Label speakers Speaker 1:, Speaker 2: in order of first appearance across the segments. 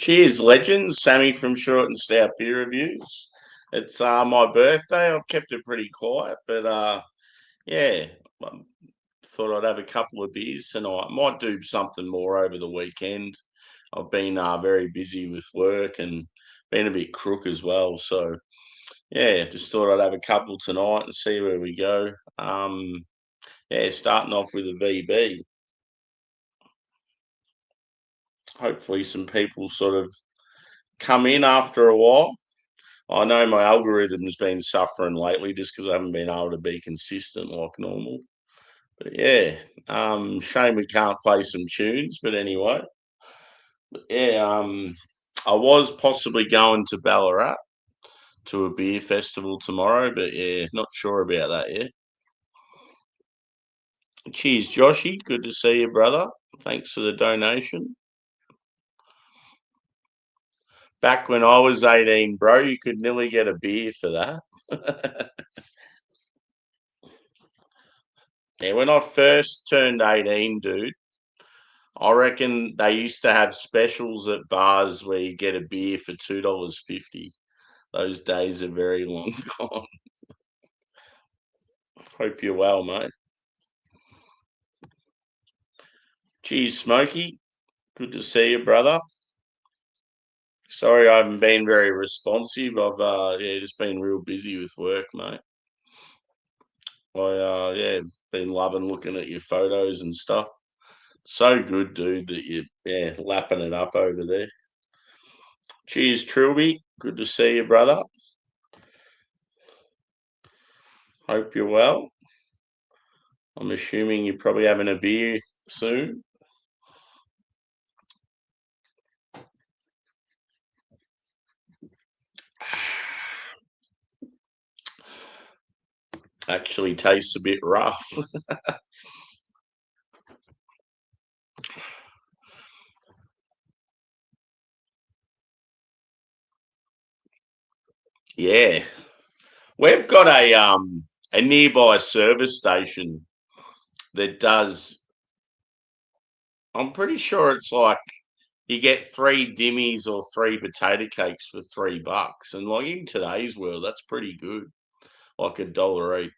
Speaker 1: Cheers, legends. Sammy from Short and Stout Beer Reviews. It's my birthday. I've kept it pretty quiet, but yeah, I thought I'd have a couple of beers tonight. Might do something more over the weekend. I've been very busy with work and been a bit crook as well. So yeah, just thought I'd have a couple tonight and see where we go. Yeah, starting off with a VB. Hopefully, some people sort of come in after a while. I know my algorithm's been suffering lately just because I haven't been able to be consistent like normal. But yeah, shame we can't play some tunes. But anyway, yeah, I was possibly going to Ballarat to a beer festival tomorrow, but yeah, not sure about that yet. Cheers, Joshy. Good to see you, brother. Thanks for the donation. Back when I was 18, bro, you could nearly get a beer for that. Yeah, when I first turned 18, dude, I reckon they used to have specials at bars where you get a beer for $2.50. Those days are very long gone. Hope you're well, mate. Cheers, Smokey. Good to see you, brother. Sorry I haven't been very responsive. I've yeah, just been real busy with work, mate. I yeah, been loving looking at your photos and stuff. So good, dude, that you yeah, lapping it up over there. Cheers, Trilby. Good to see you, brother. Hope you're well. I'm assuming you're probably having a beer soon. Actually tastes a bit rough. Yeah. We've got a nearby service station that does I'm pretty sure it's like you get three dimmies or three potato cakes for $3. And like in today's world, that's pretty good. Like a dollar each.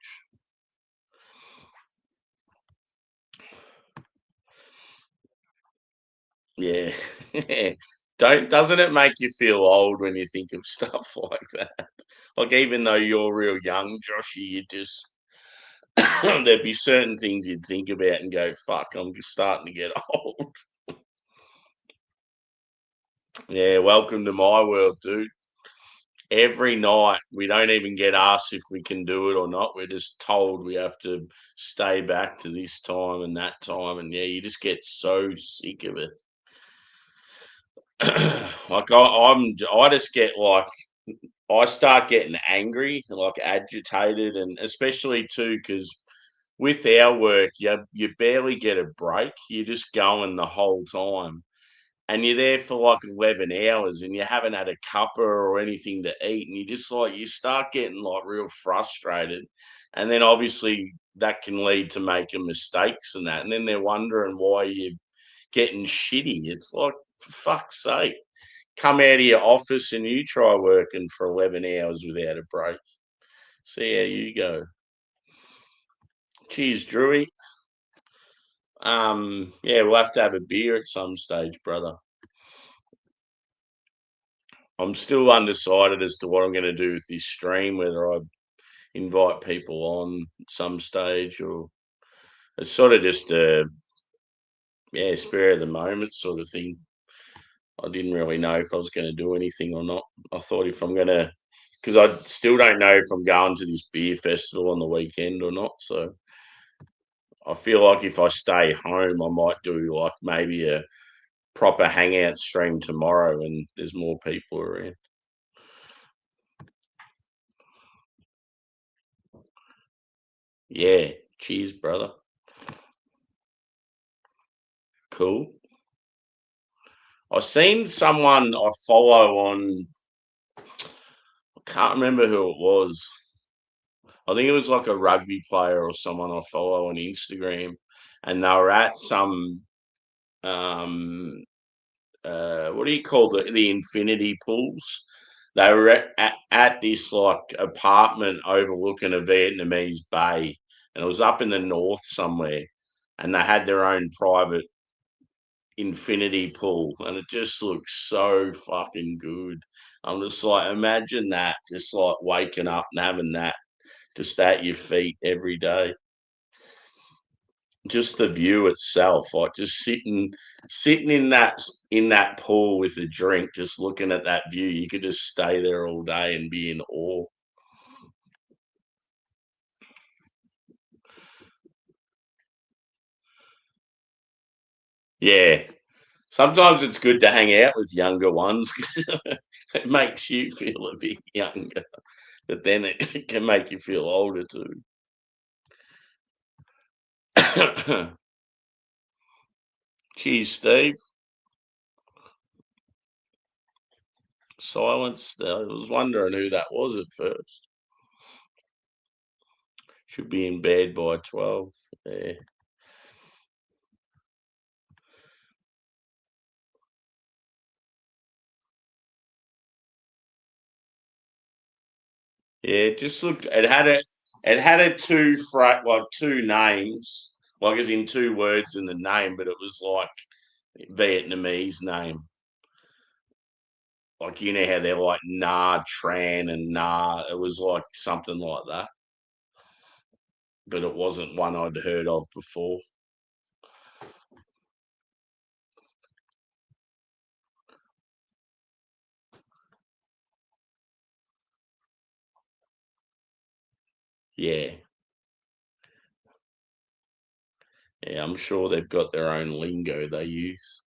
Speaker 1: Yeah. Doesn't it make you feel old when you think of stuff like that? Like even though you're real young, Joshy, you just there'd be certain things you'd think about and go, fuck, I'm starting to get old. Yeah, welcome to my world, dude. Every night we don't even get asked if we can do it or not. We're just told we have to stay back to this time and that time. And yeah, you just get so sick of it. Like I just get like I start getting angry, like agitated, and especially too because with our work, you barely get a break. You're just going the whole time, and you're there for like 11 hours, and you haven't had a cuppa or anything to eat, and you just like you start getting like real frustrated, and then obviously that can lead to making mistakes and that, and then they're wondering why you're getting shitty. It's like for fuck's sake come out of your office and you try working for 11 hours without a break. See how you go. Cheers, Drewy. Yeah, we'll have to have a beer at some stage, brother. I'm still undecided as to what I'm going to do with this stream, whether I invite people on some stage or it's sort of just a yeah, spare of the moment sort of thing. I didn't really know if I was going to do anything or not. I thought if I'm going to, because I still don't know if I'm going to this beer festival on the weekend or not. So I feel like if I stay home, I might do like maybe a proper hangout stream tomorrow and there's more people around. Yeah. Cheers, brother. Cool. I seen someone I follow on, I can't remember who it was. I think it was like a rugby player or someone I follow on Instagram, and they were at some um what do you call the infinity pools? They were at this like apartment overlooking a Vietnamese bay, and it was up in the north somewhere, and they had their own private infinity pool, and it just looks so fucking good. I'm just like, imagine that, just like waking up and having that just at your feet every day. Just the view itself, like just sitting in that pool with a drink, just looking at that view, you could just stay there all day and be in awe. Yeah. Sometimes it's good to hang out with younger ones 'cause it makes you feel a bit younger, but then it can make you feel older too. Cheers, Steve. Silence. I was wondering who that was at first. Should be in bed by 12. Yeah. Yeah, it just looked. It had a two names, like as in two words in the name, but it was like Vietnamese name. Like you know how they're like Nha Tran and Nah. It was like something like that, but it wasn't one I'd heard of before. Yeah, yeah. I'm sure they've got their own lingo they use.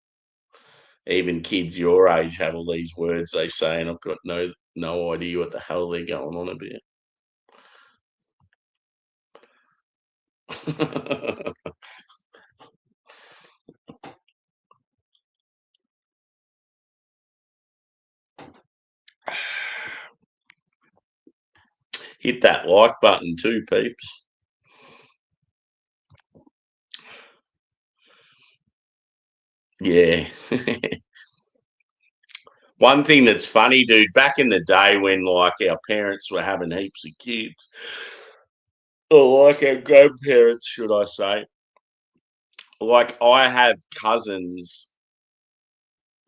Speaker 1: Even kids your age have all these words they say, and I've got no idea what the hell they're going on about. Hit that like button too, peeps. Yeah. One thing that's funny, dude, back in the day when like our parents were having heaps of kids, or like our grandparents, should I say, like I have cousins.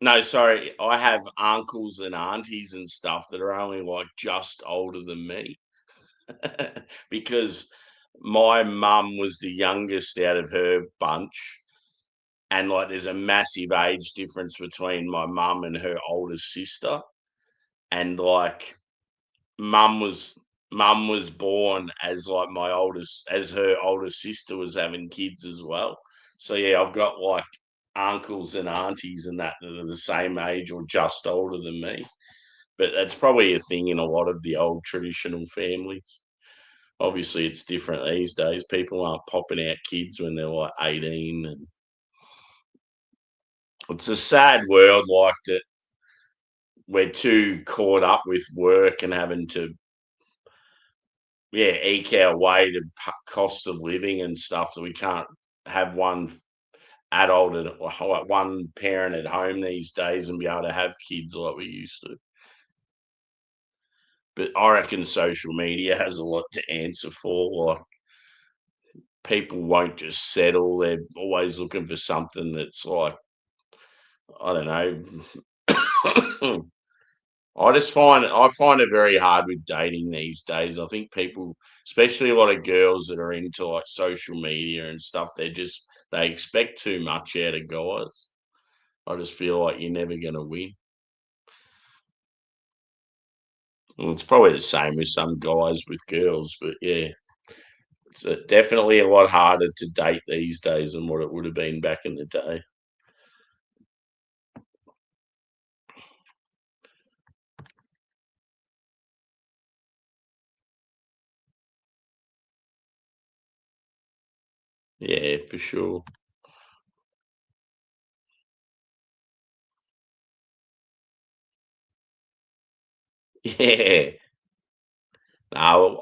Speaker 1: No, sorry, I have uncles and aunties and stuff that are only like just older than me because my mum was the youngest out of her bunch. And like there's a massive age difference between my mum and her older sister. And like mum was mum was born as like my oldest as her older sister was having kids as well. So yeah, I've got like uncles and aunties and that are the same age or just older than me. But that's probably a thing in a lot of the old traditional families. Obviously, it's different these days. People aren't popping out kids when they're like 18, and it's a sad world like that. We're too caught up with work and having to, yeah, eke our way to cost of living and stuff, so we can't have one adult or one parent at home these days and be able to have kids like we used to. But I reckon social media has a lot to answer for. Like people won't just settle; they're always looking for something that's like, I don't know. I find it very hard with dating these days. I think people, especially a lot of girls that are into like social media and stuff, they expect too much out of guys. I just feel like you're never going to win. Well, it's probably the same with some guys with girls, but yeah, it's definitely a lot harder to date these days than what it would have been back in the day. Yeah, for sure. Yeah. No,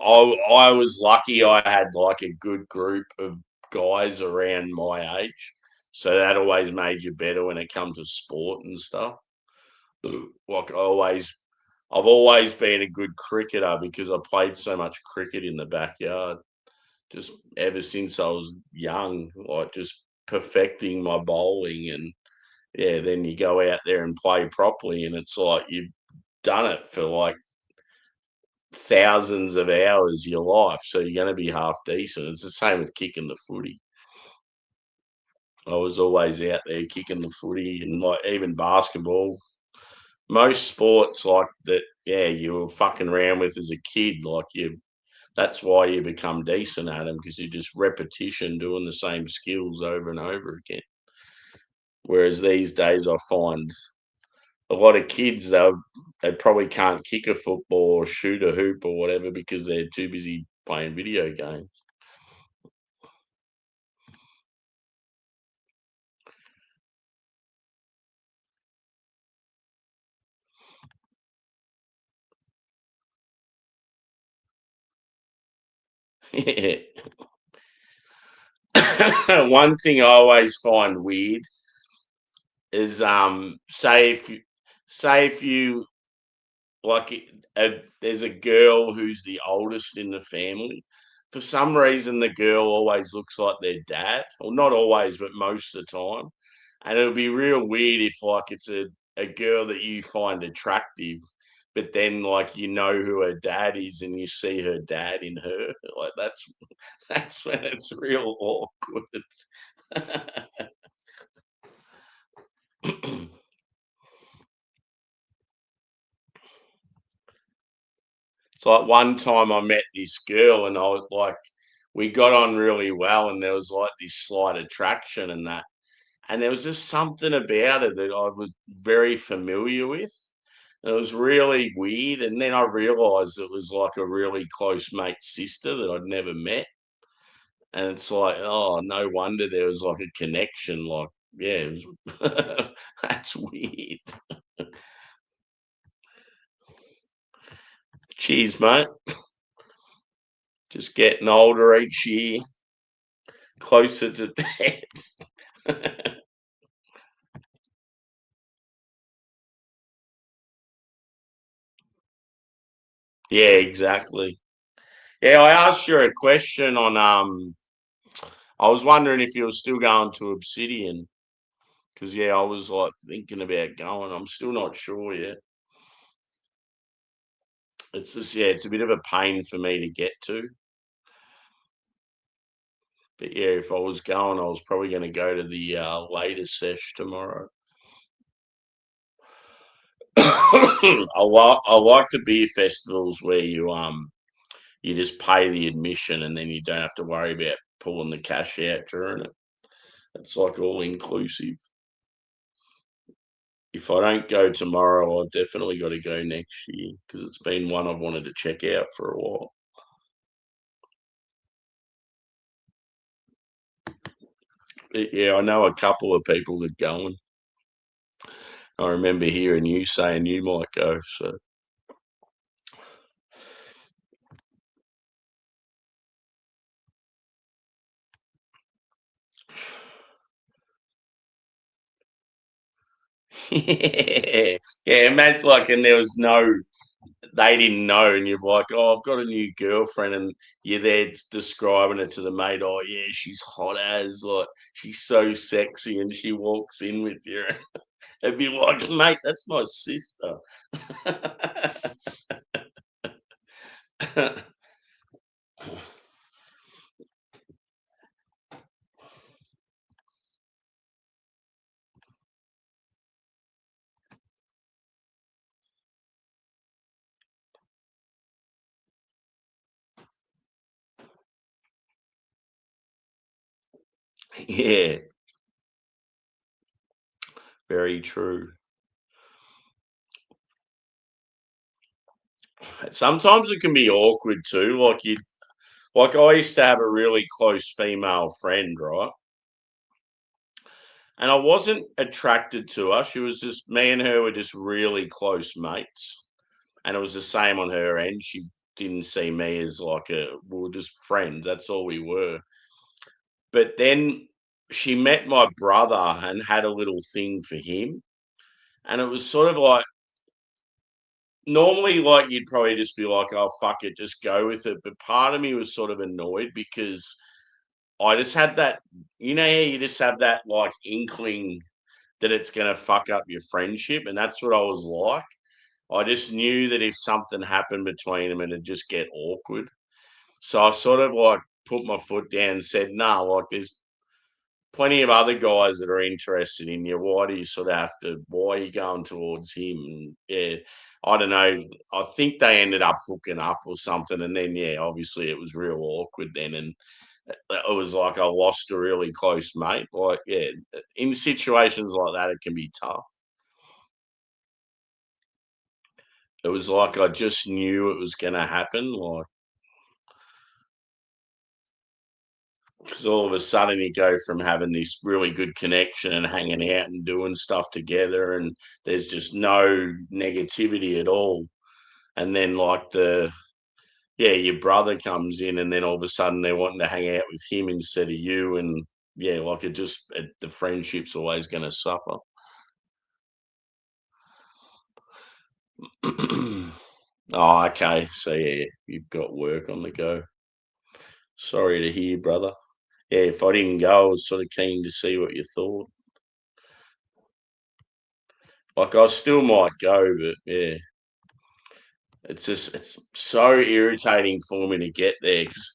Speaker 1: I was lucky I had like a good group of guys around my age. So that always made you better when it comes to sport and stuff. Like I've always been a good cricketer because I played so much cricket in the backyard. Just ever since I was young, like just perfecting my bowling, and yeah, then you go out there and play properly, and it's like you've done it for like thousands of hours of your life, so you're going to be half decent. It's the same with kicking the footy. I was always out there kicking the footy, and like even basketball. Most sports like that, yeah, you were fucking around with as a kid, like you. That's why you become decent at them because you just repetition doing the same skills over and over again. Whereas these days, I find a lot of kids they probably can't kick a football or shoot a hoop or whatever because they're too busy playing video games. One thing I always find weird is say if you like there's a girl who's the oldest in the family. For some reason, the girl always looks like their dad, or not always, but most of the time. And it'll be real weird if like it's a girl that you find attractive, but then like you know who her dad is and you see her dad in her. Like that's when it's real awkward. It's like one time I met this girl and I was like, we got on really well and there was like this slight attraction and that. And there was just something about it that I was very familiar with. And it was really weird. And then I realized it was like a really close mate's sister that I'd never met. And it's like, oh, no wonder there was like a connection. Like, yeah, it was, that's weird. Cheers, mate. Just getting older each year, closer to death. Yeah, exactly. Yeah, I asked you a question on I was wondering if you were still going to Obsidian because yeah, I was like thinking about going. I'm still not sure yet. It's just yeah, it's a bit of a pain for me to get to. But yeah, if I was going, I was probably going to go to the later sesh tomorrow. I like the beer festivals where you just pay the admission and then you don't have to worry about pulling the cash out during it. It's like all inclusive. If I don't go tomorrow, I've definitely got to go next year because it's been one I've wanted to check out for a while. Yeah, I know a couple of people that going. I remember hearing you saying you might go. So yeah, yeah. Imagine like, and there was no, they didn't know, and you're like, oh, I've got a new girlfriend, and you're there describing it to the mate. Oh yeah, she's hot as like she's so sexy, and she walks in with you. It'd be like, mate, that's my sister. Yeah, very true. Sometimes it can be awkward too. Like I used to have a really close female friend, right? And I wasn't attracted to her. She was just me and her were just really close mates. And it was the same on her end. She didn't see me as like we were just friends. That's all we were. But then she met my brother and had a little thing for him. And it was sort of like, normally, like, you'd probably just be like, "Oh, fuck it, just go with it." But part of me was sort of annoyed because I just had that, how you just have that, like, inkling that it's gonna fuck up your friendship, and that's what I was like. I just knew that if something happened between them, it'd just get awkward. So I sort of, like, put my foot down and said, "Nah, like, there's plenty of other guys that are interested in you. Why do you sort of have to? Why are you going towards him?" And yeah, I don't know. I think they ended up hooking up or something, and then yeah, obviously it was real awkward then, and it was like I lost a really close mate. Like yeah, in situations like that, it can be tough. It was like I just knew it was going to happen. Like, because all of a sudden you go from having this really good connection and hanging out and doing stuff together, and there's just no negativity at all. And then, like, your brother comes in, and then all of a sudden they're wanting to hang out with him instead of you. And yeah, like the friendship's always going to suffer. Oh, okay. So yeah, you've got work on the go. Sorry to hear, brother. Yeah, if I didn't go, I was sort of keen to see what you thought. Like, I still might go, but yeah, it's so irritating for me to get there. 'Cause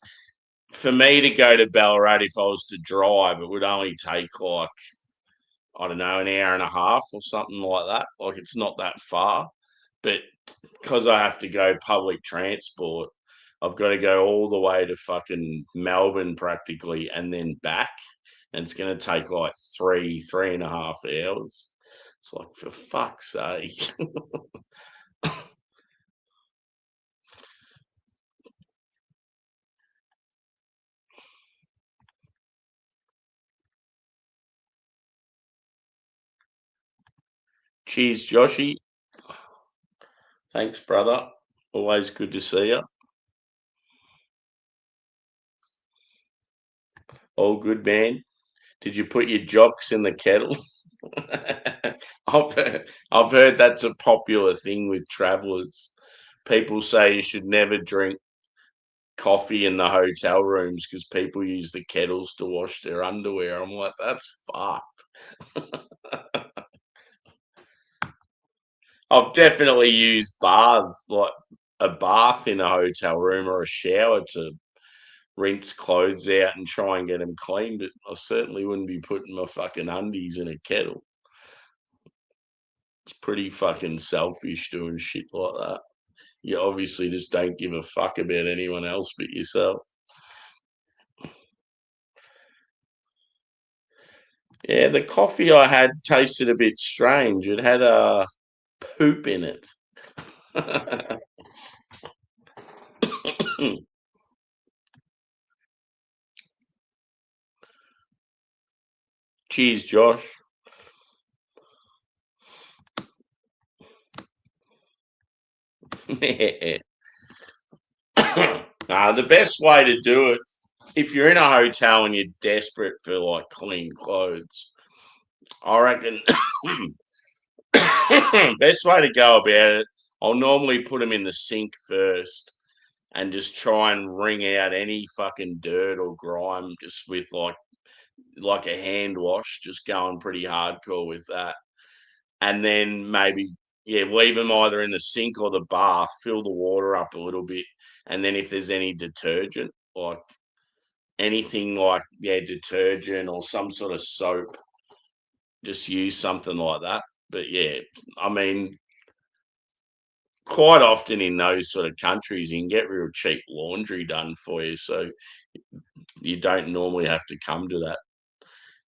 Speaker 1: for me to go to Ballarat, if I was to drive, it would only take like, I don't know, an hour and a half or something like that. Like, it's not that far, but because I have to go public transport, I've got to go all the way to fucking Melbourne practically and then back, and it's going to take like 3.5 hours. It's like, for fuck's sake. Cheers, Joshy. Thanks, brother. Always good to see you. All good, man. Did you put your jocks in the kettle? I've heard that's a popular thing with travellers. People say you should never drink coffee in the hotel rooms because people use the kettles to wash their underwear. I'm like, that's fucked. I've definitely used baths, like a bath in a hotel room or a shower to rinse clothes out and try and get them clean, but I certainly wouldn't be putting my fucking undies in a kettle. It's pretty fucking selfish doing shit like that. You obviously just don't give a fuck about anyone else but yourself. Yeah, the coffee I had tasted a bit strange. It had a poop in it. Cheers, Josh. The best way to do it, if you're in a hotel and you're desperate for like clean clothes, I reckon best way to go about it, I'll normally put them in the sink first and just try and wring out any fucking dirt or grime just with like a hand wash, just going pretty hardcore with that. And then maybe, yeah, leave them either in the sink or the bath, fill the water up a little bit. And then if there's any detergent, like anything like, yeah, detergent or some sort of soap, just use something like that. But yeah, I mean, quite often in those sort of countries, you can get real cheap laundry done for you. So you don't normally have to come to that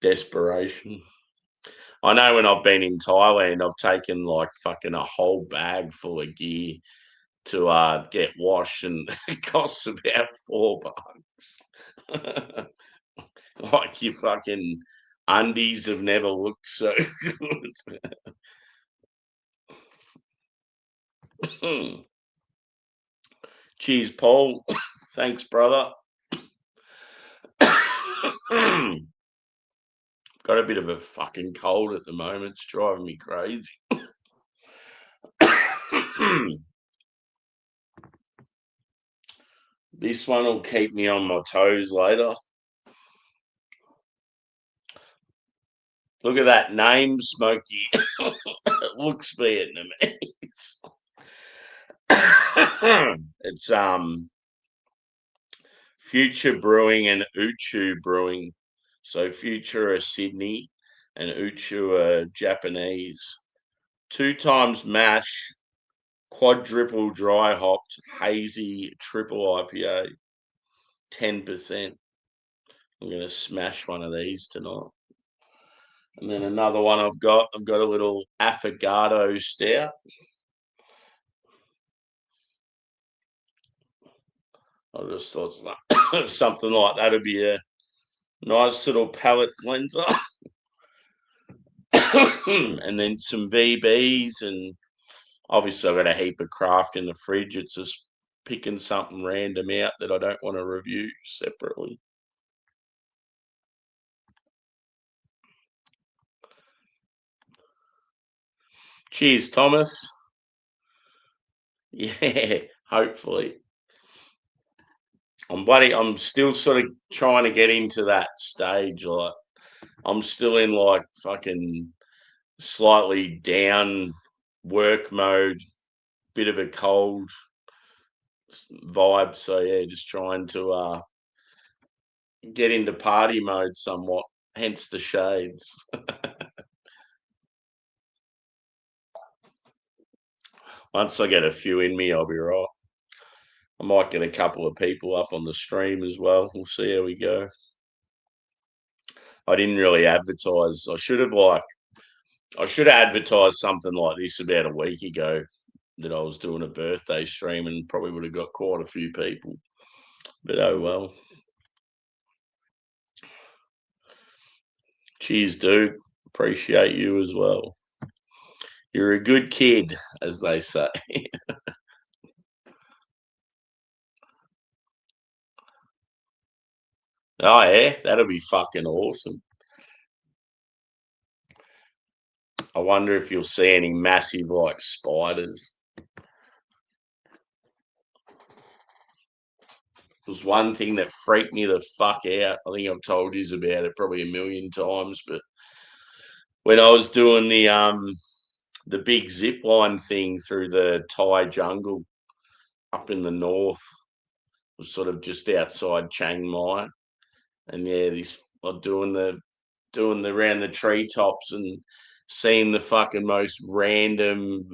Speaker 1: desperation. I know when I've been in Thailand, I've taken like fucking a whole bag full of gear to get washed, and it costs about $4. Like your fucking undies have never looked so good. Cheers, Paul. Thanks, brother. Got a bit of a fucking cold at the moment. It's driving me crazy. This one will keep me on my toes later. Look at that name, Smokey. It looks Vietnamese. It's Future Brewing and Uchu Brewing. So Future are Sydney and Uchu are Japanese. 2 times mash, quadruple dry hopped, hazy triple IPA, 10%. I'm going to smash one of these tonight. And then another one I've got a little Affogato Stout. I just thought something like that would be a nice little palate cleanser. And then some VBs, and obviously I've got a heap of craft in the fridge. It's just picking something random out that I don't want to review separately. Cheers, Thomas. Yeah, hopefully. I'm still sort of trying to get into that stage. Like, I'm still in like fucking slightly down work mode, bit of a cold vibe. So yeah, just trying to get into party mode somewhat. Hence the shades. Once I get a few in me, I'll be right. I might get a couple of people up on the stream as well. We'll see how we go. I didn't really advertise. I should have advertised something like this about a week ago, that I was doing a birthday stream, and probably would have got quite a few people. But oh well. Cheers, dude. Appreciate you as well. You're a good kid, as they say. Oh yeah, that'll be fucking awesome. I wonder if you'll see any massive like spiders. It was one thing that freaked me the fuck out. I think I've told you about it probably a million times, but when I was doing the big zip line thing through the Thai jungle up in the north, it was sort of just outside Chiang Mai, and yeah, this doing the around the treetops and seeing the fucking most random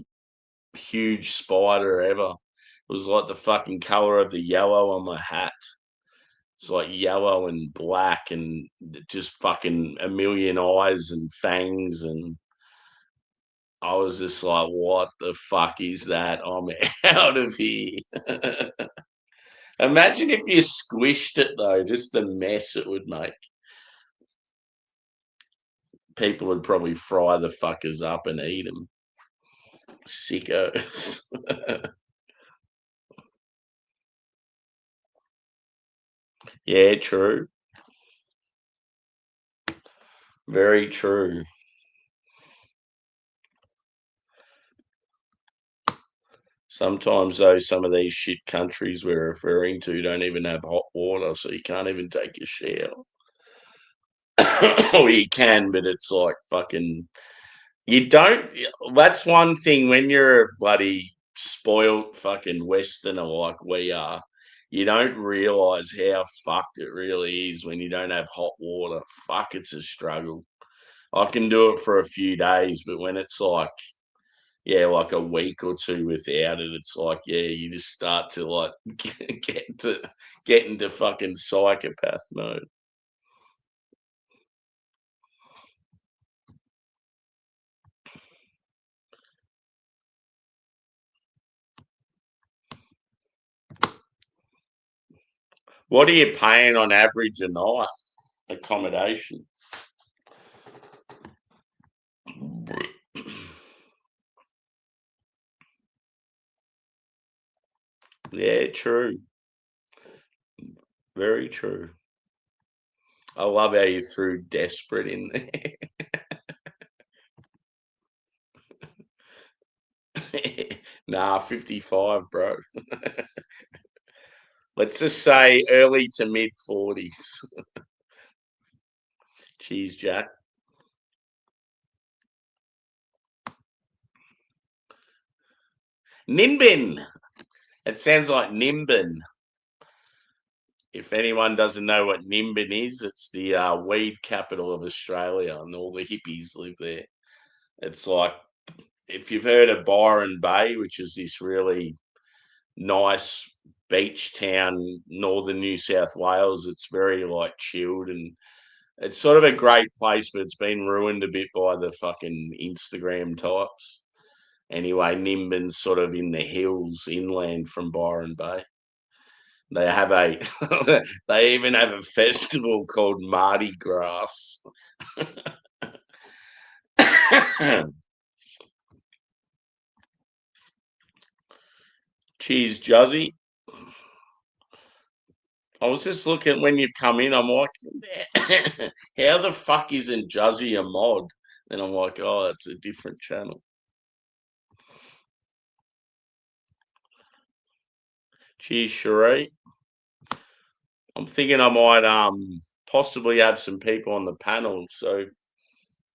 Speaker 1: huge spider ever. It was like the fucking color of the yellow on my hat. It's like yellow and black and just fucking a million eyes and fangs, and I was just like, what the fuck is that? I'm out of here. Imagine if you squished it though, just the mess it would make. People would probably fry the fuckers up and eat them. Sickos. Yeah, true. Very true. Sometimes though, some of these shit countries we're referring to don't even have hot water, so you can't even take a shower. Or you can, but it's like fucking. You don't. That's one thing when you're a bloody spoiled fucking Westerner like we are. You don't realise how fucked it really is when you don't have hot water. Fuck, it's a struggle. I can do it for a few days, but when it's like, yeah, like a week or two without it, it's like, yeah, you just start to like get into fucking psychopath mode. What are you paying on average a night accommodation? Yeah, true. Very true. I love how you threw desperate in there. Nah, 55, bro. Let's just say early to mid 40s. Cheers, Jack. Nimbin. It sounds like Nimbin. If anyone doesn't know what Nimbin is, it's the weed capital of Australia, and all the hippies live there. It's like, if you've heard of Byron Bay, which is this really nice beach town, northern New South Wales, it's very like chilled, and it's sort of a great place, but it's been ruined a bit by the fucking Instagram types. Anyway, Nimbin's sort of in the hills inland from Byron Bay. They have a they even have a festival called Mardi Gras. Cheers, Juzzy. I was just looking when you've come in, I'm like, how the fuck isn't Juzzy a mod? Then I'm like, oh, it's a different channel. Cheers, Cherie. I'm thinking I might possibly have some people on the panel. So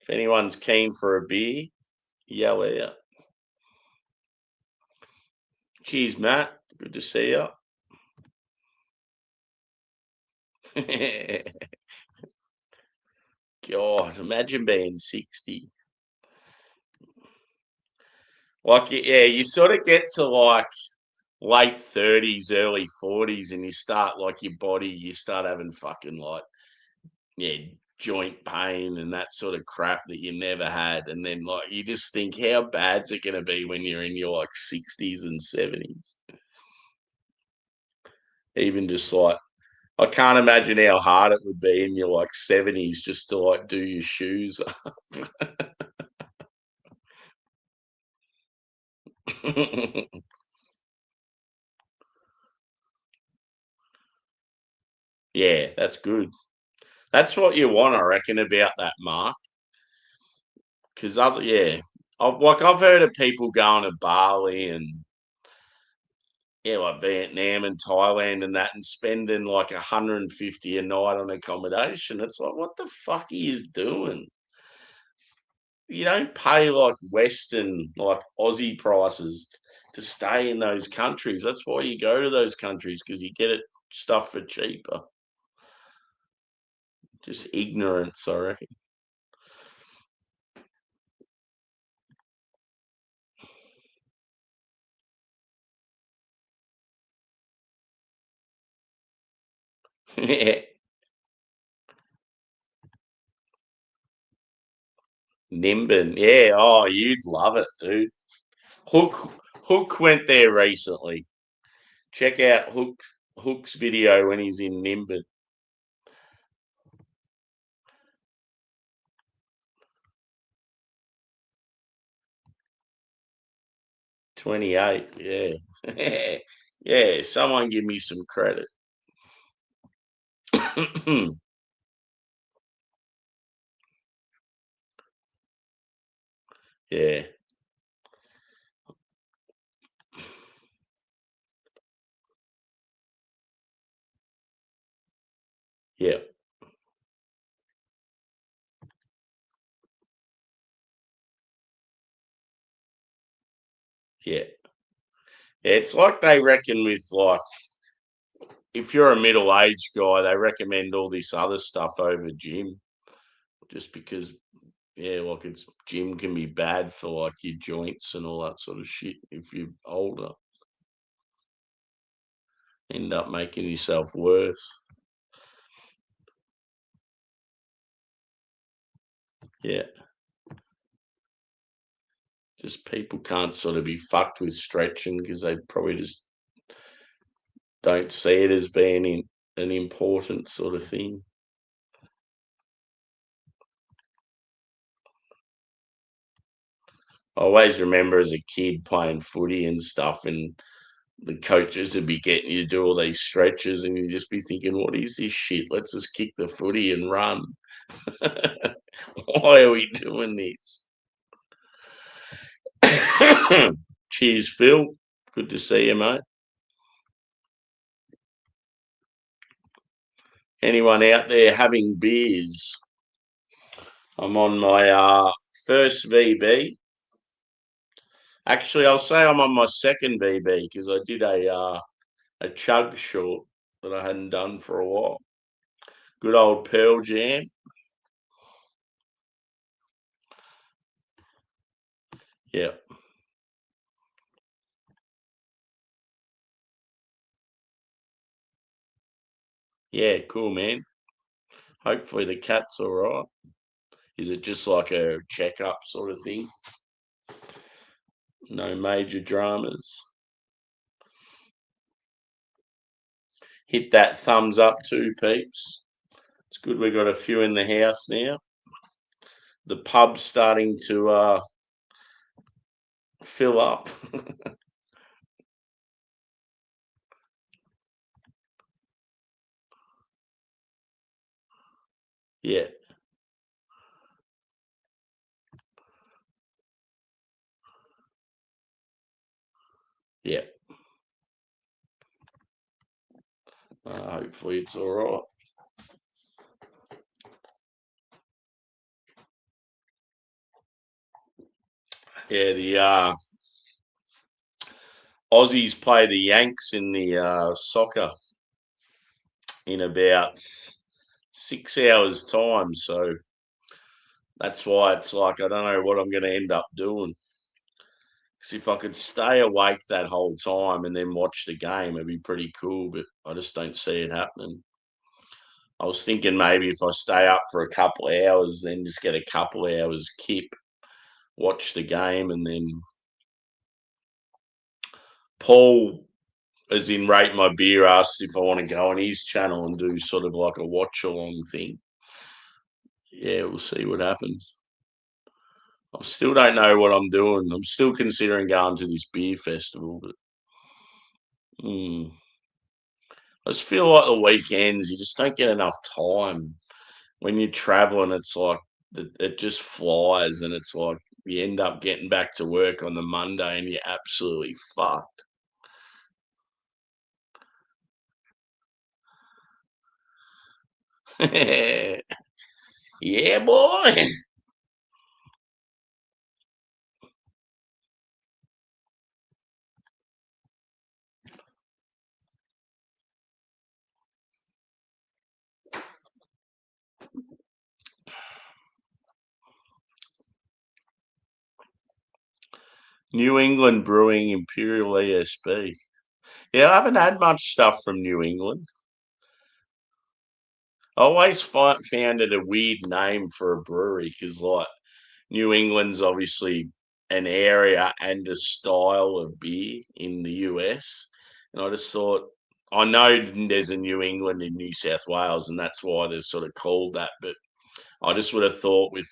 Speaker 1: if anyone's keen for a beer, yell out. Cheers, Matt. Good to see you. God, imagine being 60. Like, yeah, you sort of get to like late 30s, early 40s, and you start like your body, you start having fucking like, yeah, joint pain and that sort of crap that you never had. And then like you just think, how bad's it going to be when you're in your like 60s and 70s? Even just like, I can't imagine how hard it would be in your like 70s just to like do your shoes up. Yeah, that's good. That's what you want, I reckon, about that mark. Because yeah, I've heard of people going to Bali and yeah, like Vietnam and Thailand and that, and spending like 150 a night on accommodation. It's like, what the fuck are you doing? You don't pay like Western, like Aussie prices to stay in those countries. That's why you go to those countries, because you get it stuff for cheaper. Just ignorance, I reckon. Yeah. Nimbin. Yeah. Oh, you'd love it, dude. Hook Hook went there recently. Check out Hook's video when he's in Nimbin. 28. Yeah. Yeah. Someone give me some credit. Yeah. Yeah. Yeah. It's like they reckon with like, if you're a middle-aged guy, they recommend all this other stuff over gym, just because, yeah, like it's gym can be bad for like your joints and all that sort of shit if you're older. End up making yourself worse. Yeah. Just people can't sort of be fucked with stretching because they probably just don't see it as being an important sort of thing. I always remember as a kid playing footy and stuff, and the coaches would be getting you to do all these stretches, and you'd just be thinking, "What is this shit? Let's just kick the footy and run." Why are we doing this? Cheers, Phil. Good to see you, mate. Anyone out there having beers? I'm on my first VB. Actually, I'll say I'm on my second VB because I did a chug short that I hadn't done for a while. Good old Pearl Jam. Yeah. Yeah, cool, man. Hopefully the cat's all right. Is it just like a checkup sort of thing? No major dramas. Hit that thumbs up too, peeps. It's good we got a few in the house now. The pub's starting to fill up. Yeah, yeah. Hopefully it's all right. Yeah, the Aussies play the Yanks in the soccer in about 6 hours' time. So that's why it's like I don't know what I'm going to end up doing. Because if I could stay awake that whole time and then watch the game, it'd be pretty cool. But I just don't see it happening. I was thinking maybe if I stay up for a couple of hours, then just get a couple of hours kip, watch the game, and then Paul, as in Rate My Beer, asked if I want to go on his channel and do sort of like a watch along thing. Yeah, we'll see what happens. I still don't know what I'm doing. I'm still considering going to this beer festival, but I just feel like the weekends you just don't get enough time. When you're traveling, it's like it just flies, and it's like you end up getting back to work on the Monday, and you're absolutely fucked. Yeah, boy. New England Brewing Imperial ESB. Yeah, I haven't had much stuff from New England. I always found it a weird name for a brewery because, like, New England's obviously an area and a style of beer in the US. And I just thought, I know there's a New England in New South Wales, and that's why they're sort of called that. But I just would have thought with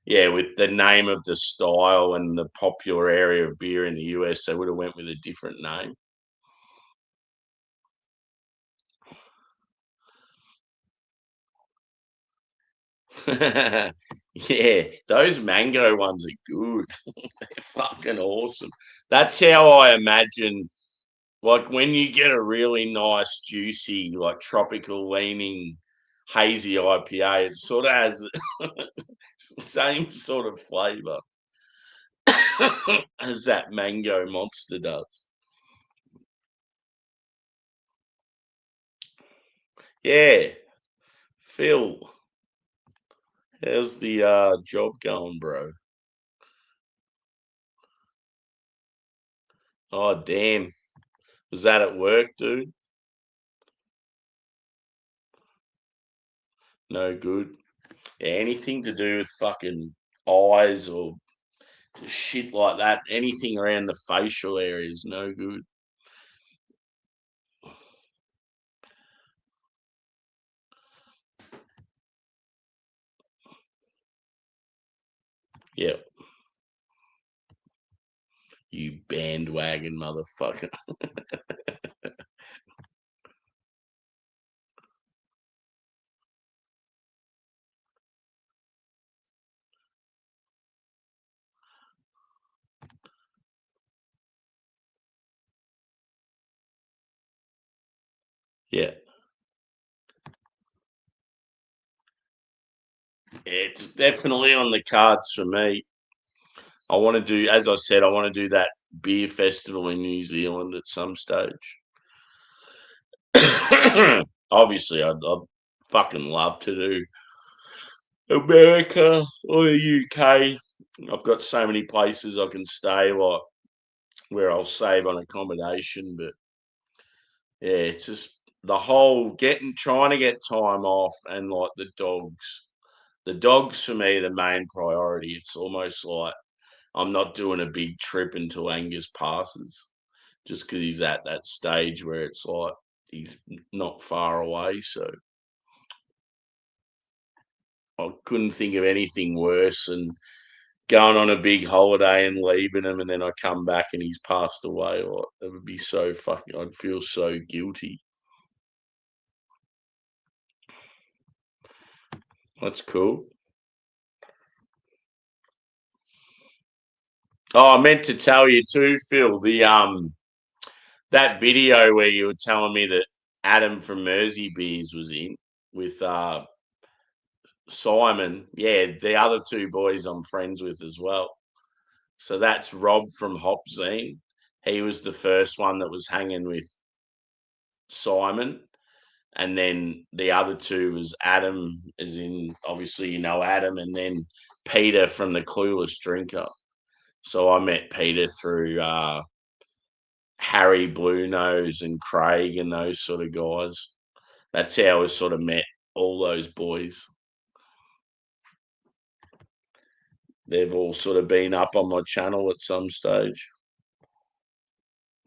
Speaker 1: the name of the style and the popular area of beer in the US, they would have went with a different name. Yeah, those mango ones are good. They're fucking awesome. That's how I imagine, like, when you get a really nice, juicy, like tropical leaning hazy IPA, it sort of has the same sort of flavour as that mango monster does. Yeah, Phil, how's the job going, bro? Oh, damn. Was that at work, dude? No good. Yeah, anything to do with fucking eyes or shit like that, anything around the facial area is no good. Yeah. You bandwagon motherfucker. Yeah. It's definitely on the cards for me. I want to do, as I said, I want to do that beer festival in New Zealand at some stage. Obviously, I'd fucking love to do America or the UK. I've got so many places I can stay, like where I'll save on accommodation. But yeah, it's just the whole trying to get time off and like the dogs. The dogs for me are the main priority. It's almost like I'm not doing a big trip until Angus passes, just because he's at that stage where it's like he's not far away. So I couldn't think of anything worse than going on a big holiday and leaving him, and then I come back and he's passed away. Like that would be so fucking. I'd feel so guilty. That's cool. Oh, I meant to tell you too, Phil. The that video where you were telling me that Adam from Mersey Beers was in with Simon. Yeah, the other two boys I'm friends with as well. So that's Rob from Hopzine. He was the first one that was hanging with Simon. And then the other two was Adam, as in obviously you know Adam, and then Peter from the Clueless Drinker. So I met Peter through Harry Bluenose and Craig and those sort of guys. That's how I sort of met all those boys. They've all sort of been up on my channel at some stage.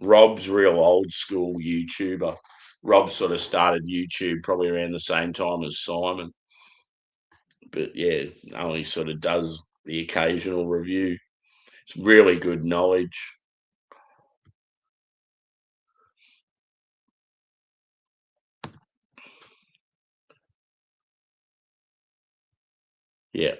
Speaker 1: Rob's real old school YouTuber. Rob sort of started YouTube probably around the same time as Simon. But yeah, only sort of does the occasional review. It's really good knowledge. Yeah.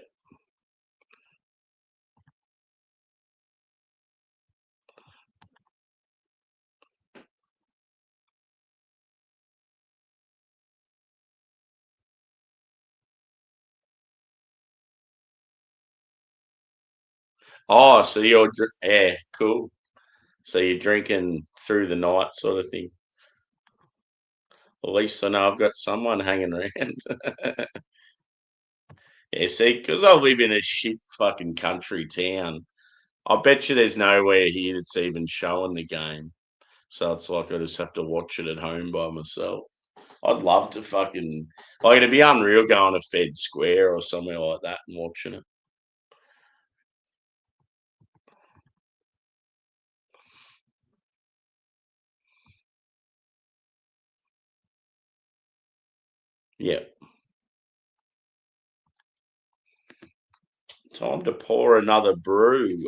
Speaker 1: Oh, so yeah, cool. So you're drinking through the night sort of thing. At least I know I've got someone hanging around. Yeah, see, because I live in a shit fucking country town, I bet you there's nowhere here that's even showing the game. So it's like I just have to watch it at home by myself. I'd love to fucking like it'd be unreal going to Fed Square or somewhere like that and watching it. Yeah. Time to pour another brew.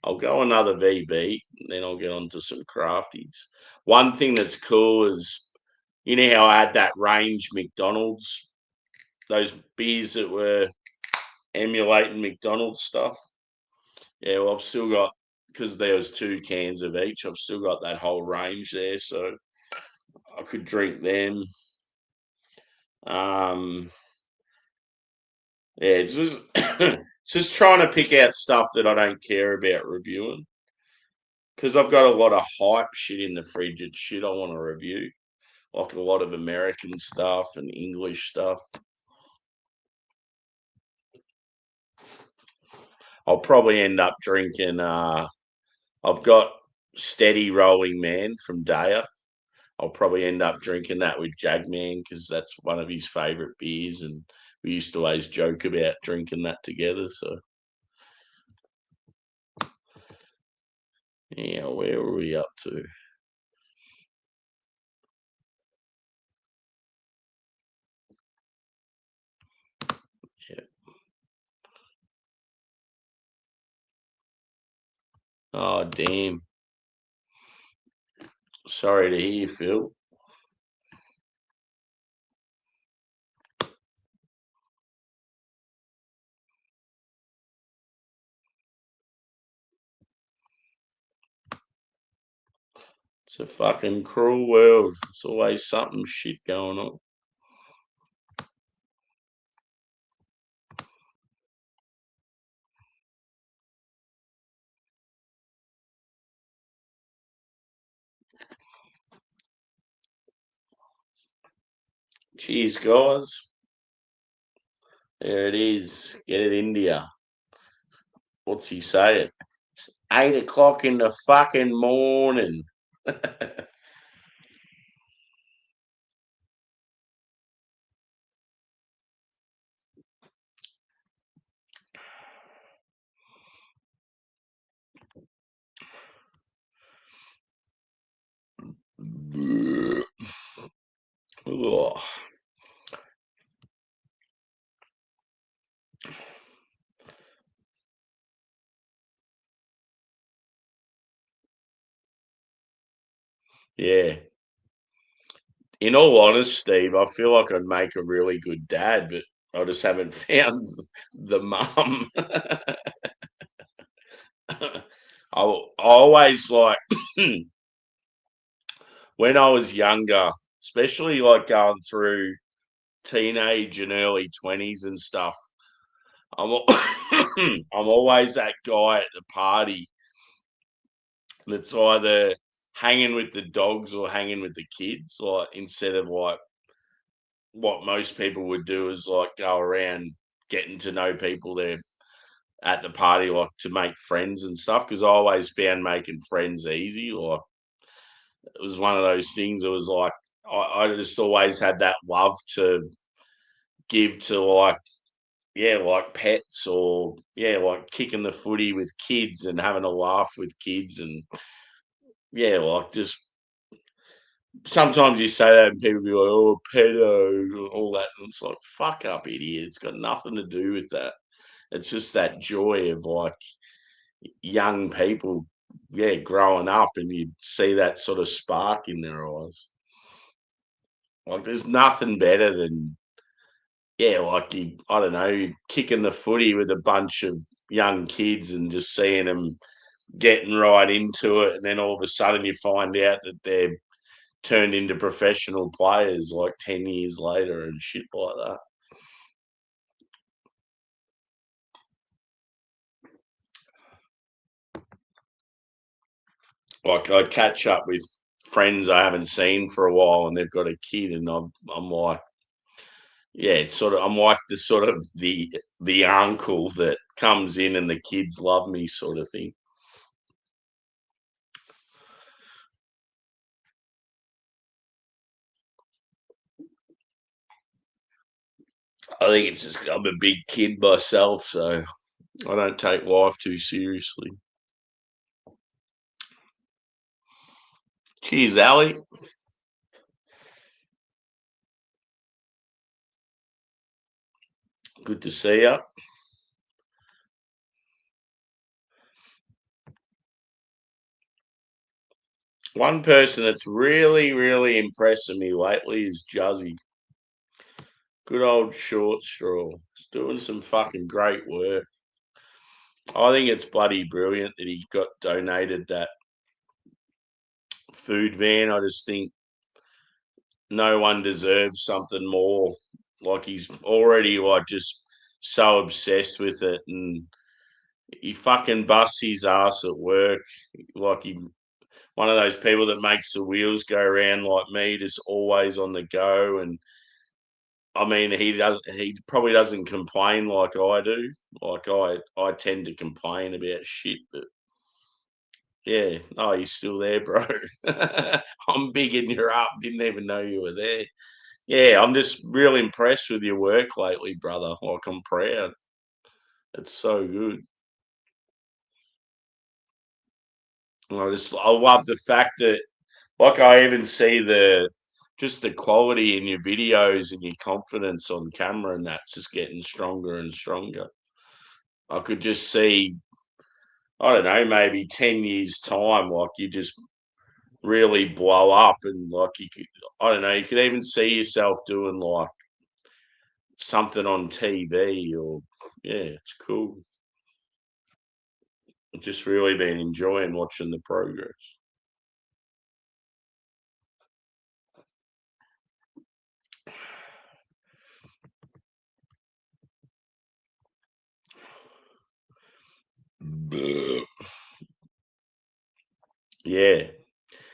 Speaker 1: I'll go another VB, then I'll get on to some crafties. One thing that's cool is you know how I had that range McDonald's, those beers that were emulating McDonald's stuff. Yeah, well, I've still got because there was 2 cans of each. I've still got that whole range there, so I could drink them. Um, yeah, it's just it's just trying to pick out stuff that I don't care about reviewing because I've got a lot of hype shit in the fridge. It's shit I want to review, like a lot of American stuff and English stuff. I'll probably end up drinking. I've got Steady Rolling Man from Daya. I'll probably end up drinking that with Jagman because that's one of his favourite beers, and we used to always joke about drinking that together. So yeah, where were we up to? Yeah. Oh, damn. Sorry to hear, Phil. It's a fucking cruel world. There's always something shit going on. Cheers, guys. There it is. Get it, India. What's he saying? 8 o'clock in the fucking morning. Ugh. Yeah. In all honesty, Steve, I feel like I'd make a really good dad, but I just haven't found the mum. I always like when I was younger, especially like going through teenage and early 20s and stuff. I'm always that guy at the party that's either hanging with the dogs or hanging with the kids. Like instead of like what most people would do is like go around getting to know people there at the party, like to make friends and stuff. Because I always found making friends easy. Like it was one of those things. It was like I just always had that love to give to like yeah, like pets or yeah, like kicking the footy with kids and having a laugh with kids and yeah, like just sometimes you say that and people be like, "Oh, pedo," and all that, and it's like, "Fuck up, idiot!" It's got nothing to do with that. It's just that joy of like young people, yeah, growing up, and you see that sort of spark in their eyes. Like, there's nothing better than yeah, like you, I don't know, kicking the footy with a bunch of young kids and just seeing them getting right into it, and then all of a sudden you find out that they're turned into professional players like 10 years later and shit like that. Like I catch up with friends I haven't seen for a while and they've got a kid and I'm like, yeah, it's sort of I'm like the sort of the uncle that comes in and the kids love me sort of thing. I think it's just I'm a big kid myself, so I don't take life too seriously. Cheers, Ali. Good to see you. One person that's really, really impressing me lately is Juzzy. Good old short straw. He's doing some fucking great work. I think it's bloody brilliant that he got donated that food van. I just think no one deserves something more. Like he's already like just so obsessed with it and he fucking busts his ass at work. Like he one of those people that makes the wheels go around like me, just always on the go. And I mean, he probably doesn't complain like I do. Like I tend to complain about shit, but yeah, oh, you're still there, bro. I'm bigging you up. Didn't even know you were there. Yeah, I'm just real impressed with your work lately, brother. Like I'm proud. It's so good. I love the fact that like I even see the just the quality in your videos and your confidence on camera and that's just getting stronger and stronger. I could just see I don't know, maybe 10 years time, like you just really blow up and like you could, I don't know, you could even see yourself doing like something on TV or yeah, it's cool. I've just really been enjoying watching the progress. Yeah.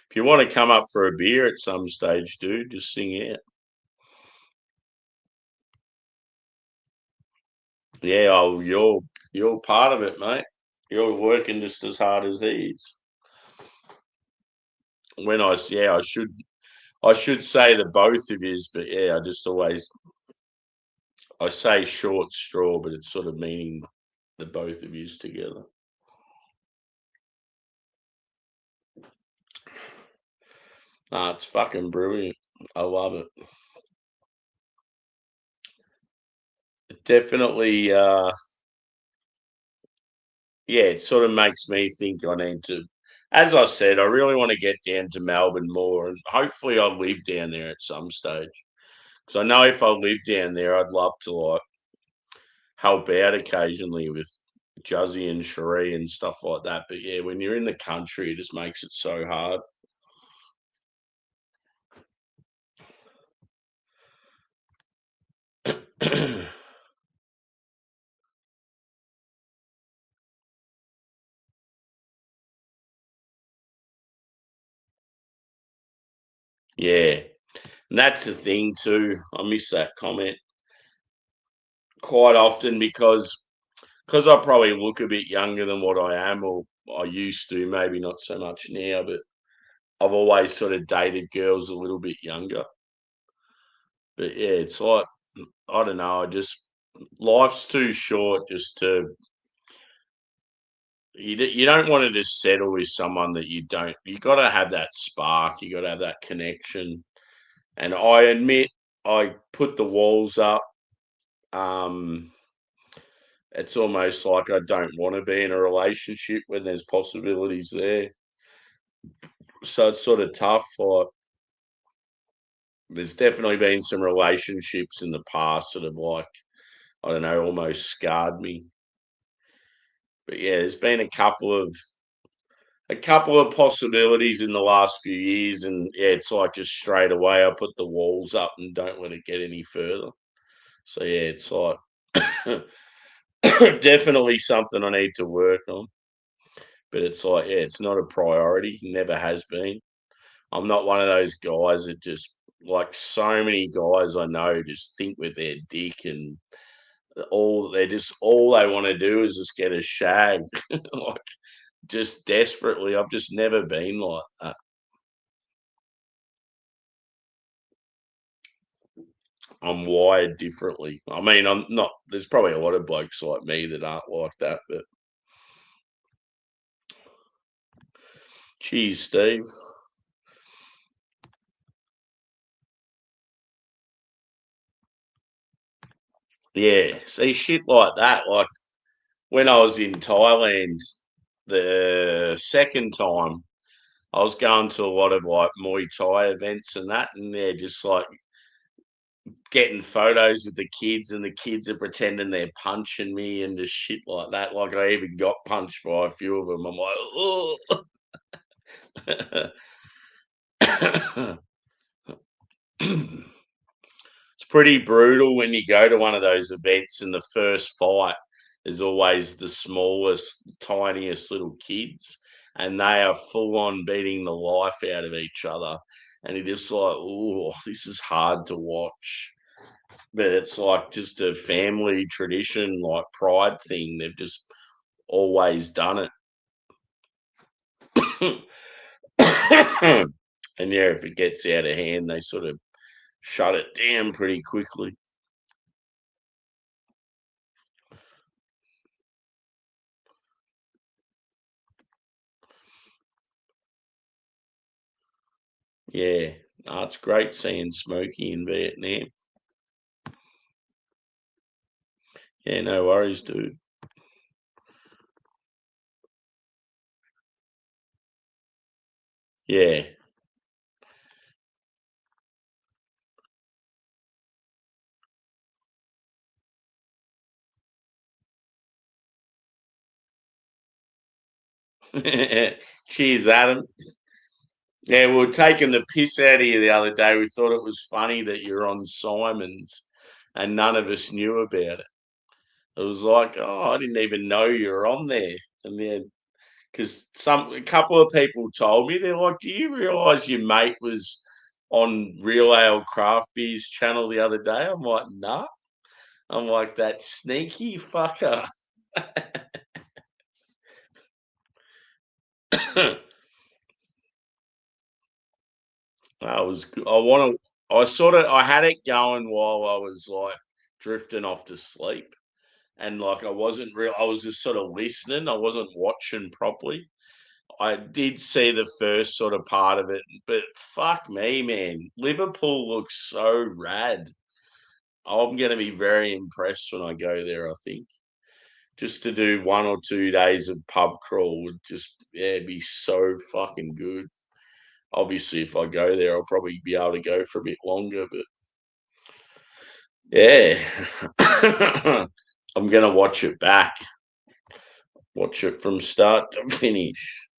Speaker 1: If you want to come up for a beer at some stage, dude, just sing out. Yeah, oh, you're part of it, mate. You're working just as hard as he is. When yeah, I should say the both of yous, but yeah, I just always I say short straw, but it's sort of meaning the both of yous together. Nah, it's fucking brilliant. I love it. It definitely, yeah, it sort of makes me think I need to. As I said, I really want to get down to Melbourne more, and hopefully I'll live down there at some stage. Because I know if I live down there, I'd love to like help out occasionally with Juzzy and Cherie and stuff like that. But yeah, when you're in the country, it just makes it so hard. Yeah, and that's the thing too. I miss that comment quite often because I probably look a bit younger than what I am or I used to, maybe not so much now, but I've always sort of dated girls a little bit younger. But yeah, it's like I don't know, I just life's too short just to you don't want to just settle with someone that you don't. You got to have that spark. You got to have that connection. And I admit, I put the walls up. Um, it's almost like I don't want to be in a relationship when there's possibilities there. So it's sort of tough. Like there's definitely been some relationships in the past that have like I don't know, almost scarred me. But yeah, there's been a couple of possibilities in the last few years, and yeah, it's like just straight away I put the walls up and don't let it get any further. So yeah, it's like definitely something I need to work on. But it's like, yeah, it's not a priority, never has been. I'm not one of those guys that just like so many guys I know just think with their dick and all they want to do is just get a shag. Like just desperately. I've just never been like that. I'm wired differently. I mean, I'm not. There's probably a lot of blokes like me that aren't like that, but cheers, Steve. Yeah, see shit like that. Like when I was in Thailand, the second time I was going to a lot of like Muay Thai events and that, and they're just like getting photos with the kids, and the kids are pretending they're punching me and just shit like that. Like I even got punched by a few of them. I'm like, oh. It's pretty brutal when you go to one of those events and the first fight is always the smallest, tiniest little kids, and they are full on beating the life out of each other. And you're just like, oh, this is hard to watch. But it's like just a family tradition, like pride thing. They've just always done it. And yeah, if it gets out of hand, they sort of shut it down pretty quickly. Yeah. No, it's great seeing Smokey in Vietnam. Yeah, no worries, dude. Yeah. Cheers, Adam. Yeah, we were taking the piss out of you the other day. We thought it was funny that you're on Simon's and none of us knew about it. It was like, oh, I didn't even know you were on there. And then, because a couple of people told me, they're like, do you realise your mate was on Real Ale Craft Beer's channel the other day? I'm like, nah. I'm like, that sneaky fucker. I was good. I had it going while I was like drifting off to sleep. And like I was just sort of listening. I wasn't watching properly. I did see the first sort of part of it, but fuck me, man. Liverpool looks so rad. I'm going to be very impressed when I go there, I think. Just to do 1 or 2 days of pub crawl would just, yeah, be so fucking good. Obviously, if I go there, I'll probably be able to go for a bit longer, but yeah. I'm going to watch it back, watch it from start to finish.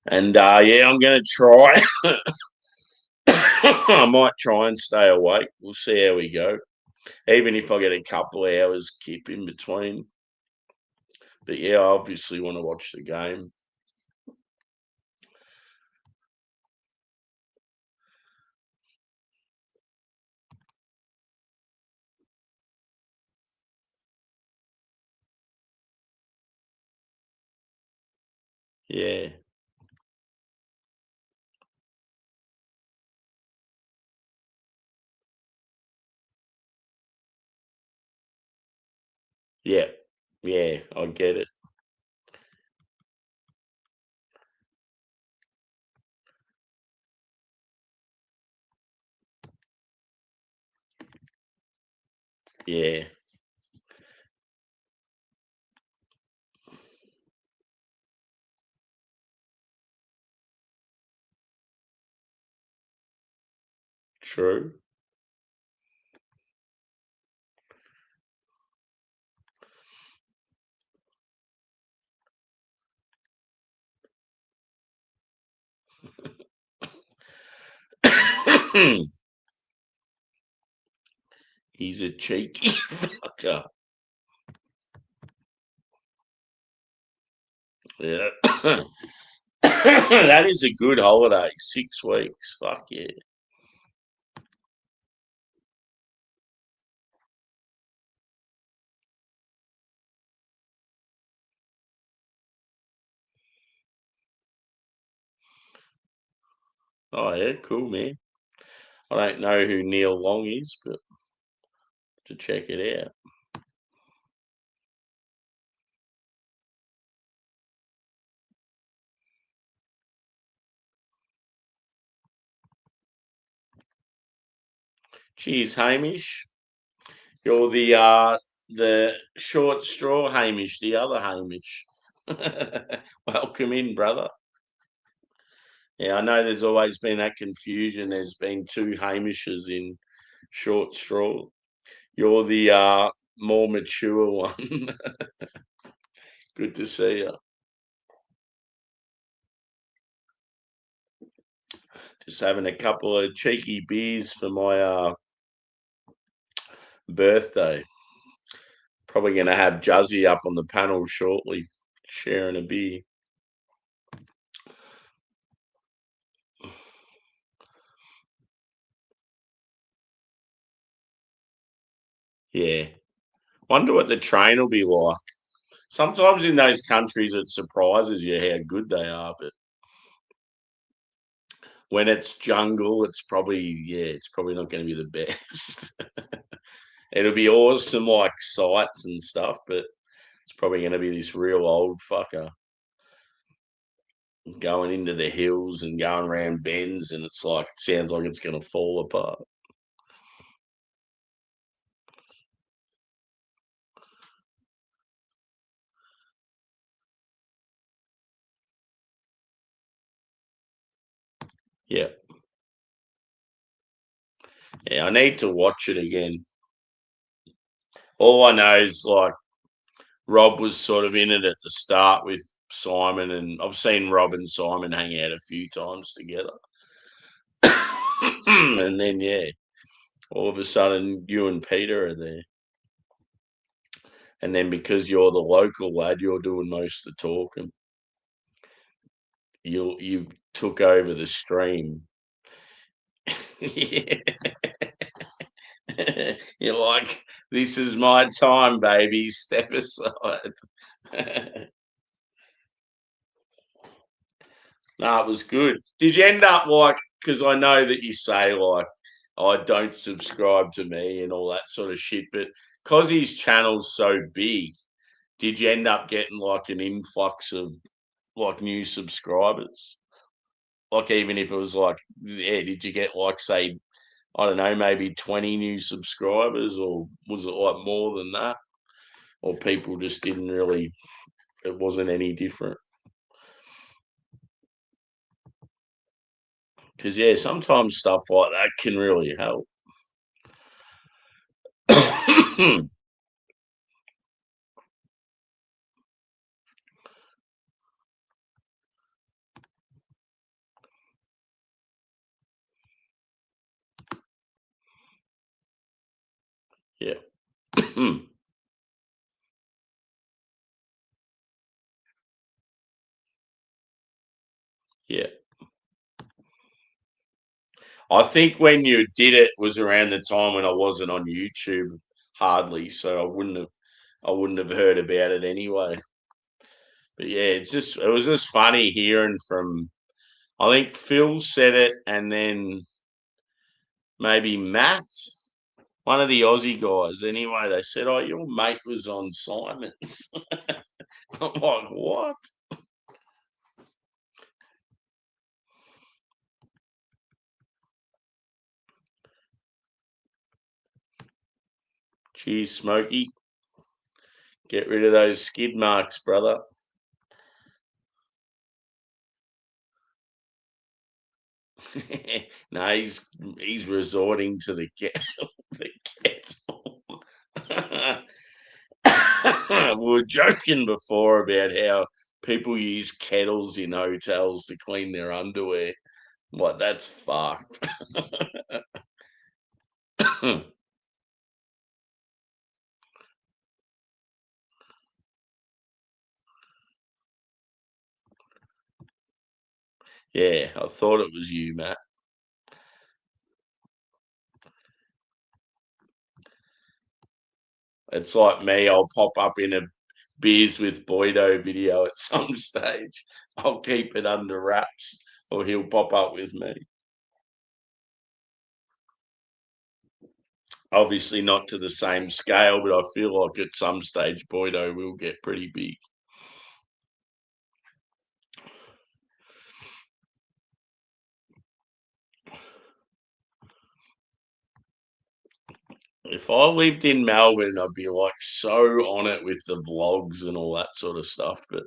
Speaker 1: And yeah, I'm going to try. I might try and stay awake. We'll see how we go. Even if I get a couple of hours kip in between. But yeah, I obviously want to watch the game. Yeah. Yeah. Yeah, I get it. Yeah. True. He's a cheeky fucker. Yeah. That is a good holiday. 6 weeks. Fuck yeah. Oh yeah, cool man. I don't know who Neil Long is, but to check it out. Cheers, Hamish. You're the short straw Hamish, the other Hamish. Welcome in, brother. Yeah, I know there's always been that confusion. There's been two Hamishes in short straw. You're the more mature one. Good to see you. Just having a couple of cheeky beers for my birthday. Probably going to have Juzzy up on the panel shortly, sharing a beer. Yeah. Wonder what the train will be like. Sometimes in those countries, it surprises you how good they are, but when it's jungle, it's probably not going to be the best. It'll be awesome, like sights and stuff, but it's probably going to be this real old fucker going into the hills and going around bends, and it's like it sounds like it's going to fall apart. Yeah. Yeah, I need to watch it again. All I know is like Rob was sort of in it at the start with Simon, and I've seen Rob and Simon hang out a few times together. And then, yeah, all of a sudden you and Peter are there. And then because you're the local lad, you're doing most of the talking. You took over the stream. Yeah. You're like, this is my time, baby. Step aside. No, it was good. Did you end up like, because I know that you say like, I don't subscribe to me and all that sort of shit, but because his channel's so big, did you end up getting like an influx of like new subscribers? Like even if it was like, yeah, did you get like say, I don't know, maybe 20 new subscribers, or was it like more than that? Or people just didn't really, it wasn't any different? Because yeah, sometimes stuff like that can really help. Yeah. Yeah. I think when you did it was around the time when I wasn't on YouTube hardly, so I wouldn't have heard about it anyway. But yeah, it was just funny hearing from, I think Phil said it, and then maybe Matt, one of the Aussie guys. Anyway, they said, "Oh, your mate was on Simon's." I'm like, "What?" Cheers, Smokey. Get rid of those skid marks, brother. No, he's resorting to the the kettle. We were joking before about how people use kettles in hotels to clean their underwear. What, that's fucked. Yeah, I thought it was you, Matt. It's like me. I'll pop up in a beers with Boydo video at some stage. I'll keep it under wraps, or he'll pop up with me. Obviously, not to the same scale, but I feel like at some stage Boydo will get pretty big. If I lived in Melbourne, I'd be like so on it with the vlogs and all that sort of stuff. But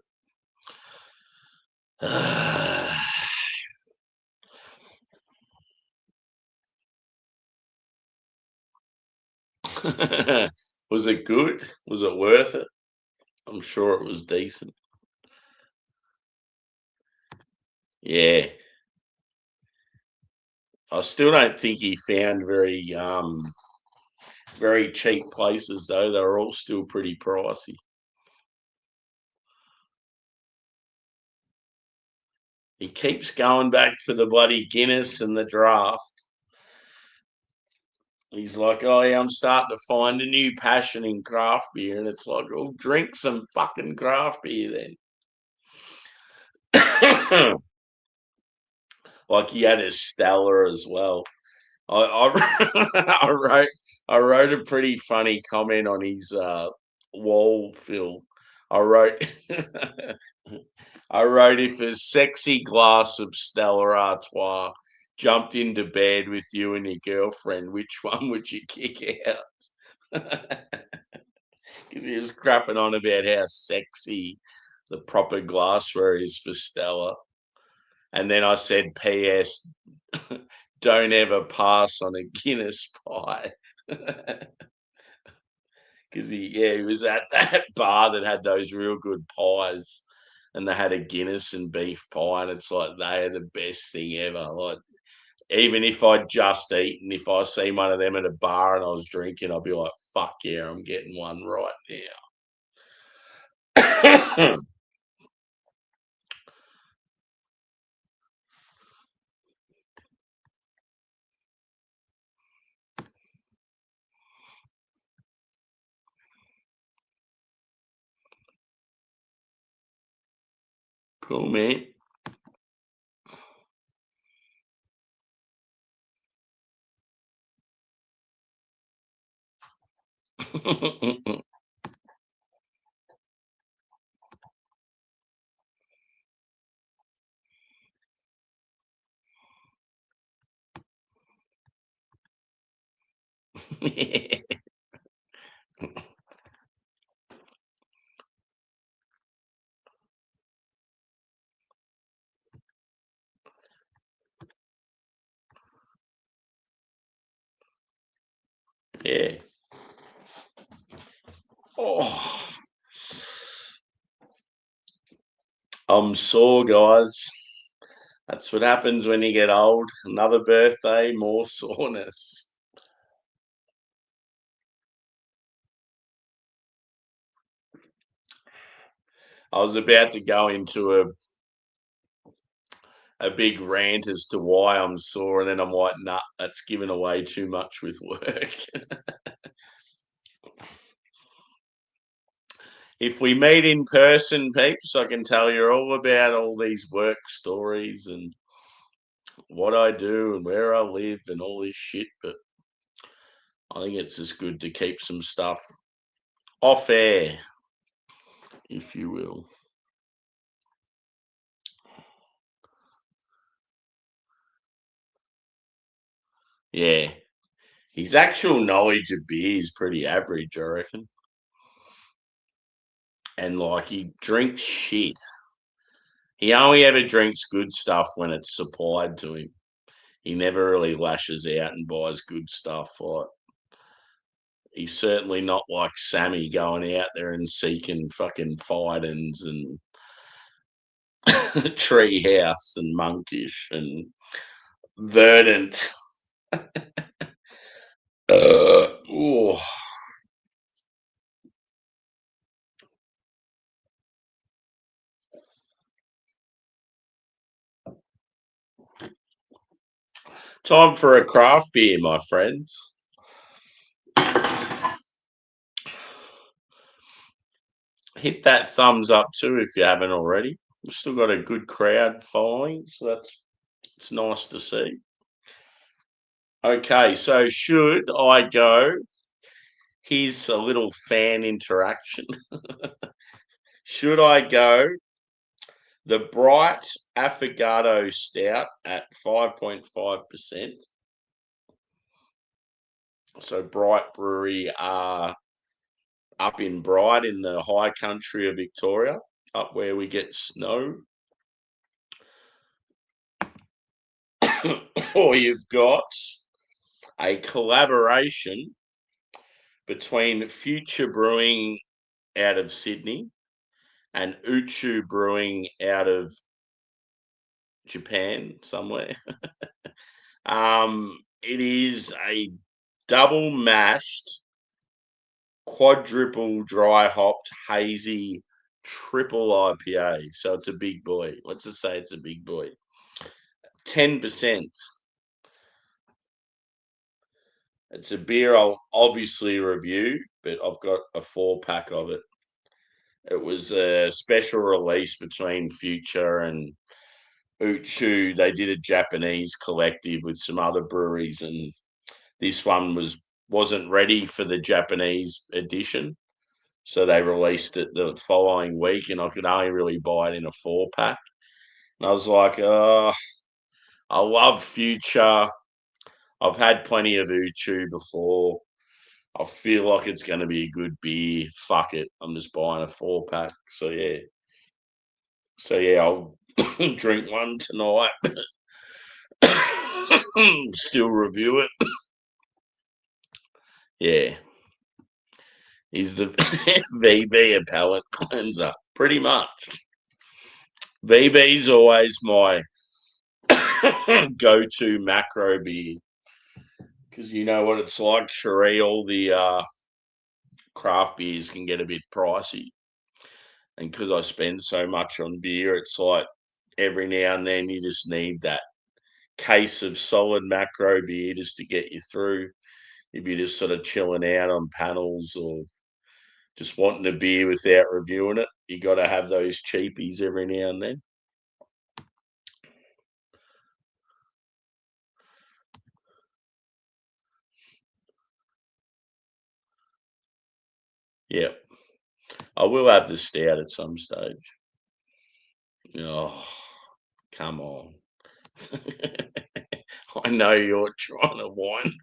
Speaker 1: was it good? Was it worth it? I'm sure it was decent. Yeah, I still don't think he found very cheap places though. They're all still pretty pricey. He keeps going back for the bloody Guinness and the draft. He's like, "Oh yeah, I'm starting to find a new passion in craft beer," and it's like, "Oh, drink some fucking craft beer then." Like he had his Stellar as well. I I wrote I wrote a pretty funny comment on his wall, Phil. I wrote I wrote, if a sexy glass of Stella Artois jumped into bed with you and your girlfriend, which one would you kick out? Because he was crapping on about how sexy the proper glassware is for Stella. And then I said, "P.S. Don't ever pass on a Guinness pie." Because he was at that bar that had those real good pies, and they had a Guinness and beef pie, and it's like they are the best thing ever. Like, even if I'd just eaten, if I see one of them at a bar and I was drinking, I'd be like, "Fuck yeah, I'm getting one right now." Cool, man. Yeah. Oh, I'm sore, guys. That's what happens when you get old. Another birthday, more soreness. I was about to go into a big rant as to why I'm sore, and then I'm like, nah, that's given away too much with work. If we meet in person, peeps, I can tell you all about all these work stories and what I do and where I live and all this shit. But I think it's just good to keep some stuff off air, if you will. Yeah. His actual knowledge of beer is pretty average, I reckon. And like he drinks shit. He only ever drinks good stuff when it's supplied to him. He never really lashes out and buys good stuff. Like, he's certainly not like Sammy going out there and seeking fucking Fidens and Treehouse and Monkish and Verdant. Oh, time for a craft beer, my friends. Hit that thumbs up too if you haven't already. We've still got a good crowd following, so it's nice to see. Okay, so should I go? Here's a little fan interaction. Should I go the Bright Affogato Stout at 5.5%? So Bright Brewery are up in Bright in the high country of Victoria, up where we get snow. Or you've got a collaboration between Future Brewing out of Sydney and Uchu Brewing out of Japan somewhere. It is a double mashed, quadruple dry hopped, hazy, triple IPA. So it's a big boy. Let's just say it's a big boy. 10%. It's a beer I'll obviously review, but I've got a 4-pack of it. It was a special release between Future and Uchu. They did a Japanese collective with some other breweries, and this one wasn't ready for the Japanese edition, so they released it the following week, and I could only really buy it in a 4-pack. And I was like, I love Future. I've had plenty of Uchu before. I feel like it's going to be a good beer. Fuck it. I'm just buying a 4-pack. So, yeah. So yeah, I'll drink one tonight. Still review it. Yeah. Is the VB appellate cleanser. Pretty much. VB's always my go-to macro beer. Because you know what it's like, Cherie, all the craft beers can get a bit pricey. And because I spend so much on beer, it's like every now and then you just need that case of solid macro beer just to get you through. If you're just sort of chilling out on panels or just wanting a beer without reviewing it, you got to have those cheapies every now and then. Yeah, I will have the stout at some stage. Oh, come on. I know you're trying to whine.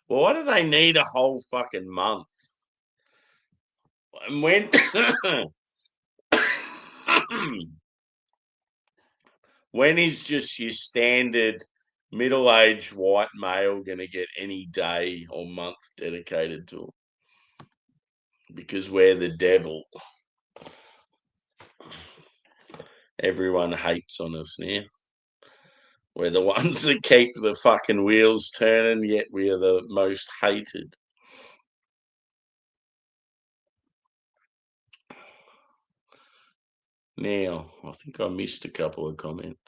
Speaker 1: Why do they need a whole fucking month? And when is just your standard middle-aged white male going to get any day or month dedicated to them? Because we're the devil. Everyone hates on us now. We're the ones that keep the fucking wheels turning, yet we are the most hated. Now, I think I missed a couple of comments.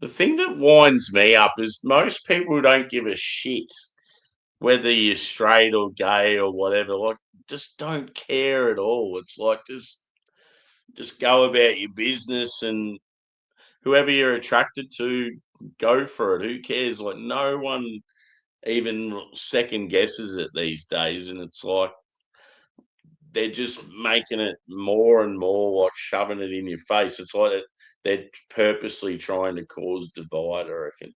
Speaker 1: The thing that winds me up is most people don't give a shit whether you're straight or gay or whatever. Like, just don't care at all. It's like just go about your business, and whoever you're attracted to, go for it. Who cares? Like, no one even second guesses it these days, and it's like they're just making it more and more like shoving it in your face. It's like they're purposely trying to cause divide, I reckon.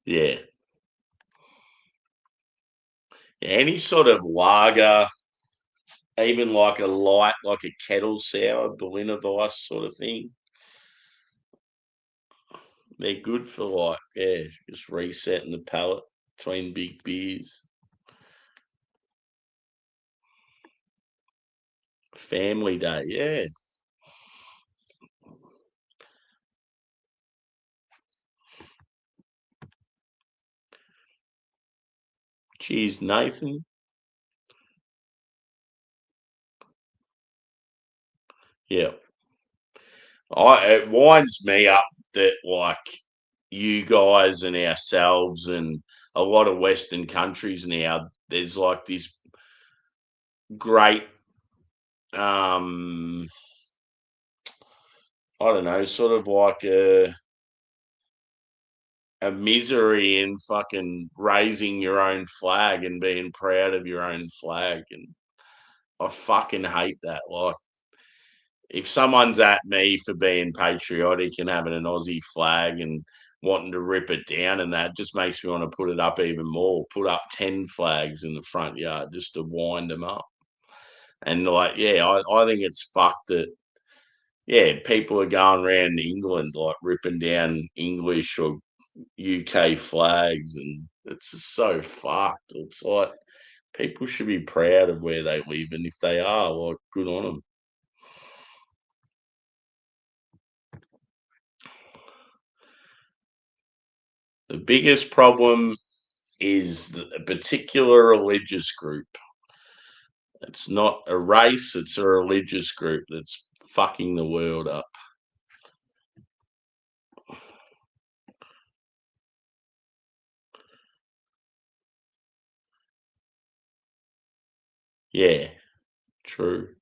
Speaker 1: Yeah. Any sort of lager, even like a light, like a kettle sour, Berliner Weiss sort of thing. They're good for like, yeah, just resetting the palate between big beers. Family day, yeah. Cheers, Nathan. Yeah. It winds me up that like you guys and ourselves and a lot of Western countries now, there's like this great um I don't know, sort of like a misery in fucking raising your own flag and being proud of your own flag, and I fucking hate that. Like, if someone's at me for being patriotic and having an Aussie flag and wanting to rip it down, and that just makes me want to put it up even more. Put up 10 flags in the front yard just to wind them up. And like, yeah, I think it's fucked that, yeah, people are going around England like ripping down English or UK flags, and it's just so fucked. It's like people should be proud of where they live, and if they are, like, good on them. The biggest problem is a particular religious group. It's not a race, it's a religious group that's fucking the world up. Yeah, true.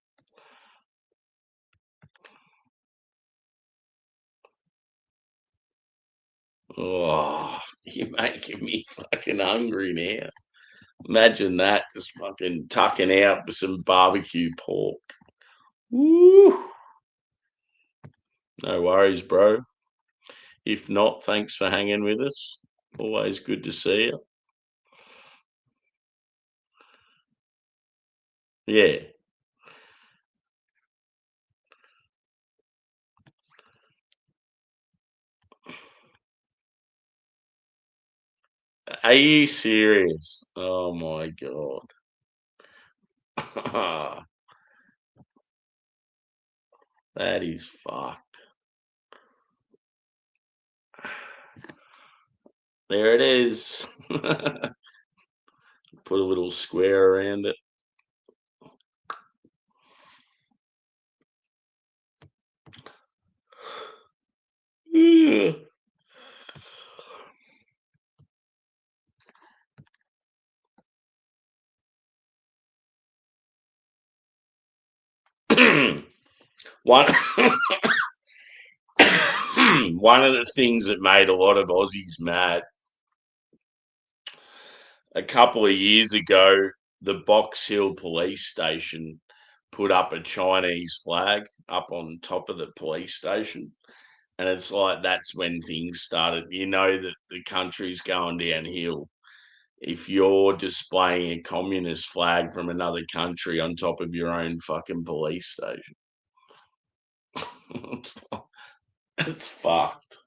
Speaker 1: Oh, you're making me fucking hungry now. Imagine that, just fucking tucking out with some barbecue pork. Woo! No worries, bro. If not, thanks for hanging with us. Always good to see you. Yeah. Are you serious? Oh my god. That is fucked. There it is. Put a little square around it. One one of the things that made a lot of Aussies mad a couple of years ago, the Box Hill police station put up a Chinese flag up on top of the police station. And it's like that's when things started. You know that the country's going downhill if you're displaying a communist flag from another country on top of your own fucking police station. It's fucked.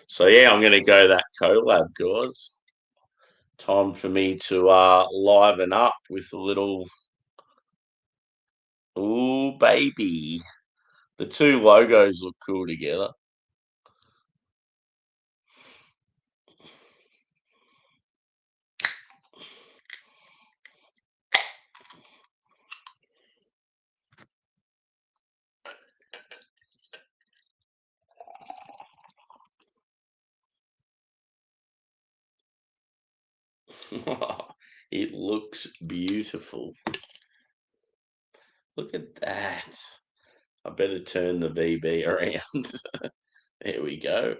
Speaker 1: So yeah, I'm gonna go that collab, guys. Time for me to liven up with a little ooh baby. The two logos look cool together. It looks beautiful. Look at that. I better turn the VB around. There we go.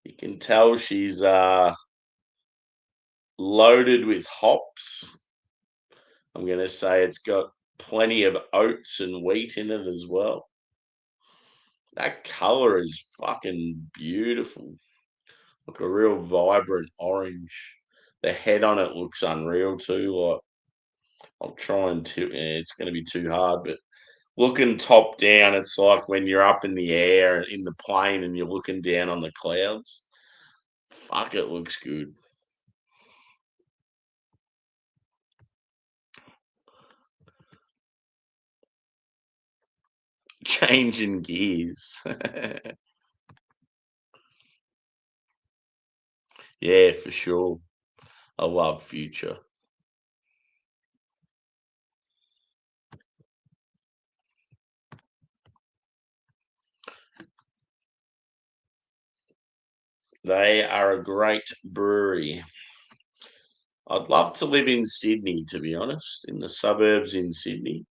Speaker 1: You can tell she's loaded with hops. I'm going to say it's got plenty of oats and wheat in it as well. That color is fucking beautiful. Like a real vibrant orange. The head on it looks unreal too. Like I'll try and it's going to be too hard, but looking top down, it's like when you're up in the air in the plane and you're looking down on the clouds. Fuck, it looks good. Changing gears. Yeah, for sure. I love Future. They are a great brewery. I'd love to live in Sydney, to be honest, in the suburbs in Sydney,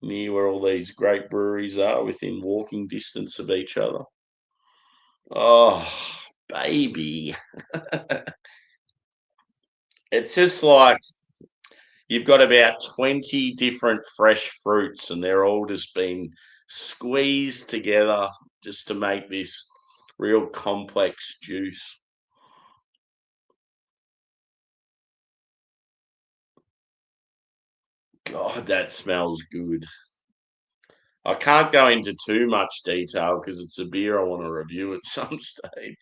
Speaker 1: near where all these great breweries are, within walking distance of each other. Oh, baby. It's just like you've got about 20 different fresh fruits, and they're all just been squeezed together just to make this real complex juice. God, that smells good. I can't go into too much detail because it's a beer I want to review at some stage.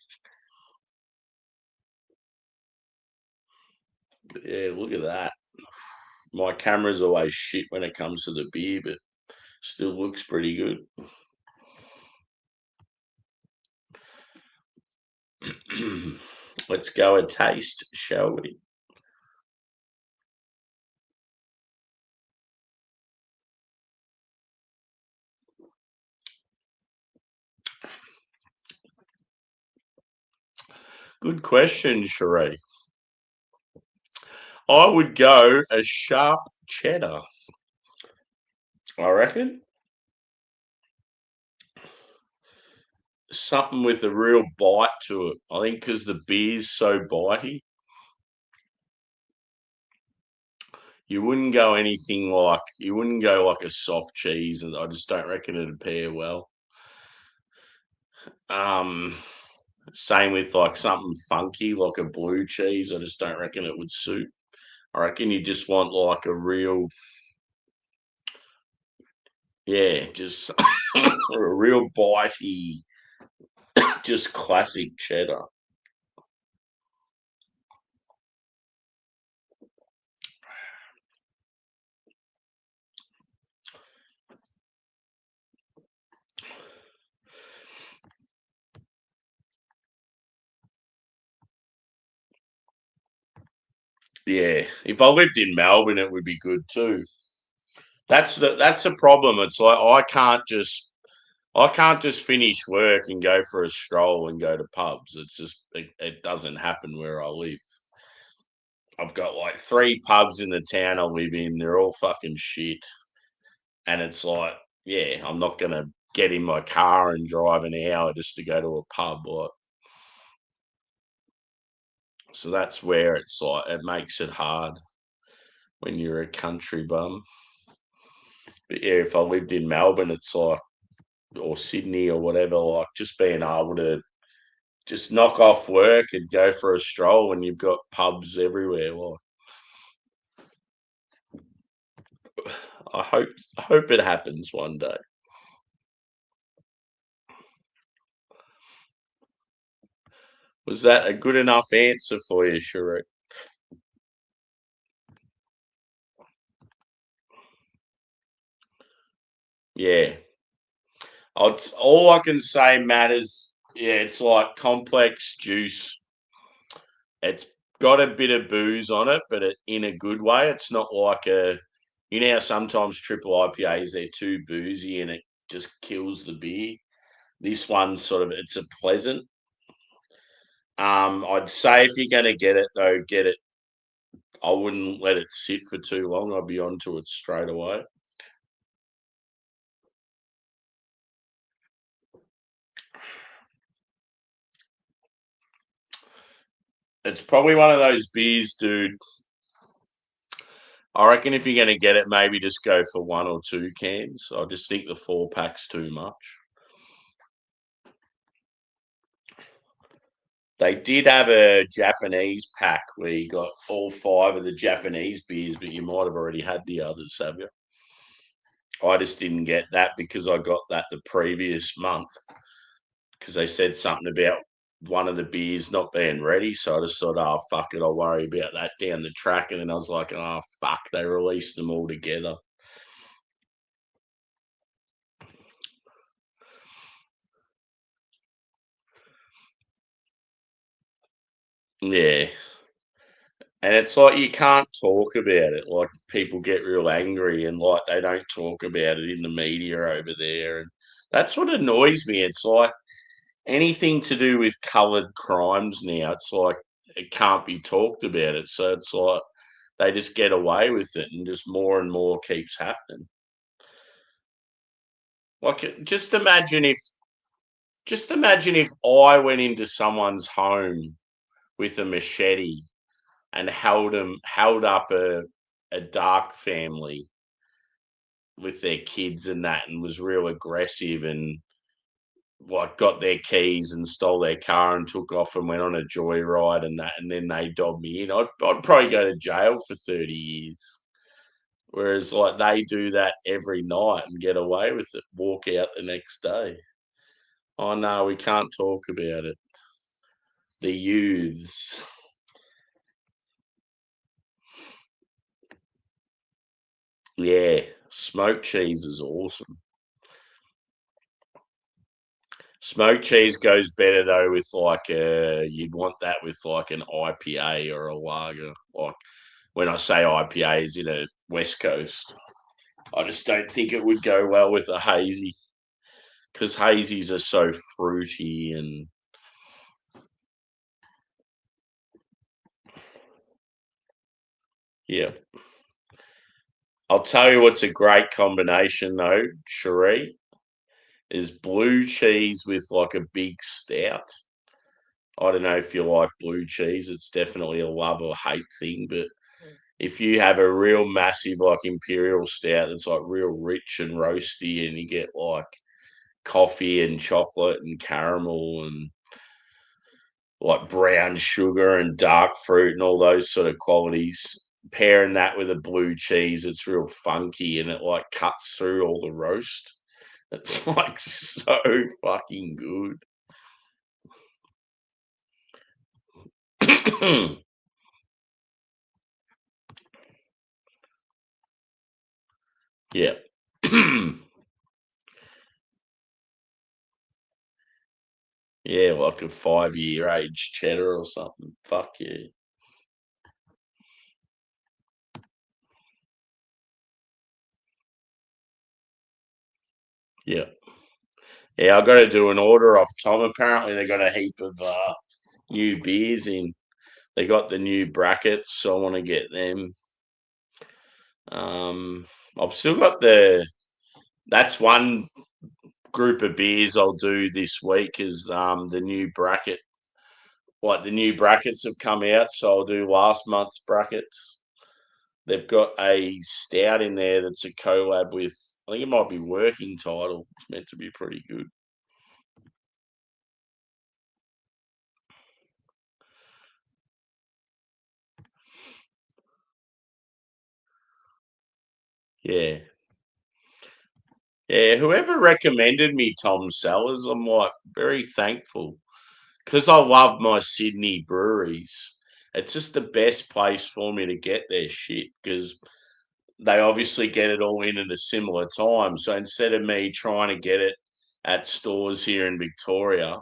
Speaker 1: But yeah, look at that. My camera's always shit when it comes to the beer, but still looks pretty good. Let's go a taste, shall we? Good question, Sheree. I would go a sharp cheddar. I reckon something with a real bite to it. I think because the beer's so bitey, you wouldn't go anything like you wouldn't go like a soft cheese, and I just don't reckon it'd pair well. Um, Same with like something funky like a blue cheese. I just don't reckon it would suit. I reckon you just want like a real, yeah, just a real bitey, just classic cheddar. Yeah, if I lived in Melbourne, it would be good too. That's the problem. It's like I can't just finish work and go for a stroll and go to pubs. It doesn't happen where I live. I've got like three pubs in the town I live in. They're all fucking shit, and it's like, yeah, I'm not gonna get in my car and drive an hour just to go to a pub. Like, so that's where it's like it makes it hard when you're a country bum. But yeah, if I lived in Melbourne, it's like or Sydney or whatever, like just being able to just knock off work and go for a stroll when you've got pubs everywhere. Like, I hope it happens one day. Was that a good enough answer for you, Sharuk? Yeah. All I can say matters. Yeah, it's like complex juice. It's got a bit of booze on it, but in a good way. It's not like how sometimes triple IPAs they're too boozy and it just kills the beer. This one's sort of it's a pleasant. I'd say if you're going to get it though, get it. I wouldn't let it sit for too long. I'd be onto it straight away. It's probably one of those beers, dude. I reckon if you're going to get it, maybe just go for one or two cans. I just think the 4 pack's too much. They did have a Japanese pack where you got all five of the Japanese beers, but you might have already had the others, have you? I just didn't get that because I got that the previous month because they said something about one of the beers not being ready. So I just thought, oh, fuck it, I'll worry about that down the track. And then I was like, oh, fuck, they released them all together. Yeah. And it's like you can't talk about it. Like people get real angry and like they don't talk about it in the media over there. And that's what annoys me. It's like anything to do with coloured crimes now, it's like it can't be talked about it. So it's like they just get away with it and just more and more keeps happening. Like just imagine if I went into someone's home with a machete and held up a dark family with their kids and that and was real aggressive and like got their keys and stole their car and took off and went on a joyride and that and then they dobbed me in. I'd probably go to jail for 30 years. Whereas like they do that every night and get away with it, walk out the next day. Oh no, we can't talk about it. The youths. Yeah. Smoked cheese is awesome. Smoked cheese goes better though with like you'd want that with like an IPA or a lager. Like when I say IPA is in a West Coast, I just don't think it would go well with a hazy because hazies are so fruity and yeah. I'll tell you what's a great combination though, Cherie, is blue cheese with like a big stout. I don't know if you like blue cheese. It's definitely a love or hate thing, but if you have a real massive like imperial stout that's like real rich and roasty, and you get like coffee and chocolate and caramel and like brown sugar and dark fruit and all those sort of qualities, pairing that with a blue cheese, it's real funky and it like cuts through all the roast. It's like so fucking good. Yeah. Yeah, like a 5-year age cheddar or something. Fuck yeah. Yeah. Yeah, I got to do an order off Tom. Apparently, they got a heap of new beers in. They got the new brackets, so I want to get them. Um, I've still got the. That's one group of beers I'll do this week. Is the new bracket. Like the new brackets have come out, so I'll do last month's brackets. They've got a stout in there that's a collab with. I think it might be Working Title. It's meant to be pretty good. Yeah. Yeah, whoever recommended me Tom Sellers, I'm like very thankful because I love my Sydney breweries. It's just the best place for me to get their shit because they obviously get it all in at a similar time. So instead of me trying to get it at stores here in Victoria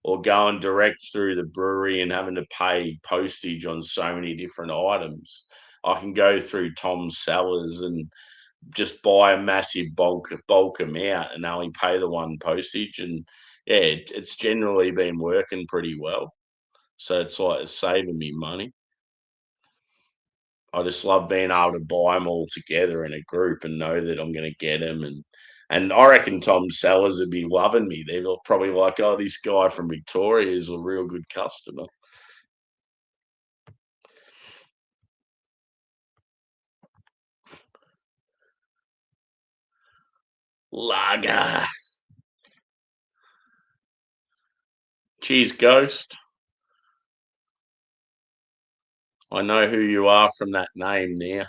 Speaker 1: or going direct through the brewery and having to pay postage on so many different items, I can go through Tom Sellers and just buy a massive bulk amount and only pay the one postage. And yeah, it's generally been working pretty well. So it's like it's saving me money. I just love being able to buy them all together in a group and know that I'm going to get them. And I reckon Tom Sellers would be loving me. They're probably like, oh, this guy from Victoria is a real good customer. Lager. Cheers, Ghost. I know who you are from that name now.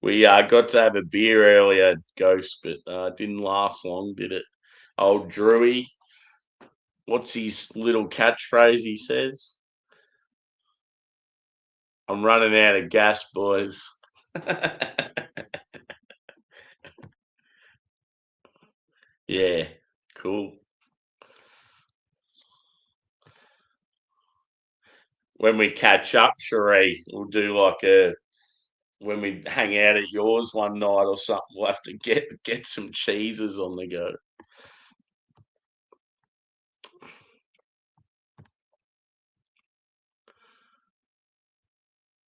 Speaker 1: We got to have a beer earlier, Ghost, but didn't last long, did it? Old Drewy, what's his little catchphrase he says? I'm running out of gas, boys. Yeah, cool. When we catch up, Sheree, we'll do like a when we hang out at yours one night or something. We'll have to get some cheeses on the go.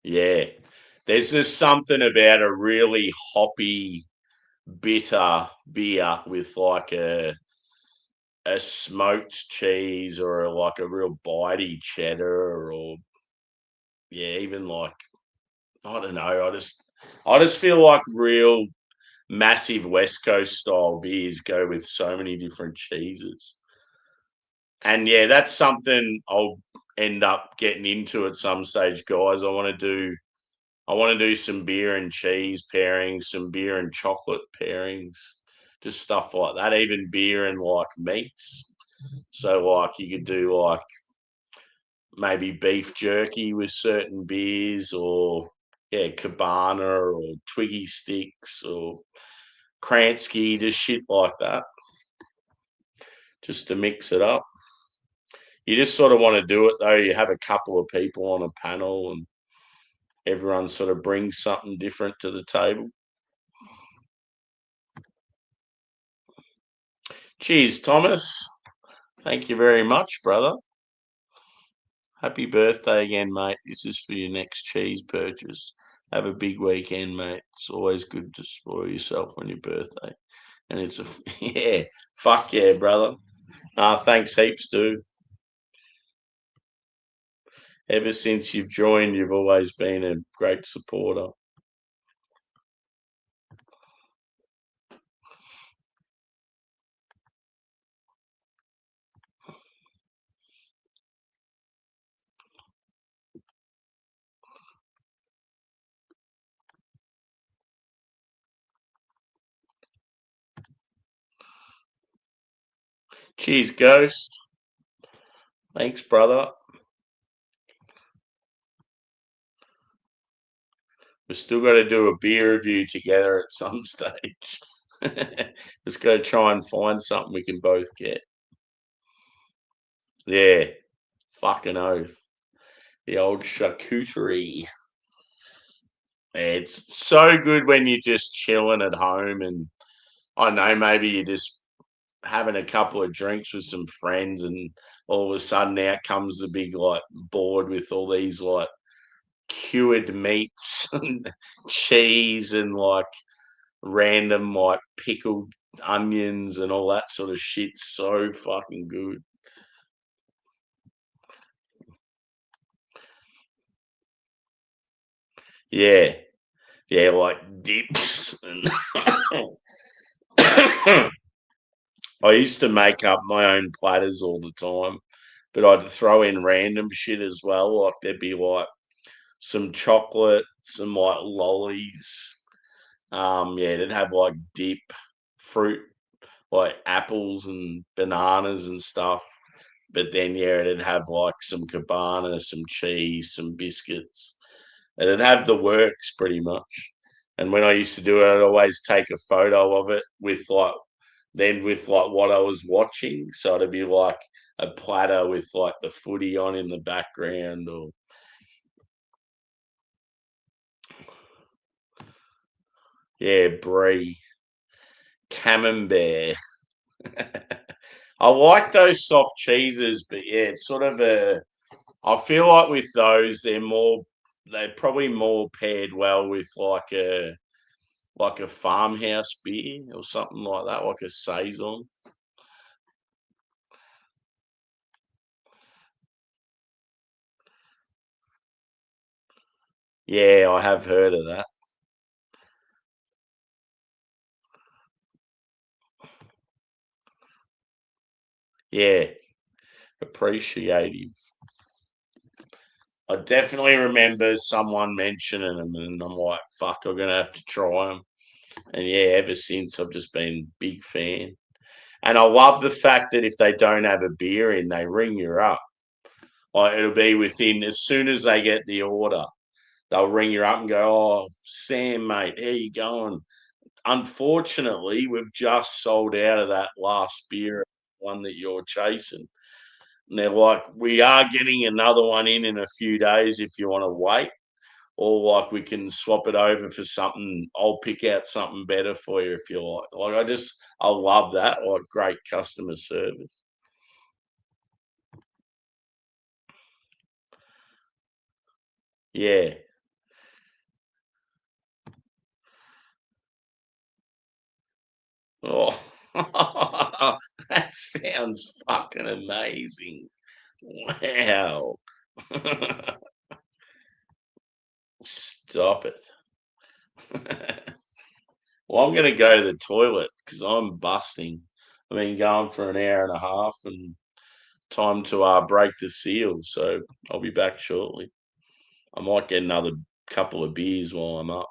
Speaker 1: Yeah, there's just something about a really hoppy, bitter beer with like a smoked cheese or like a real bitey cheddar or yeah, even like I don't know. I just feel like real massive West Coast style beers go with so many different cheeses. And yeah, that's something I'll end up getting into at some stage, guys. I want to do some beer and cheese pairings, some beer and chocolate pairings, just stuff like that. Even beer and like meats. So like you could do like maybe beef jerky with certain beers or yeah, cabana or twiggy sticks or Kransky, just shit like that, just to mix it up. You just sort of want to do it though. You have a couple of people on a panel, and everyone sort of brings something different to the table. Cheers, Thomas. Thank you very much, brother. Happy birthday again, mate. This is for your next cheese purchase. Have a big weekend, mate. It's always good to spoil yourself on your birthday. And it's a, yeah, fuck yeah, brother. Thanks heaps, dude. Ever since you've joined, you've always been a great supporter. Cheers, Ghost. Thanks, brother. We've still got to do a beer review together at some stage. Just got to try and find something we can both get. Yeah, fucking oath. The old charcuterie. Yeah, it's so good when you're just chilling at home and I know maybe you're just having a couple of drinks with some friends and all of a sudden out comes the big like board with all these like cured meats and cheese and like random like pickled onions and all that sort of shit. So fucking good. Yeah. Yeah, like dips and I used to make up my own platters all the time, but I'd throw in random shit as well. Like there'd be like some chocolate, some like lollies. Yeah, it'd have like dip, fruit, like apples and bananas and stuff. But then yeah, it'd have like some cabana, some cheese, some biscuits. It'd have the works pretty much. And when I used to do it, I'd always take a photo of it with like what I was watching. So it'd be like a platter with like the footy on in the background or yeah, brie, camembert. I like those soft cheeses, but yeah, it's sort of a. I feel like with those, they're probably more paired well with like a farmhouse beer or something like that, like a saison. Yeah, I have heard of that. Yeah, appreciative. I definitely remember someone mentioning them, and I'm like, "Fuck, I'm gonna have to try them." And yeah, ever since I've just been a big fan. And I love the fact that if they don't have a beer in, they ring you up. Like it'll be within as soon as they get the order, they'll ring you up and go, "Oh, Sam, mate, how you going? Unfortunately, we've just sold out of that last beer, one that you're chasing." And they're like, "We are getting another one in a few days if you want to wait." Or like we can swap it over for something. I'll pick out something better for you if you like. I love that. Like great customer service. Yeah. Oh, that sounds fucking amazing. Wow. Stop it. Well, I'm going to go to the toilet because I'm busting. I've been going for an hour and a half and time to break the seal. So I'll be back shortly. I might get another couple of beers while I'm up.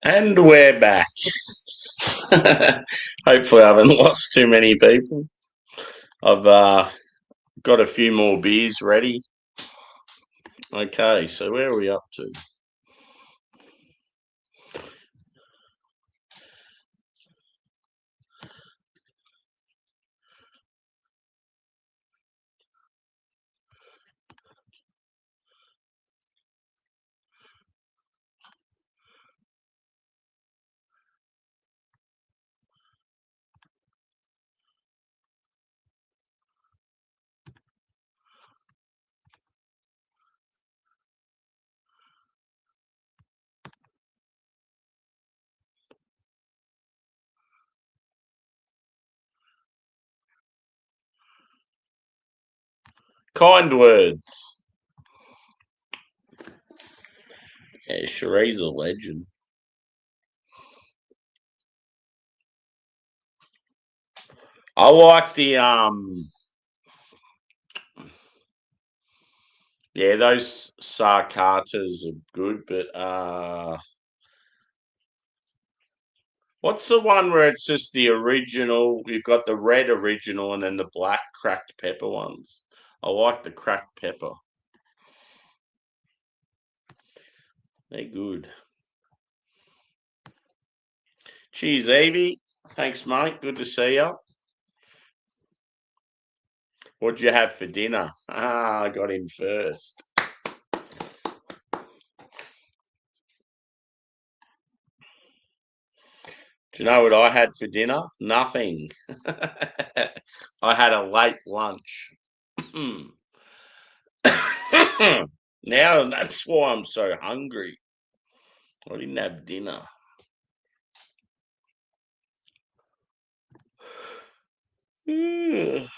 Speaker 1: And we're back. Hopefully, I haven't lost too many people. I've got a few more beers ready. Okay, so where are we up to? Kind words. Yeah, Sheree's a legend. I like the yeah, those sarkatas are good, but what's the one where it's just the original? You've got the red original and then the black cracked pepper ones. I like the cracked pepper. They're good. Cheers, Evie. Thanks, mate. Good to see you. What'd you have for dinner? I got him first. Do you know what I had for dinner? Nothing. I had a late lunch. Now that's why I'm so hungry. I didn't have dinner. Hit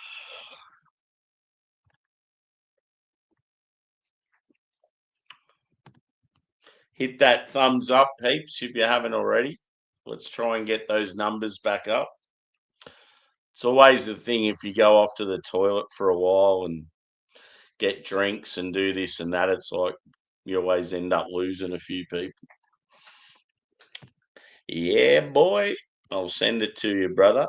Speaker 1: that thumbs up, peeps, if you haven't already. Let's try and get those numbers back up. It's always the thing if you go off to the toilet for a while and get drinks and do this and that, it's like you always end up losing a few people. Yeah, boy. I'll send it to you, brother.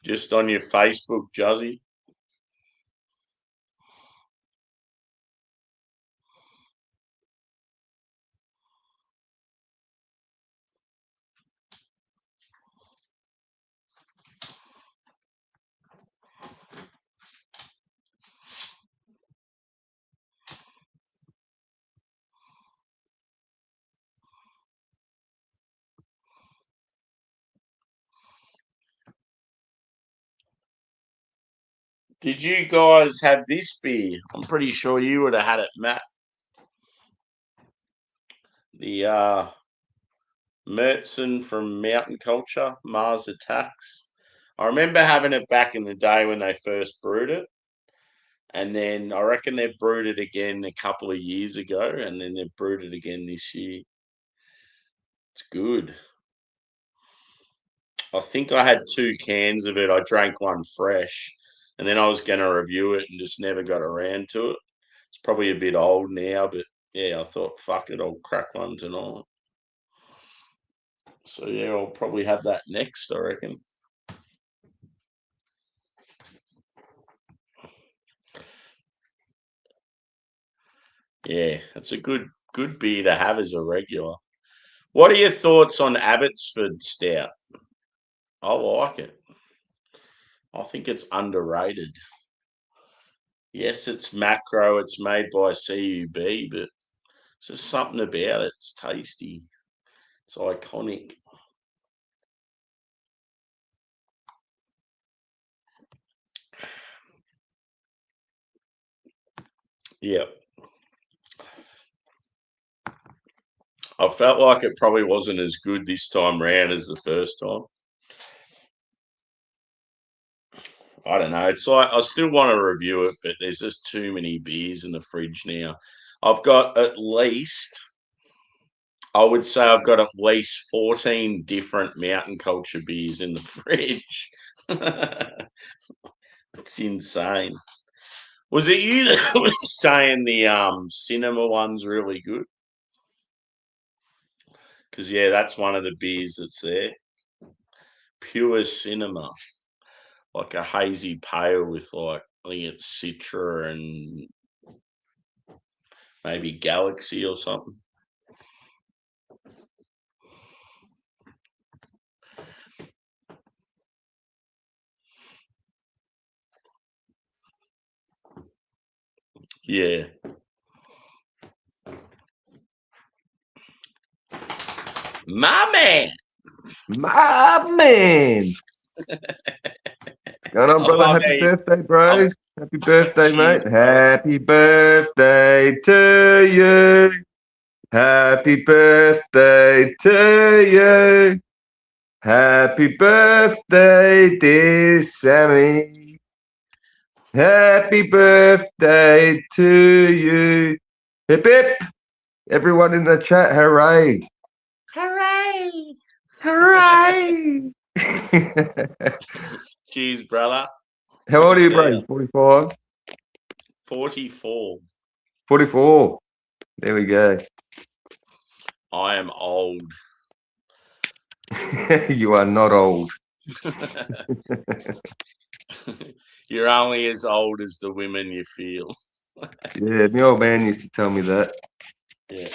Speaker 1: Just on your Facebook, Juzzy. Did you guys have this beer? I'm pretty sure you would have had it, Matt. The Mertzen from Mountain Culture, Mars Attacks. I remember having it back in the day when they first brewed it. And then I reckon they've brewed it again a couple of years ago, and then they've brewed it again this year. It's good. I think I had 2 cans of it. I drank one fresh, and then I was going to review it and just never got around to it. It's probably a bit old now, but yeah, I thought, fuck it, I'll crack one tonight. So yeah, I'll probably have that next, I reckon. Yeah, it's a good beer to have as a regular. What are your thoughts on Abbotsford Stout? I like it. I think it's underrated. Yes, it's macro. It's made by CUB, but it's just something about it. It's tasty. It's iconic. Yeah. I felt like it probably wasn't as good this time round as the first time. I don't know. It's like I still want to review it, but there's just too many beers in the fridge now. I've got at least, I would say I've got at least 14 different mountain culture beers in the fridge. It's insane. Was it you that was saying the cinema one's really good? Because yeah, that's one of the beers that's there. Pure cinema, like a hazy pale with like I think it's Citra and maybe Galaxy or something. Yeah. My man.
Speaker 2: My man. What's going on,
Speaker 1: I
Speaker 2: brother?
Speaker 1: love
Speaker 2: Happy
Speaker 1: how
Speaker 2: birthday, bro. Happy birthday,
Speaker 1: Cheers,
Speaker 2: mate.
Speaker 1: brother.
Speaker 2: Happy birthday to you. Happy birthday to you. Happy birthday, dear Sammy. Happy birthday to you. Hip hip. Everyone in the chat, hooray.
Speaker 1: Hooray.
Speaker 2: Hooray.
Speaker 1: Cheers, brother.
Speaker 2: How old are you,
Speaker 1: See
Speaker 2: bro?
Speaker 1: ya.
Speaker 2: 45?
Speaker 1: 44.
Speaker 2: 44. There we go.
Speaker 1: I am old.
Speaker 2: You are not old.
Speaker 1: You're only as old as the women you feel.
Speaker 2: Yeah, my old man used to tell me that.
Speaker 1: Yeah.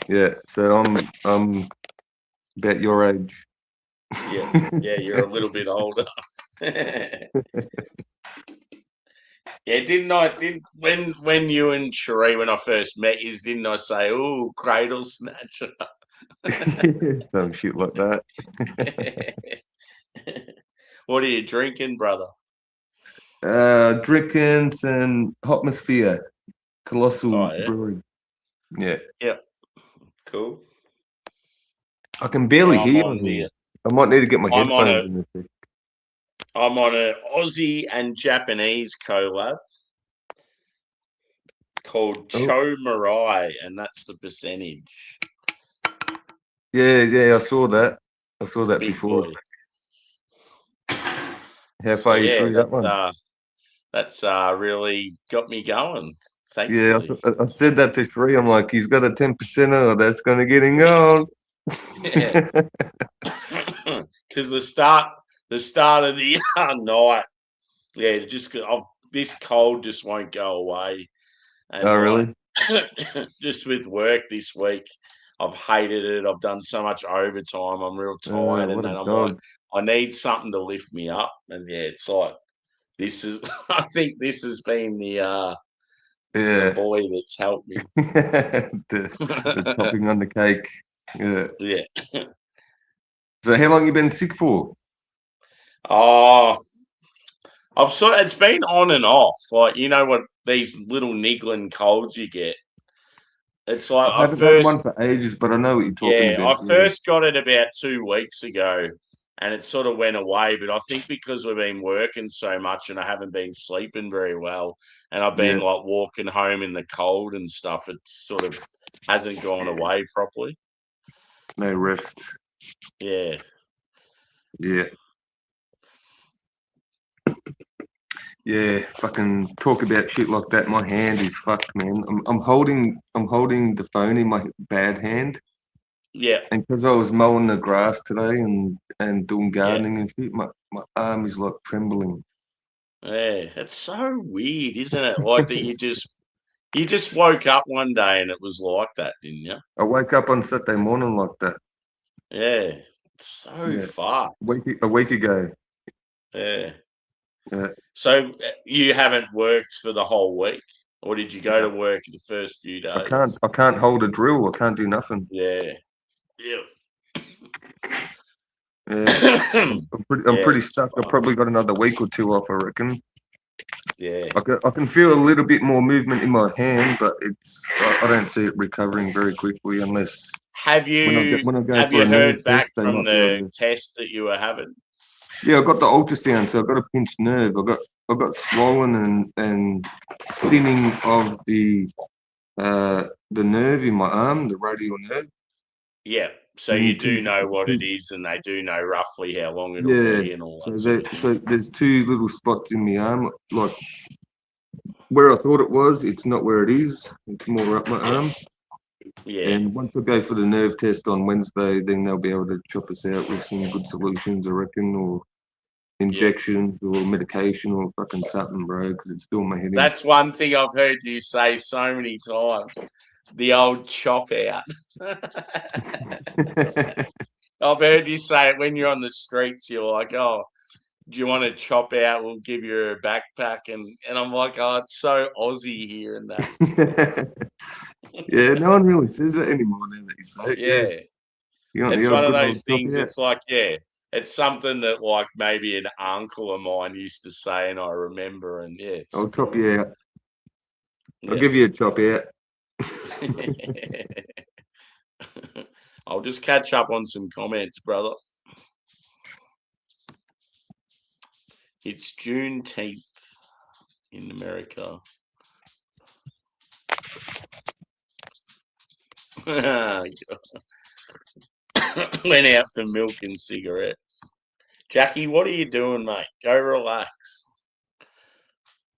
Speaker 2: Yeah, so I'm about your age.
Speaker 1: Yeah. Yeah, you're a little bit older. Yeah, didn't when you and Sheree when I first met you, didn't I say, "Oh, cradle snatcher"?
Speaker 2: Some shit like that.
Speaker 1: What are you drinking, brother?
Speaker 2: Drinking some Hotmosphere, Colossal
Speaker 1: Oh yeah,
Speaker 2: Brewery. Yeah.
Speaker 1: yeah, cool.
Speaker 2: I can barely
Speaker 1: Yeah,
Speaker 2: hear on here. I might need to get my
Speaker 1: I'm on
Speaker 2: headphones
Speaker 1: a
Speaker 2: in this thing.
Speaker 1: I'm on a Aussie and Japanese collab called
Speaker 2: Oh.
Speaker 1: Cho Mirai, and that's the percentage.
Speaker 2: Yeah, I saw that. I saw that
Speaker 1: Big
Speaker 2: before.
Speaker 1: boy.
Speaker 2: How
Speaker 1: So
Speaker 2: far are you
Speaker 1: yeah,
Speaker 2: through that one?
Speaker 1: that's really got me going.
Speaker 2: Yeah,
Speaker 1: Thankfully.
Speaker 2: I said that to Shree. I'm like, he's got a 10%er. That's going to get him going.
Speaker 1: Yeah. Because the start of the night, yeah, this cold just won't go away, and
Speaker 2: Oh,
Speaker 1: like
Speaker 2: really?
Speaker 1: just with work this week, I've hated it. I've done so much overtime. I'm real tired, and
Speaker 2: What a
Speaker 1: then I'm like,
Speaker 2: dog.
Speaker 1: I need something to lift me up, and yeah, it's like this is. I think this has been the
Speaker 2: Yeah.
Speaker 1: boy that's helped me.
Speaker 2: the topping on the cake. Yeah.
Speaker 1: Yeah.
Speaker 2: So how long you been sick for?
Speaker 1: Oh, it's been on and off. Like, you know what, these little niggling colds you get. It's like
Speaker 2: I haven't had one for ages, but I know what you're talking
Speaker 1: I
Speaker 2: about. Yeah.
Speaker 1: first got it about 2 weeks ago and it sort of went away. But I think because we've been working so much and I haven't been sleeping very well and I've been
Speaker 2: Yeah.
Speaker 1: like walking home in the cold and stuff, it sort of hasn't gone away properly.
Speaker 2: No rest.
Speaker 1: Yeah.
Speaker 2: Yeah. Yeah, fucking talk about shit like that. My hand is fucked, man. I'm holding the phone in my bad hand,
Speaker 1: Yeah.
Speaker 2: and because I was mowing the grass today and doing
Speaker 1: Yeah.
Speaker 2: gardening and shit, my arm is like trembling.
Speaker 1: Yeah. It's so weird, isn't it? Like that you just woke up one day and it was like that, didn't you?
Speaker 2: I woke up on Saturday morning like that.
Speaker 1: Yeah. It's so
Speaker 2: Yeah,
Speaker 1: fast.
Speaker 2: a week ago.
Speaker 1: Yeah.
Speaker 2: Yeah.
Speaker 1: So you haven't worked for the whole week, or did you go to work the first few days?
Speaker 2: I can't hold a drill. I can't do nothing.
Speaker 1: Yeah. Yeah.
Speaker 2: Yeah. I'm
Speaker 1: Yeah,
Speaker 2: pretty stuck. I've probably got another week or two off, I reckon.
Speaker 1: Yeah.
Speaker 2: I can feel a little bit more movement in my hand, but I don't see it recovering very quickly unless
Speaker 1: Have
Speaker 2: when I
Speaker 1: you
Speaker 2: go
Speaker 1: have
Speaker 2: for
Speaker 1: you
Speaker 2: a
Speaker 1: heard
Speaker 2: nerve
Speaker 1: back
Speaker 2: test, they
Speaker 1: from
Speaker 2: might be able
Speaker 1: the
Speaker 2: to.
Speaker 1: test that you were having?
Speaker 2: Yeah, I got the ultrasound, so I got a pinched nerve. I got swollen and thinning of the nerve in my arm, the radial nerve.
Speaker 1: Yeah. So you do know what it is, and they do know roughly how long it'll be and all that sort of thing.
Speaker 2: So there's two little spots in my arm, like where I thought it was. It's not where it is. It's more up my arm.
Speaker 1: Yeah.
Speaker 2: And once I go for the nerve test on Wednesday, then they'll be able to chop us out with some good solutions, I reckon, or injections or medication or fucking something, bro, because it's still my head.
Speaker 1: That's one thing I've heard you say so many times. The old chop out. I've heard you say it when you're on the streets. You're like, "Oh, do you want to chop out? We'll give you a backpack." And I'm like, "Oh, it's so Aussie here and that."
Speaker 2: Yeah, no one really says it anymore now that you say it.
Speaker 1: Yeah.
Speaker 2: You want
Speaker 1: It's
Speaker 2: the
Speaker 1: one
Speaker 2: old
Speaker 1: of
Speaker 2: good
Speaker 1: those
Speaker 2: old
Speaker 1: things.
Speaker 2: chop out?
Speaker 1: It's like, yeah, it's something that like maybe an uncle of mine used to say, and I remember. And yeah, it's
Speaker 2: I'll chop
Speaker 1: true.
Speaker 2: you out. I'll
Speaker 1: Yeah.
Speaker 2: give you a chop out.
Speaker 1: I'll just catch up on some comments, brother. It's Juneteenth in America. Went out for milk and cigarettes. Jackie, what are you doing, mate? Go relax.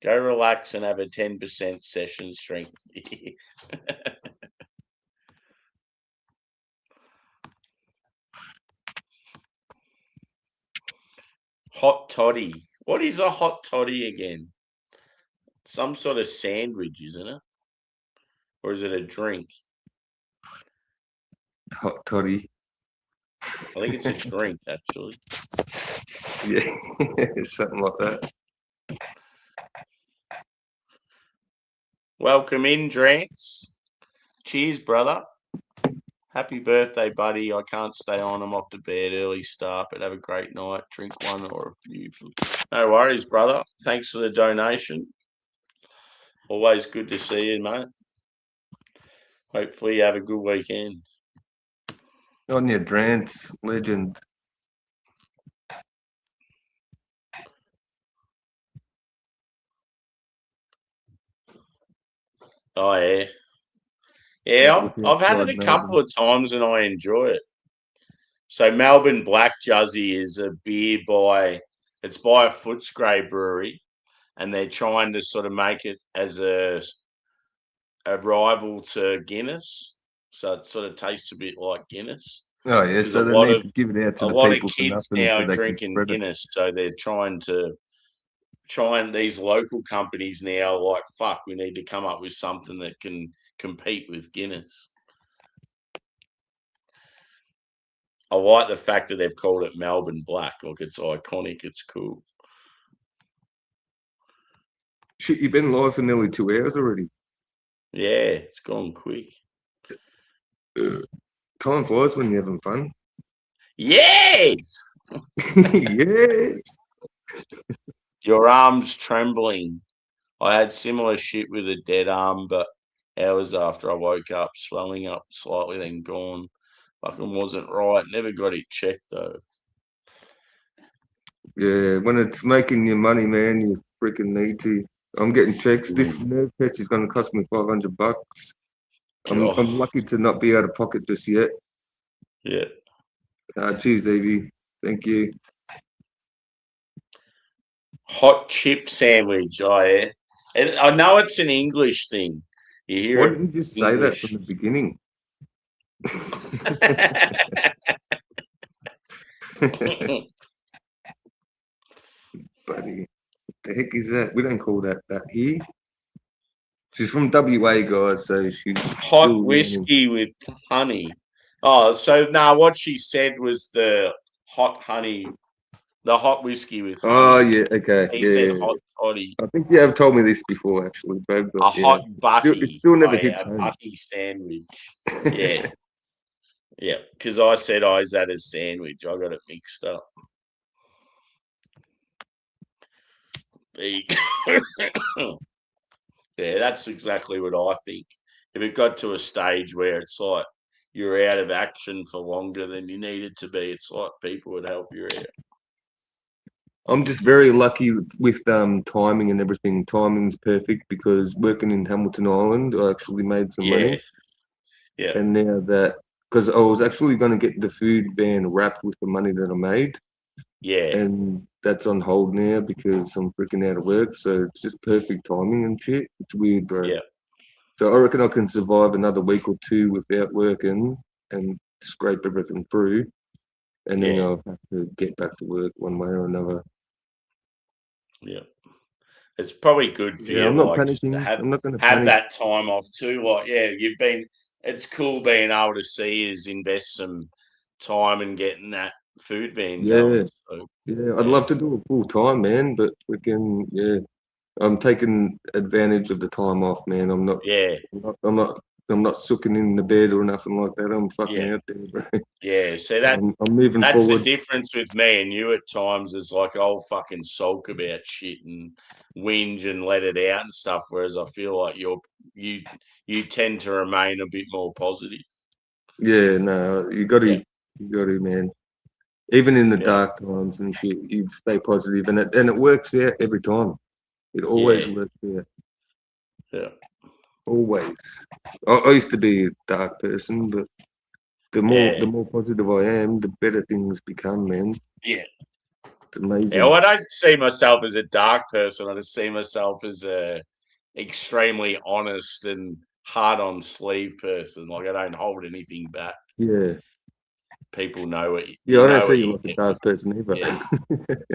Speaker 1: Go relax and have a 10% session strength. Hot toddy. What is a hot toddy again? Some sort of sandwich, isn't it? Or is it a drink?
Speaker 2: Hot toddy.
Speaker 1: I think it's a drink, actually.
Speaker 2: Yeah, something like that.
Speaker 1: Welcome in, Drance. Cheers, brother. Happy birthday, buddy. I can't stay on. I'm off to bed early start, but have a great night. Drink one or a few. No worries, brother. Thanks for the donation. Always good to see you, mate. Hopefully you have a good weekend.
Speaker 2: On your Drance, legend.
Speaker 1: Oh, yeah. Yeah, I've had it a couple of times and I enjoy it. So Melbourne Black Juzzy is a beer by a Footscray brewery, and they're trying to sort of make it as a rival to Guinness. So it sort of tastes a bit like Guinness.
Speaker 2: Oh yeah, so they need to give it out to the people for
Speaker 1: kids
Speaker 2: nothing
Speaker 1: now
Speaker 2: so
Speaker 1: are
Speaker 2: they can
Speaker 1: drinking
Speaker 2: spread it.
Speaker 1: Guinness, so they're trying these local companies now like, fuck, we need to come up with something that can compete with Guinness. I like the fact that they've called it Melbourne Black. Like, it's iconic. It's cool.
Speaker 2: Shit, you've been live for nearly 2 hours already.
Speaker 1: Yeah, it's gone quick.
Speaker 2: Time flies when you're having fun.
Speaker 1: Yes!
Speaker 2: Yes!
Speaker 1: Your arm's trembling. I had similar shit with a dead arm, but hours after I woke up, swelling up slightly, then gone. Fucking wasn't right. Never got it checked, though.
Speaker 2: Yeah, when it's making you money, man, you freaking need to. I'm getting checks. This nerve test is going to cost me $500. I'm lucky to not be out of pocket just yet.
Speaker 1: Yeah.
Speaker 2: Cheers, Evie. Thank you.
Speaker 1: Hot chip sandwich. Oh, yeah. And I know it's an English thing. You hear
Speaker 2: Why
Speaker 1: it?
Speaker 2: didn't you just say that from the beginning? Buddy, what the heck is that? We don't call that here. She's from WA, guys, so she's
Speaker 1: hot whiskey with honey. Oh, so no, what she said was the hot honey The hot whiskey with
Speaker 2: Oh
Speaker 1: honey.
Speaker 2: yeah, okay,
Speaker 1: He
Speaker 2: yeah,
Speaker 1: said
Speaker 2: yeah,
Speaker 1: hot
Speaker 2: yeah.
Speaker 1: toddy.
Speaker 2: I think you have told me this before, actually, babe.
Speaker 1: A
Speaker 2: But yeah,
Speaker 1: hot
Speaker 2: it
Speaker 1: butty.
Speaker 2: still
Speaker 1: Oh
Speaker 2: never
Speaker 1: yeah,
Speaker 2: hits
Speaker 1: a
Speaker 2: home.
Speaker 1: butty sandwich. Yeah, yeah. Because I said I was at a sandwich. I got it mixed up. There you go. Yeah, that's exactly what I think. If it got to a stage where it's like you're out of action for longer than you needed to be, it's like people would help you out.
Speaker 2: I'm just very lucky with timing and everything. Timing's perfect because working in Hamilton Island, I actually made some
Speaker 1: Yeah,
Speaker 2: money,
Speaker 1: yeah,
Speaker 2: and now that because I was actually going to get the food van wrapped with the money that I made,
Speaker 1: yeah,
Speaker 2: and that's on hold now because I'm freaking out of work. So it's just perfect timing and shit. It's weird, bro.
Speaker 1: yeah,
Speaker 2: So I reckon I can survive another week or two without working and scrape everything through, and then
Speaker 1: yeah,
Speaker 2: I'll have to get back to work one way or another.
Speaker 1: yeah. It's probably good for
Speaker 2: Yeah,
Speaker 1: you,
Speaker 2: I'm not
Speaker 1: like just to
Speaker 2: panicking. I'm not going to
Speaker 1: have
Speaker 2: panic.
Speaker 1: that time off too. Like, yeah, you've been. It's cool being able to see is invest some time in getting that food van
Speaker 2: Yeah,
Speaker 1: going. So
Speaker 2: yeah. I'd
Speaker 1: yeah,
Speaker 2: love to do it full time, man, but freaking yeah, I'm taking advantage of the time off, man.
Speaker 1: yeah,
Speaker 2: I'm not, I'm not, I'm not sooking in the bed or nothing like that. I'm
Speaker 1: yeah,
Speaker 2: fucking out there, bro.
Speaker 1: yeah. So that
Speaker 2: I'm moving
Speaker 1: that's the
Speaker 2: forward.
Speaker 1: difference with me and you at times is like I'll fucking sulk about shit and whinge and let it out and stuff. Whereas I feel like you you tend to remain a bit more positive.
Speaker 2: Yeah, no,
Speaker 1: Yeah,
Speaker 2: you got to, man. Even in the
Speaker 1: yeah,
Speaker 2: dark times and shit, you stay positive, and it works out every time. It always
Speaker 1: yeah,
Speaker 2: works out,
Speaker 1: yeah,
Speaker 2: always. I used to be a dark person, but
Speaker 1: yeah,
Speaker 2: the more positive I am, the better things become, man.
Speaker 1: yeah.
Speaker 2: It's
Speaker 1: Yeah, well,
Speaker 2: amazing.
Speaker 1: I don't see myself as a dark person. I just see myself as a extremely honest and hard on sleeve person. Like I don't hold anything back.
Speaker 2: Yeah,
Speaker 1: People know what
Speaker 2: yeah.
Speaker 1: you
Speaker 2: I don't
Speaker 1: know
Speaker 2: see
Speaker 1: what
Speaker 2: you
Speaker 1: you
Speaker 2: like a
Speaker 1: get.
Speaker 2: dark person either.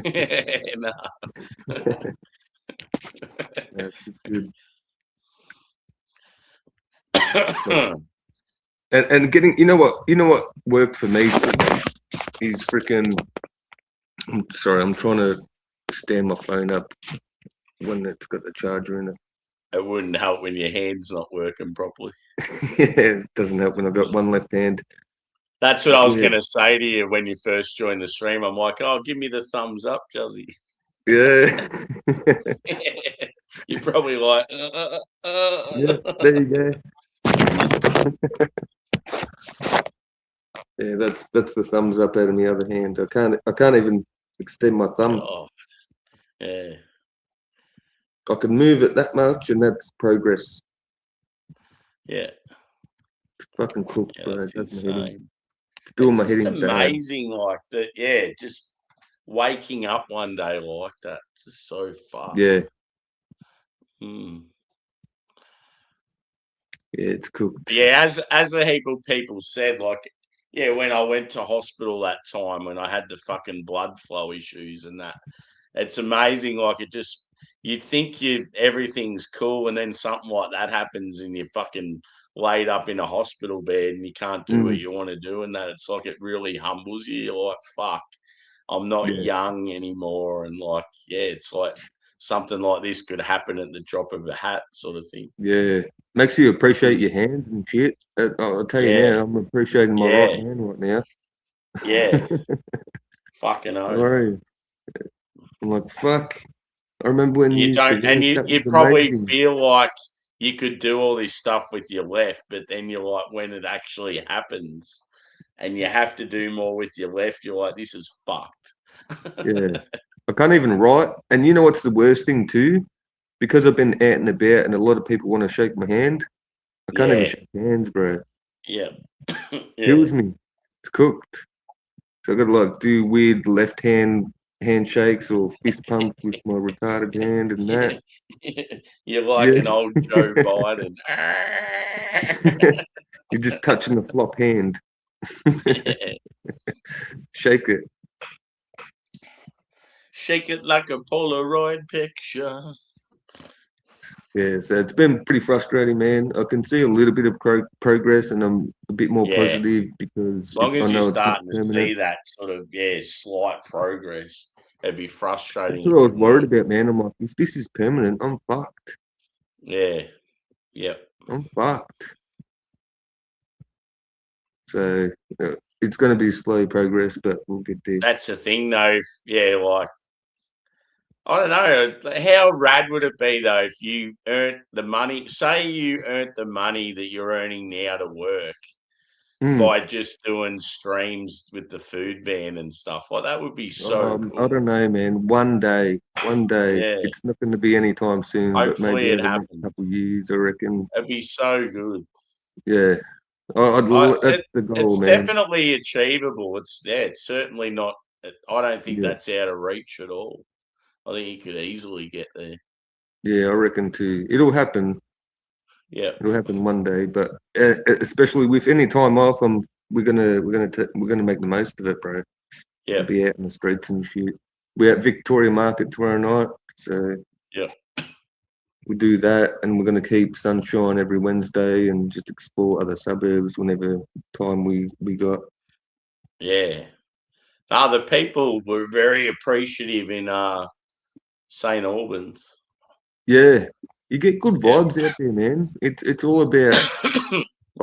Speaker 1: Yeah, no.
Speaker 2: That's just good. But, and getting, you know what worked for me is freaking. I'm sorry, I'm trying to stand my phone up when it's got the charger in it.
Speaker 1: It wouldn't help when your hand's not working properly.
Speaker 2: Yeah, it doesn't help when I've got one left hand.
Speaker 1: That's what
Speaker 2: But
Speaker 1: I was
Speaker 2: yeah,
Speaker 1: going to say to you when you first joined the stream. I'm like, oh, give me the thumbs up, Juzzy.
Speaker 2: yeah,
Speaker 1: You're probably like,
Speaker 2: yeah. There you go. Yeah, that's the thumbs up out of my other hand. I can't even extend my thumb.
Speaker 1: oh, yeah,
Speaker 2: I can move it that much, and that's progress.
Speaker 1: yeah,
Speaker 2: It's fucking cool,
Speaker 1: yeah,
Speaker 2: bro.
Speaker 1: that's
Speaker 2: It does my head in.
Speaker 1: insane.
Speaker 2: It's doing
Speaker 1: It's
Speaker 2: my head
Speaker 1: just
Speaker 2: in bad.
Speaker 1: amazing, like that. Yeah, just waking up one day like that. It's just so fucked.
Speaker 2: Yeah,
Speaker 1: Mm.
Speaker 2: yeah, it's cooked.
Speaker 1: Yeah, as a heap of people said, like, yeah, when I went to hospital that time when I had the fucking blood flow issues and that, it's amazing. Like, it just you'd think everything's cool, and then something like that happens, and you're fucking laid up in a hospital bed, and you can't do what
Speaker 2: Mm,
Speaker 1: you want to do, and that it's like it really humbles you. You're like, fuck, I'm not
Speaker 2: yeah,
Speaker 1: young anymore, and like, yeah, it's like something like this could happen at the drop of a hat, sort of thing.
Speaker 2: yeah. Makes you appreciate
Speaker 1: Mm.
Speaker 2: your hands and shit. I'll tell you
Speaker 1: Yeah,
Speaker 2: now, I'm appreciating my right
Speaker 1: yeah,
Speaker 2: hand right now.
Speaker 1: yeah. Fucking oath.
Speaker 2: Sorry. I'm like, fuck. I remember when you
Speaker 1: You
Speaker 2: used to
Speaker 1: don't, and
Speaker 2: work. That
Speaker 1: you
Speaker 2: was
Speaker 1: probably
Speaker 2: amazing.
Speaker 1: feel like you could do all this stuff with your left, but then you're like, when it actually happens, and you have to do more with your left, you're like, this is fucked.
Speaker 2: Yeah. I can't even write. And you know what's the worst thing too? Because I've been out and about and a lot of people want to shake my hand. I can't even
Speaker 1: Yeah,
Speaker 2: shake hands, bro.
Speaker 1: yeah, yeah.
Speaker 2: Kills me. It's cooked. So I got to like do weird left hand handshakes or fist pumps with my retarded hand and that.
Speaker 1: Yeah. You're like
Speaker 2: Yeah.
Speaker 1: an old Joe Biden.
Speaker 2: You're just touching the flop hand. Shake it.
Speaker 1: Shake it like a Polaroid picture.
Speaker 2: Yeah, so it's been pretty frustrating, man. I can see a little bit of progress and I'm a bit more
Speaker 1: Yeah,
Speaker 2: positive
Speaker 1: as
Speaker 2: because
Speaker 1: long
Speaker 2: I
Speaker 1: as you're
Speaker 2: know it's not
Speaker 1: starting to
Speaker 2: permanent.
Speaker 1: see that sort of slight progress, it'd be frustrating
Speaker 2: That's
Speaker 1: if
Speaker 2: what I
Speaker 1: it
Speaker 2: was worried
Speaker 1: weren't.
Speaker 2: about, man. I'm like, if this is permanent, I'm fucked.
Speaker 1: Yeah. Yep.
Speaker 2: I'm fucked. So it's going to be slow progress, but we'll get there.
Speaker 1: That's the thing, though. Yeah, like I don't know. How rad would it be though if you earned the money? Say you earned the money that you're earning now to work
Speaker 2: Mm.
Speaker 1: by just doing streams with the food van and stuff. Like that would be so
Speaker 2: I
Speaker 1: cool.
Speaker 2: don't know, man. One day.
Speaker 1: Yeah.
Speaker 2: It's not going to be anytime soon, but
Speaker 1: Hopefully
Speaker 2: maybe
Speaker 1: it
Speaker 2: over the next
Speaker 1: happens.
Speaker 2: couple of years, I reckon.
Speaker 1: It'd be so good.
Speaker 2: Yeah, that's the goal,
Speaker 1: It's
Speaker 2: man.
Speaker 1: definitely achievable. It's certainly not. I don't think
Speaker 2: Yeah,
Speaker 1: that's out of reach at all. I think you could easily get there.
Speaker 2: yeah, I reckon too. It'll happen.
Speaker 1: Yeah.
Speaker 2: It'll happen one day, but especially with any time off, we're gonna make the most of it, bro.
Speaker 1: Yeah.
Speaker 2: Be out in the streets and shit. We're at Victoria Market tomorrow night, so
Speaker 1: Yeah.
Speaker 2: we do that, and we're gonna keep sunshine every Wednesday and just explore other suburbs whenever time we got.
Speaker 1: Yeah. The people were very appreciative in St. Albans.
Speaker 2: Yeah, you get good
Speaker 1: Yeah.
Speaker 2: vibes out there, man. It's all about.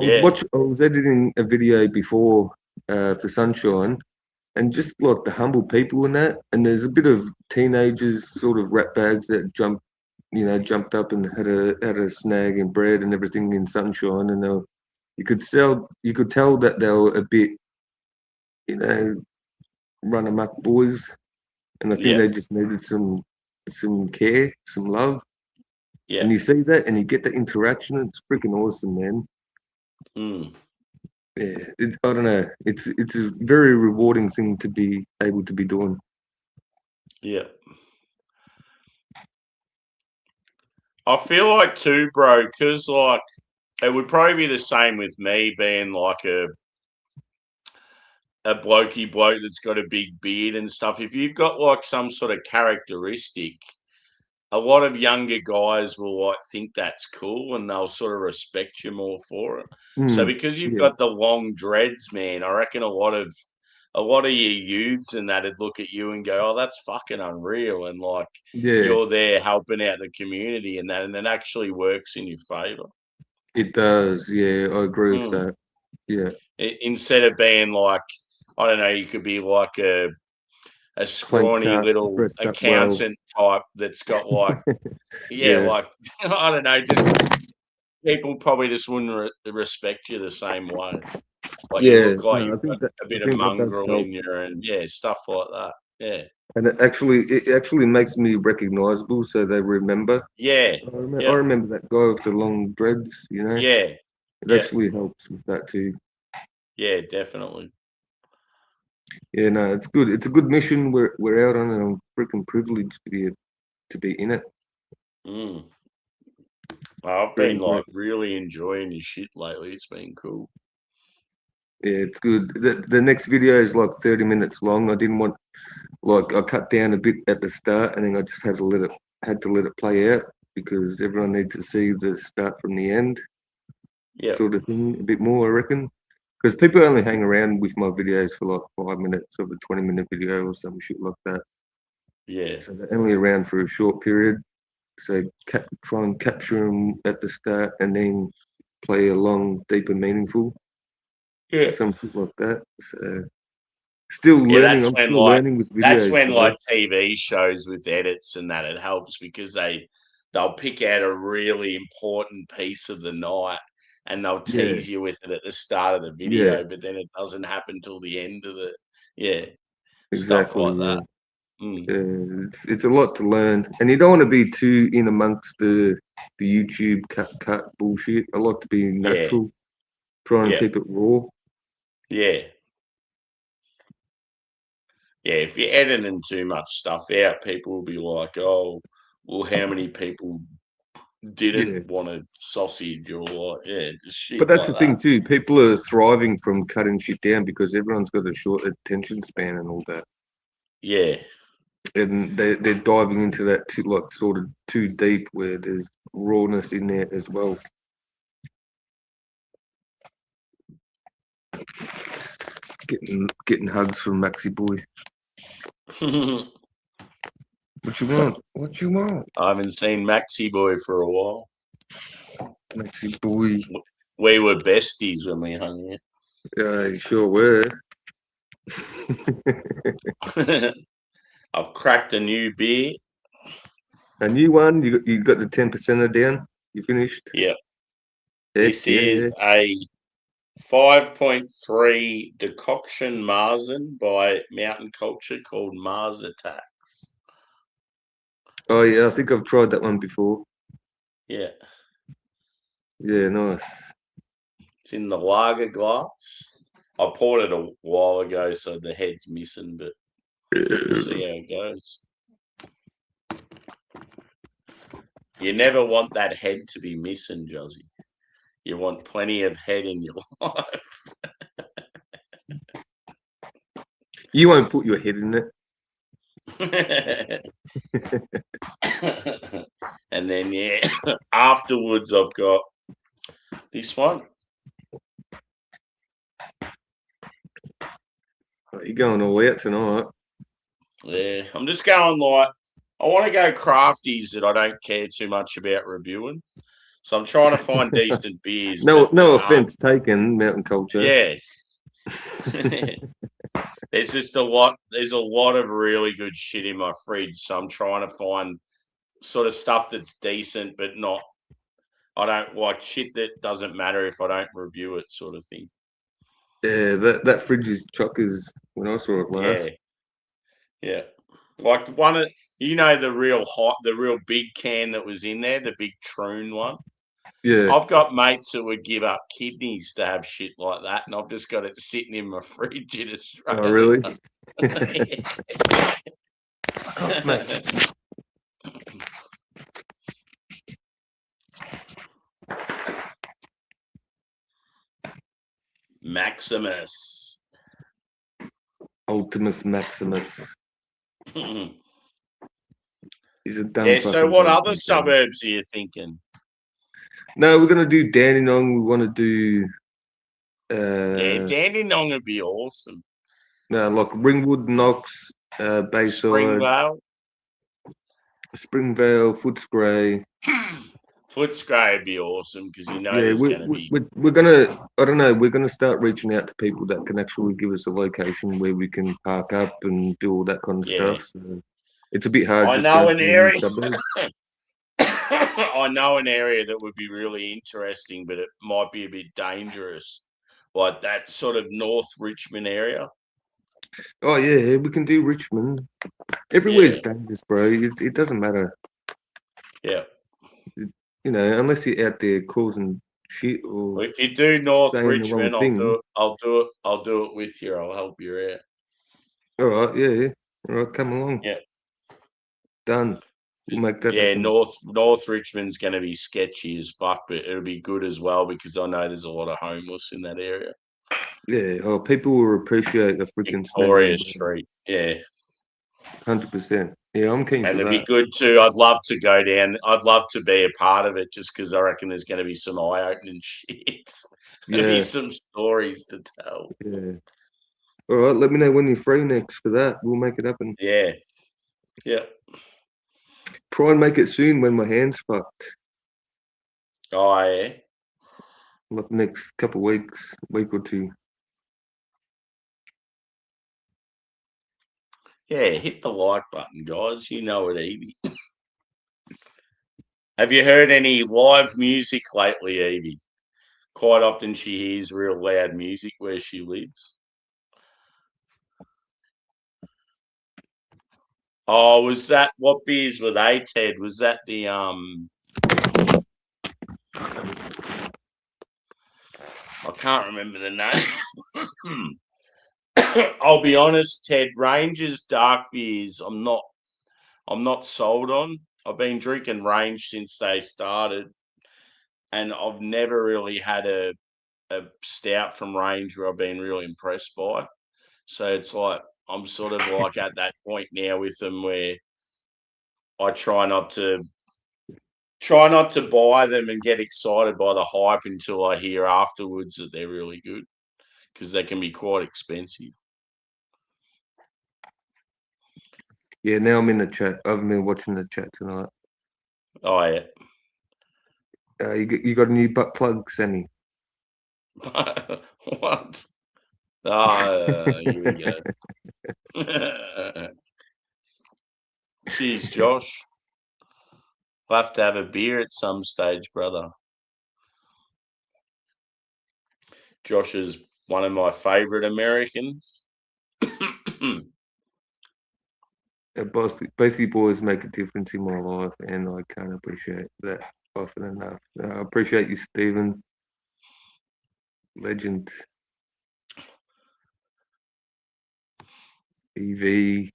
Speaker 1: Yeah.
Speaker 2: I was editing a video before for Sunshine, and just like the humble people in that, and there's a bit of teenagers, sort of rat bags that jumped up and had a snag and bread and everything in Sunshine, and you could tell that they were a bit, you know, run amok boys, and I think
Speaker 1: Yeah.
Speaker 2: they just needed some care, some love,
Speaker 1: Yeah.
Speaker 2: and you see that, and you get that interaction. It's freaking awesome, man.
Speaker 1: Mm.
Speaker 2: Yeah, I don't know. It's a very rewarding thing to be able to be doing.
Speaker 1: Yeah. I feel like too, bro, because like it would probably be the same with me being like a blokey bloke that's got a big beard and stuff. If you've got like some sort of characteristic, a lot of younger guys will like think that's cool and they'll sort of respect you more for it. So
Speaker 2: Mm,
Speaker 1: because you've
Speaker 2: yeah,
Speaker 1: got the long dreads, man, I reckon a lot of your youths and that'd look at you and go, "Oh, that's fucking unreal," and like
Speaker 2: yeah,
Speaker 1: you're there helping out the community and that, and it actually works in your favour.
Speaker 2: it does. Yeah, I agree with
Speaker 1: Mm.
Speaker 2: that. Yeah,
Speaker 1: Instead of being like, I don't know, you could be like a
Speaker 2: clean
Speaker 1: scrawny
Speaker 2: cut,
Speaker 1: little
Speaker 2: dressed up well.
Speaker 1: accountant type that's got like, yeah,
Speaker 2: Yeah,
Speaker 1: like I don't know, just people probably just wouldn't respect you the same way. Like you
Speaker 2: yeah.
Speaker 1: look like
Speaker 2: No,
Speaker 1: you've got a
Speaker 2: I
Speaker 1: bit of
Speaker 2: think that does
Speaker 1: mongrel
Speaker 2: help,
Speaker 1: in you, and yeah, stuff like that. Yeah,
Speaker 2: and it actually makes me recognizable, so they remember.
Speaker 1: yeah,
Speaker 2: I
Speaker 1: yep,
Speaker 2: remember that guy with the long dreads. You know,
Speaker 1: yeah,
Speaker 2: it
Speaker 1: yeah,
Speaker 2: actually helps with that too.
Speaker 1: yeah, definitely.
Speaker 2: Yeah, no, it's good. It's a good mission we're out on, and I'm freaking privileged to be in it.
Speaker 1: Mm. I've
Speaker 2: Very
Speaker 1: been
Speaker 2: great.
Speaker 1: like really enjoying your shit lately. It's been cool.
Speaker 2: Yeah, it's good. The next video is like 30 minutes long. I didn't want I cut down a bit at the start, and then I just had to let it play out because everyone needs to see the start from the end,
Speaker 1: Yep,
Speaker 2: sort of thing, a bit more, I reckon. Because people only hang around with my videos for like 5 minutes of a 20-minute video or some shit like that.
Speaker 1: yeah,
Speaker 2: So they're only around for a short period. So try and capture them at the start, and then play a long, deep, and meaningful,
Speaker 1: yeah.
Speaker 2: some shit like that. So still
Speaker 1: Yeah,
Speaker 2: learning. I'm still learning with
Speaker 1: that's
Speaker 2: videos,
Speaker 1: when
Speaker 2: bro.
Speaker 1: like TV shows with edits and that it helps because they'll pick out a really important piece of the night and they'll
Speaker 2: Yeah,
Speaker 1: tease you with it at the start of the
Speaker 2: yeah,
Speaker 1: video, but then it doesn't happen till the end of the yeah, stuff
Speaker 2: exactly.
Speaker 1: like
Speaker 2: Yeah.
Speaker 1: that. Mm.
Speaker 2: It's a lot to learn, and you don't want to be too in amongst the YouTube cut bullshit. I like to be
Speaker 1: Yeah,
Speaker 2: natural, try and
Speaker 1: yeah,
Speaker 2: keep it raw.
Speaker 1: yeah. Yeah, if you're editing too much stuff out, people will be like, "Oh, well, how many people
Speaker 2: Yeah,
Speaker 1: didn't want a sausage or what?" Yeah, just
Speaker 2: but
Speaker 1: shit
Speaker 2: that's
Speaker 1: like
Speaker 2: the
Speaker 1: that.
Speaker 2: thing too. People are thriving from cutting shit down because everyone's got a short attention span and all that,
Speaker 1: Yeah.
Speaker 2: and they're diving into that too, like sort of too deep where there's rawness in there as well. Getting hugs from Maxi Boy. What you want? What you want?
Speaker 1: I haven't seen Maxi Boy for a while.
Speaker 2: Maxi boy.
Speaker 1: We were besties when we hung
Speaker 2: You sure were.
Speaker 1: out. I've cracked a new beer.
Speaker 2: A new one? You got the 10% down? You finished?
Speaker 1: Yep.
Speaker 2: Heck
Speaker 1: This is
Speaker 2: yeah.
Speaker 1: a 5.3 decoction Marzen by Mountain Culture called Mars Attack.
Speaker 2: Oh yeah, I think I've tried that one before.
Speaker 1: Yeah.
Speaker 2: Yeah, nice.
Speaker 1: It's in the lager glass. I poured it a while ago, so the head's missing, but we'll see how it goes. You never want that head to be missing, Jozzy. You want plenty of head in your life.
Speaker 2: You won't put your head in
Speaker 1: And then, yeah, afterwards I've got this one.
Speaker 2: You're going all out tonight.
Speaker 1: Yeah, I'm just going like, I want to go crafties that I don't care too much about reviewing. So I'm trying to find decent beers.
Speaker 2: No
Speaker 1: but
Speaker 2: offense taken, Mountain Culture.
Speaker 1: Yeah. There's a lot of really good shit in my fridge. So I'm trying to find sort of stuff that's decent, but not, I don't like shit that doesn't matter if I don't review it, sort of thing.
Speaker 2: Yeah, that fridge is chockers when I saw it last.
Speaker 1: Yeah. Like one of, the real big can that was in there, the big Troon one.
Speaker 2: Yeah.
Speaker 1: I've got mates that would give up kidneys to have shit like that, and I've just got it sitting in my fridge in Australia.
Speaker 2: Oh, really?
Speaker 1: Maximus.
Speaker 2: Ultimus Maximus. He's a dumb.
Speaker 1: Yeah, so what other suburbs are you thinking?
Speaker 2: No, we're gonna do Dandenong. We want to do.
Speaker 1: Yeah, Dandenong would be awesome.
Speaker 2: No, like Ringwood, Knox, Bayside, Springvale, Footscray.
Speaker 1: Footscray would be awesome because
Speaker 2: we're gonna. I don't know. We're gonna start reaching out to people that can actually give us a location where we can park up and do all that kind of stuff. So it's a bit hard.
Speaker 1: I know an area. I know an area that would be really interesting, but it might be a bit dangerous, like that sort of North Richmond area.
Speaker 2: Oh yeah, we can do Richmond. Everywhere's dangerous, bro. It doesn't matter.
Speaker 1: Yeah.
Speaker 2: Unless you're out there causing shit or.
Speaker 1: Well, if you do North Richmond, I'll do it with you. I'll help you out.
Speaker 2: All right, yeah. All right, come along.
Speaker 1: Yeah.
Speaker 2: Done. We'll make that.
Speaker 1: Yeah, North Richmond's going to be sketchy as fuck, but it'll be good as well because I know there's a lot of homeless in that area.
Speaker 2: Yeah, people will appreciate the freaking
Speaker 1: Victoria Street. Yeah.
Speaker 2: 100%. Yeah, I'm keen.
Speaker 1: And it'd be good too. I'd love to go down. I'd love to be a part of it just because I reckon there's going to be some eye-opening shit. There'll be some stories to tell.
Speaker 2: Yeah. All right, let me know when you're free next for that. We'll make it happen.
Speaker 1: Yeah. Yeah.
Speaker 2: Try and make it soon when my hand's fucked.
Speaker 1: Oh, yeah.
Speaker 2: Like next couple of weeks, week or two.
Speaker 1: Yeah, hit the like button, guys. You know it, Evie. Have you heard any live music lately, Evie? Quite often she hears real loud music where she lives. Oh, was that what beers were they, Ted? Was that the I can't remember the name. I'll be honest, Ted, Ranger's dark beers I'm not sold on. I've been drinking Range since they started, and I've never really had a stout from Range where I've been really impressed by. So it's like I'm sort of like at that point now with them where I try not to buy them and get excited by the hype until I hear afterwards that they're really good because they can be quite expensive.
Speaker 2: Yeah, now I'm in the chat. I haven't been watching the chat tonight.
Speaker 1: Oh yeah.
Speaker 2: You got a new butt plug, Sammy?
Speaker 1: What? Oh, here we go. Jeez, Josh. We'll have to have a beer at some stage, brother. Josh is one of my favourite Americans.
Speaker 2: Both you boys make a difference in my life, and I can't appreciate that often enough. I appreciate you, Stephen. Legend. EV.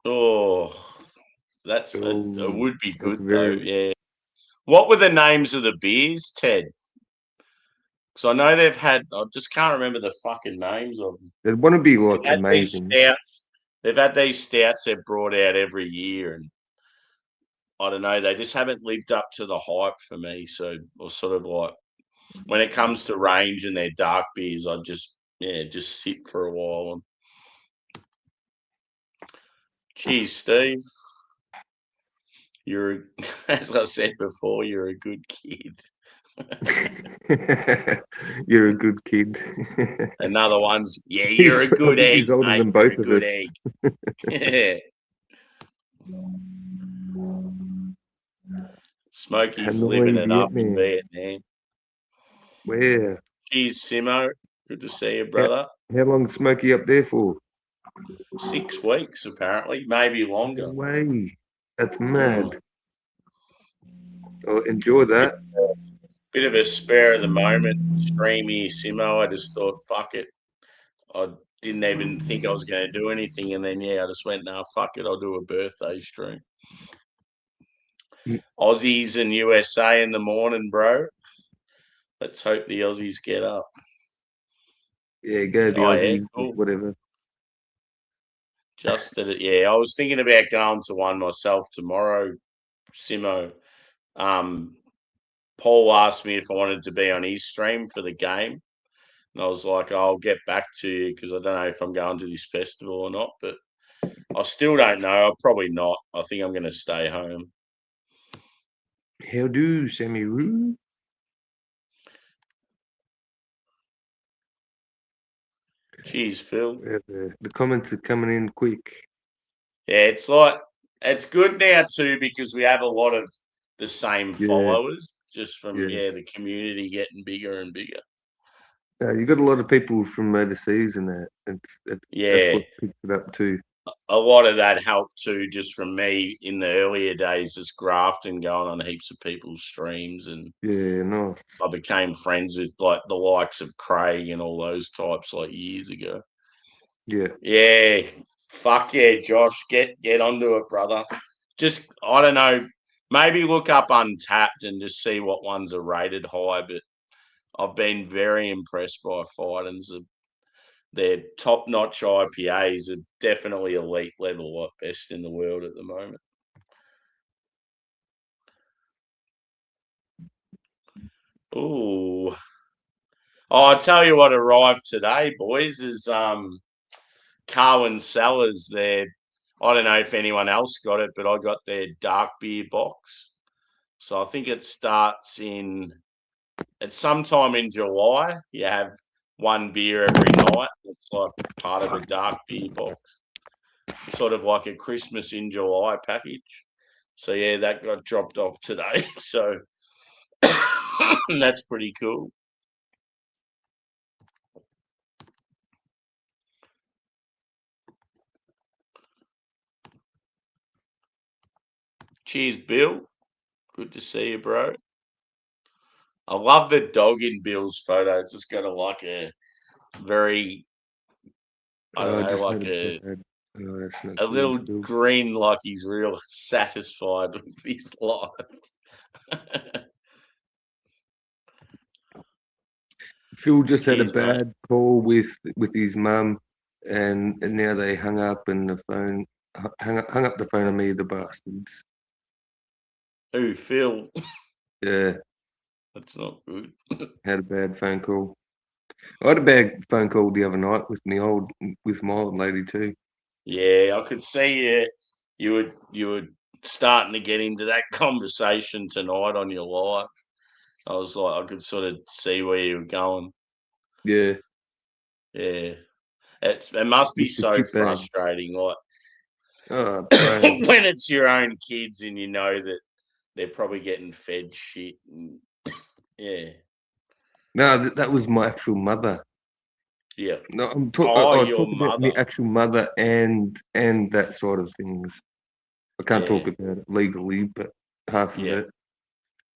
Speaker 1: Oh, it would be good though. Yeah. What were the names of the beers, Ted? Because I know they've had. I just can't remember the fucking names of them.
Speaker 2: They'd want to be like amazing.
Speaker 1: They've had these stouts they've brought out every year, and I don't know. They just haven't lived up to the hype for me. So, or sort of like when it comes to range and their dark beers, I just sit for a while. Geez, Steve, you're as I said before, you're a good kid.
Speaker 2: You're a good kid.
Speaker 1: Another one's you're a good egg.
Speaker 2: He's older than both of us.
Speaker 1: Yeah. Smokey's living it up in Vietnam.
Speaker 2: Where?
Speaker 1: Geez, Simo, good to see you, brother.
Speaker 2: How long is Smokey up there for?
Speaker 1: 6 weeks, apparently, maybe longer.
Speaker 2: No way. That's mad. Oh, enjoy that.
Speaker 1: Bit of a spare of the moment, streamy Simo. I just thought, fuck it. I didn't even think I was going to do anything, and then I just went, no, fuck it, I'll do a birthday stream. Aussies and USA in the morning, bro. Let's hope the Aussies get up.
Speaker 2: Yeah, go the Aussies, cool. Whatever.
Speaker 1: Just that, I was thinking about going to one myself tomorrow, Simo. Paul asked me if I wanted to be on his stream for the game. And I was like, I'll get back to you because I don't know if I'm going to this festival or not. But I still don't know. I'll probably not. I think I'm going to stay home.
Speaker 2: How do, Sammy Roo?
Speaker 1: Cheers, Phil.
Speaker 2: The comments are coming in quick.
Speaker 1: Yeah, it's good now too because we have a lot of the same followers just from the community getting bigger and bigger.
Speaker 2: You got a lot of people from overseas and that. That's what picks it up too.
Speaker 1: A lot of that helped too, just from me in the earlier days, just grafting, going on heaps of people's streams, and
Speaker 2: nice.
Speaker 1: I became friends with like the likes of Craig and all those types like years ago. Yeah. Fuck yeah, Josh, get onto it, brother. Just I don't know, maybe look up Untapped and just see what ones are rated high. But I've been very impressed by Fightins. Their top-notch IPAs are definitely elite level, like best in the world at the moment. Ooh. I'll tell you what arrived today, boys, is Carwin Cellars. I don't know if anyone else got it, but I got their dark beer box. So I think it starts it's sometime in July. You have one beer every night. It's like part of a dark beer box. Sort of like a Christmas in July package. So that got dropped off today. So that's pretty cool. Cheers, Bill. Good to see you, bro. I love the dog in Bill's photo. It's just got a very, I don't know, like a little grin, like he's real satisfied with his life.
Speaker 2: Phil just had a bad call with his mum, and now they hung up the phone on me, the bastards.
Speaker 1: Who, Phil?
Speaker 2: Yeah.
Speaker 1: That's not good.
Speaker 2: Had a bad phone call. I had a bad phone call the other night with my old lady too.
Speaker 1: Yeah, I could see you were starting to get into that conversation tonight on your live. I was like, I could sort of see where you were going.
Speaker 2: Yeah.
Speaker 1: Yeah, it must be
Speaker 2: With the
Speaker 1: so
Speaker 2: shit bags.
Speaker 1: frustrating. Like
Speaker 2: Oh, bro.
Speaker 1: when it's your own kids and you know that they're probably getting fed shit. And, yeah,
Speaker 2: No, that was my actual mother.
Speaker 1: yeah.
Speaker 2: No,
Speaker 1: Oh,
Speaker 2: I
Speaker 1: your
Speaker 2: talk about
Speaker 1: mother.
Speaker 2: my actual mother and that sort of things. I can't talk
Speaker 1: Yeah,
Speaker 2: about it legally, but half of
Speaker 1: yeah.
Speaker 2: it.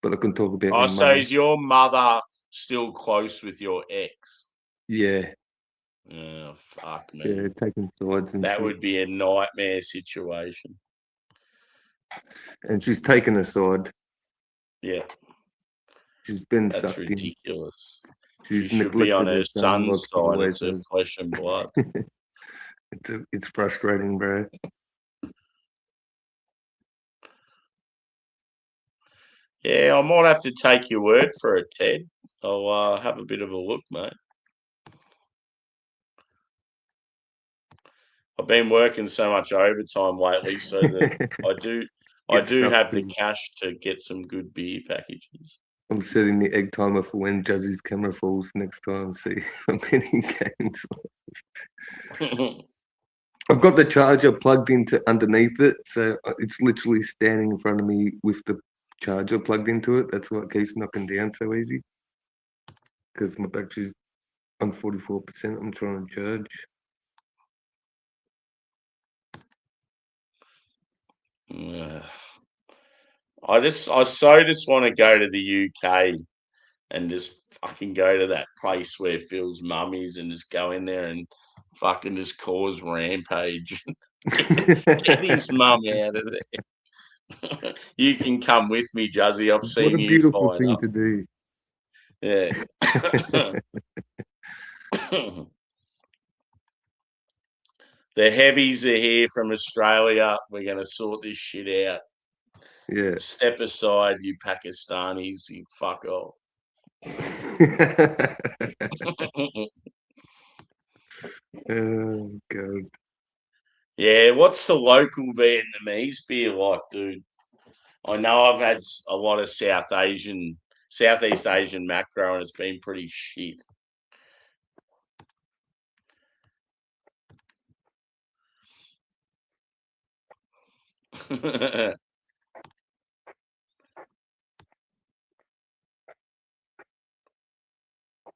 Speaker 2: But I can talk about my
Speaker 1: Oh, so
Speaker 2: mother.
Speaker 1: is your mother still close with your ex?
Speaker 2: Yeah,
Speaker 1: Oh, fuck
Speaker 2: yeah,
Speaker 1: me.
Speaker 2: taking sides and
Speaker 1: That
Speaker 2: shit.
Speaker 1: would be a nightmare situation.
Speaker 2: And she's taken a side.
Speaker 1: Yeah,
Speaker 2: She's been
Speaker 1: that's
Speaker 2: sucked in.
Speaker 1: ridiculous. She
Speaker 2: She's
Speaker 1: should be on
Speaker 2: neglected her
Speaker 1: her
Speaker 2: son like
Speaker 1: son's
Speaker 2: she
Speaker 1: side.
Speaker 2: always
Speaker 1: It's her
Speaker 2: has.
Speaker 1: flesh and blood.
Speaker 2: It's frustrating, bro.
Speaker 1: Yeah, I might have to take your word for it, Ted. I'll have a bit of a look, mate. I've been working so much overtime lately, so that I
Speaker 2: Get
Speaker 1: do
Speaker 2: stuff
Speaker 1: have the
Speaker 2: done.
Speaker 1: cash to get some good beer packages.
Speaker 2: I'm setting the egg timer for when Jazzy's camera falls next time. See how many games. I've got the charger plugged into underneath it, so it's literally standing in front of me with the charger plugged into it. That's why it keeps knocking down so easy. Because my battery's on 44%. I'm trying to charge.
Speaker 1: I so just want to go to the UK and just fucking go to that place where Phil's mum is and just go in there and fucking just cause rampage. Get his mum out of there. You can come with me, Juzzy. I've
Speaker 2: What
Speaker 1: seen
Speaker 2: a
Speaker 1: you
Speaker 2: beautiful
Speaker 1: fine
Speaker 2: thing
Speaker 1: up.
Speaker 2: to do.
Speaker 1: Yeah. The heavies are here from Australia. We're going to sort this shit out.
Speaker 2: Yeah.
Speaker 1: Step aside, you Pakistanis. You fuck off.
Speaker 2: Oh, God.
Speaker 1: Yeah, what's the local Vietnamese beer like, dude? I know I've had a lot of Southeast Asian macro, and it's been pretty shit.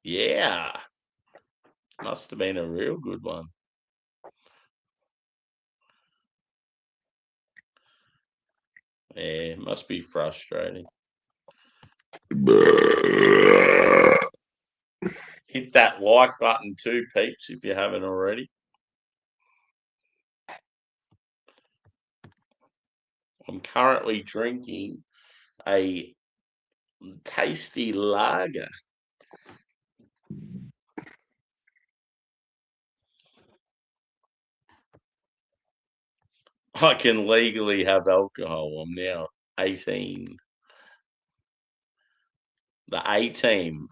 Speaker 1: Yeah, must have been a real good one. Yeah, must be frustrating. Hit that like button too, peeps, if you haven't already. I'm currently drinking a tasty lager. I can legally have alcohol. I'm now 18. The A team.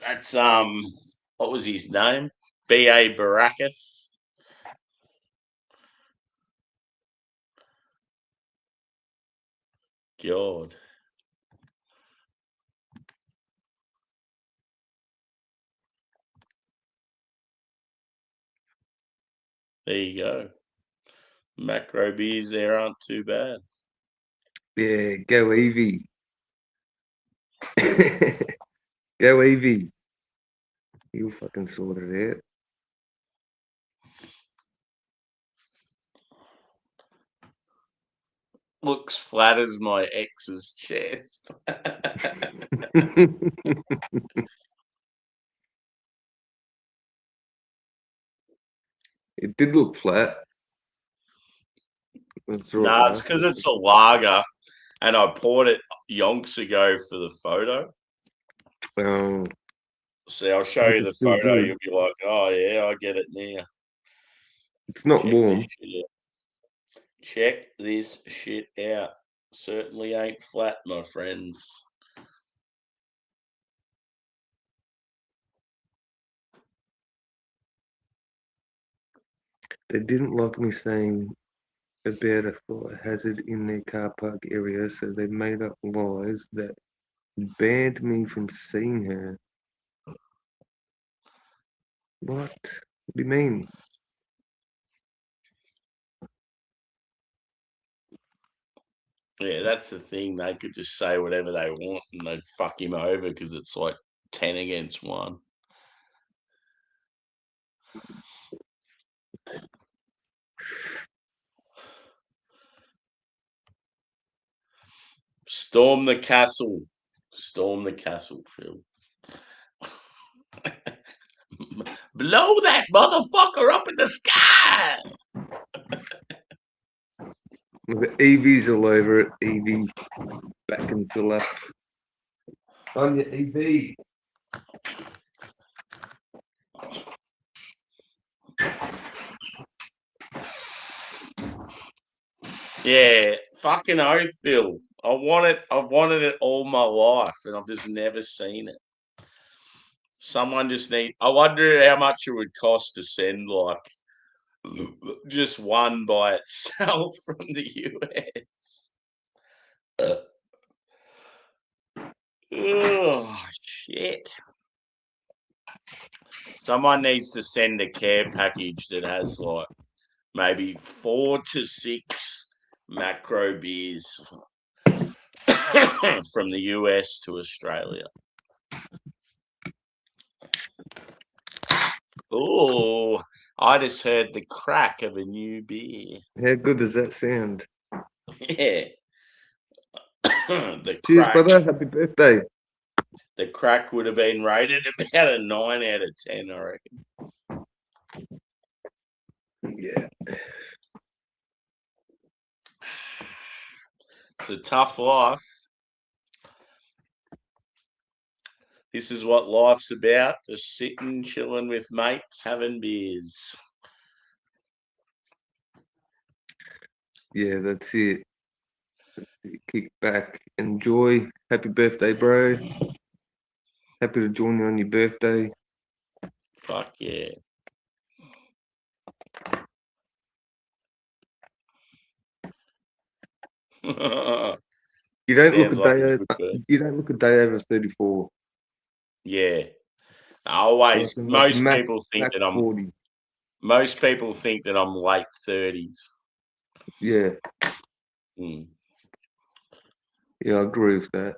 Speaker 1: That's what was his name? B.A. Baracus. God. There you go. Macro beers there aren't too bad.
Speaker 2: Yeah, go Evie. Go Evie. You fucking sort it out.
Speaker 1: Looks flat as my ex's chest.
Speaker 2: It did look flat. That's all
Speaker 1: Nah, it's
Speaker 2: right.
Speaker 1: because it's a lager and I poured it yonks ago for the photo.
Speaker 2: Um,
Speaker 1: See, I'll show you the
Speaker 2: it's still
Speaker 1: photo.
Speaker 2: good.
Speaker 1: You'll be like, oh, yeah, I get it now.
Speaker 2: It's not
Speaker 1: Check this
Speaker 2: warm.
Speaker 1: shit out. Check this shit out. Certainly ain't flat, my friends.
Speaker 2: They didn't like me saying about a fire hazard in their car park area, so they made up lies that banned me from seeing her. What? What do you mean?
Speaker 1: Yeah, that's the thing. They could just say whatever they want and they'd fuck him over because it's like 10 against 1. Storm the castle. Storm the castle, Phil. Blow that motherfucker up in the sky.
Speaker 2: We've got EVs all over it. EV, back and fill up. On your EV.
Speaker 1: Yeah, fucking oath, Bill. I've wanted it all my life, and I've just never seen it. Someone just need. I wonder how much it would cost to send like just one by itself from the US. Oh shit! Someone needs to send a care package that has like maybe 4 to 6 macro beers from the US to Australia. Oh, I just heard the crack of a new beer.
Speaker 2: How good does that sound?
Speaker 1: Yeah. The
Speaker 2: Cheers,
Speaker 1: crack,
Speaker 2: brother. Happy birthday.
Speaker 1: the crack would have been rated about a 9 out of 10, I reckon.
Speaker 2: Yeah.
Speaker 1: It's a tough life. This is what life's about, just sitting, chilling with mates, having beers.
Speaker 2: Yeah, that's it. Kick back, enjoy. Happy birthday, bro. Happy to join you on your birthday.
Speaker 1: Fuck yeah.
Speaker 2: You don't
Speaker 1: Sounds
Speaker 2: look a
Speaker 1: like
Speaker 2: day
Speaker 1: a
Speaker 2: over.
Speaker 1: good birthday.
Speaker 2: You don't look a day over 34.
Speaker 1: Yeah. Always.
Speaker 2: Like
Speaker 1: Most
Speaker 2: max,
Speaker 1: people think
Speaker 2: max
Speaker 1: that I'm.
Speaker 2: 40.
Speaker 1: Most people think that I'm late 30s.
Speaker 2: Yeah,
Speaker 1: Mm.
Speaker 2: yeah, I agree with that.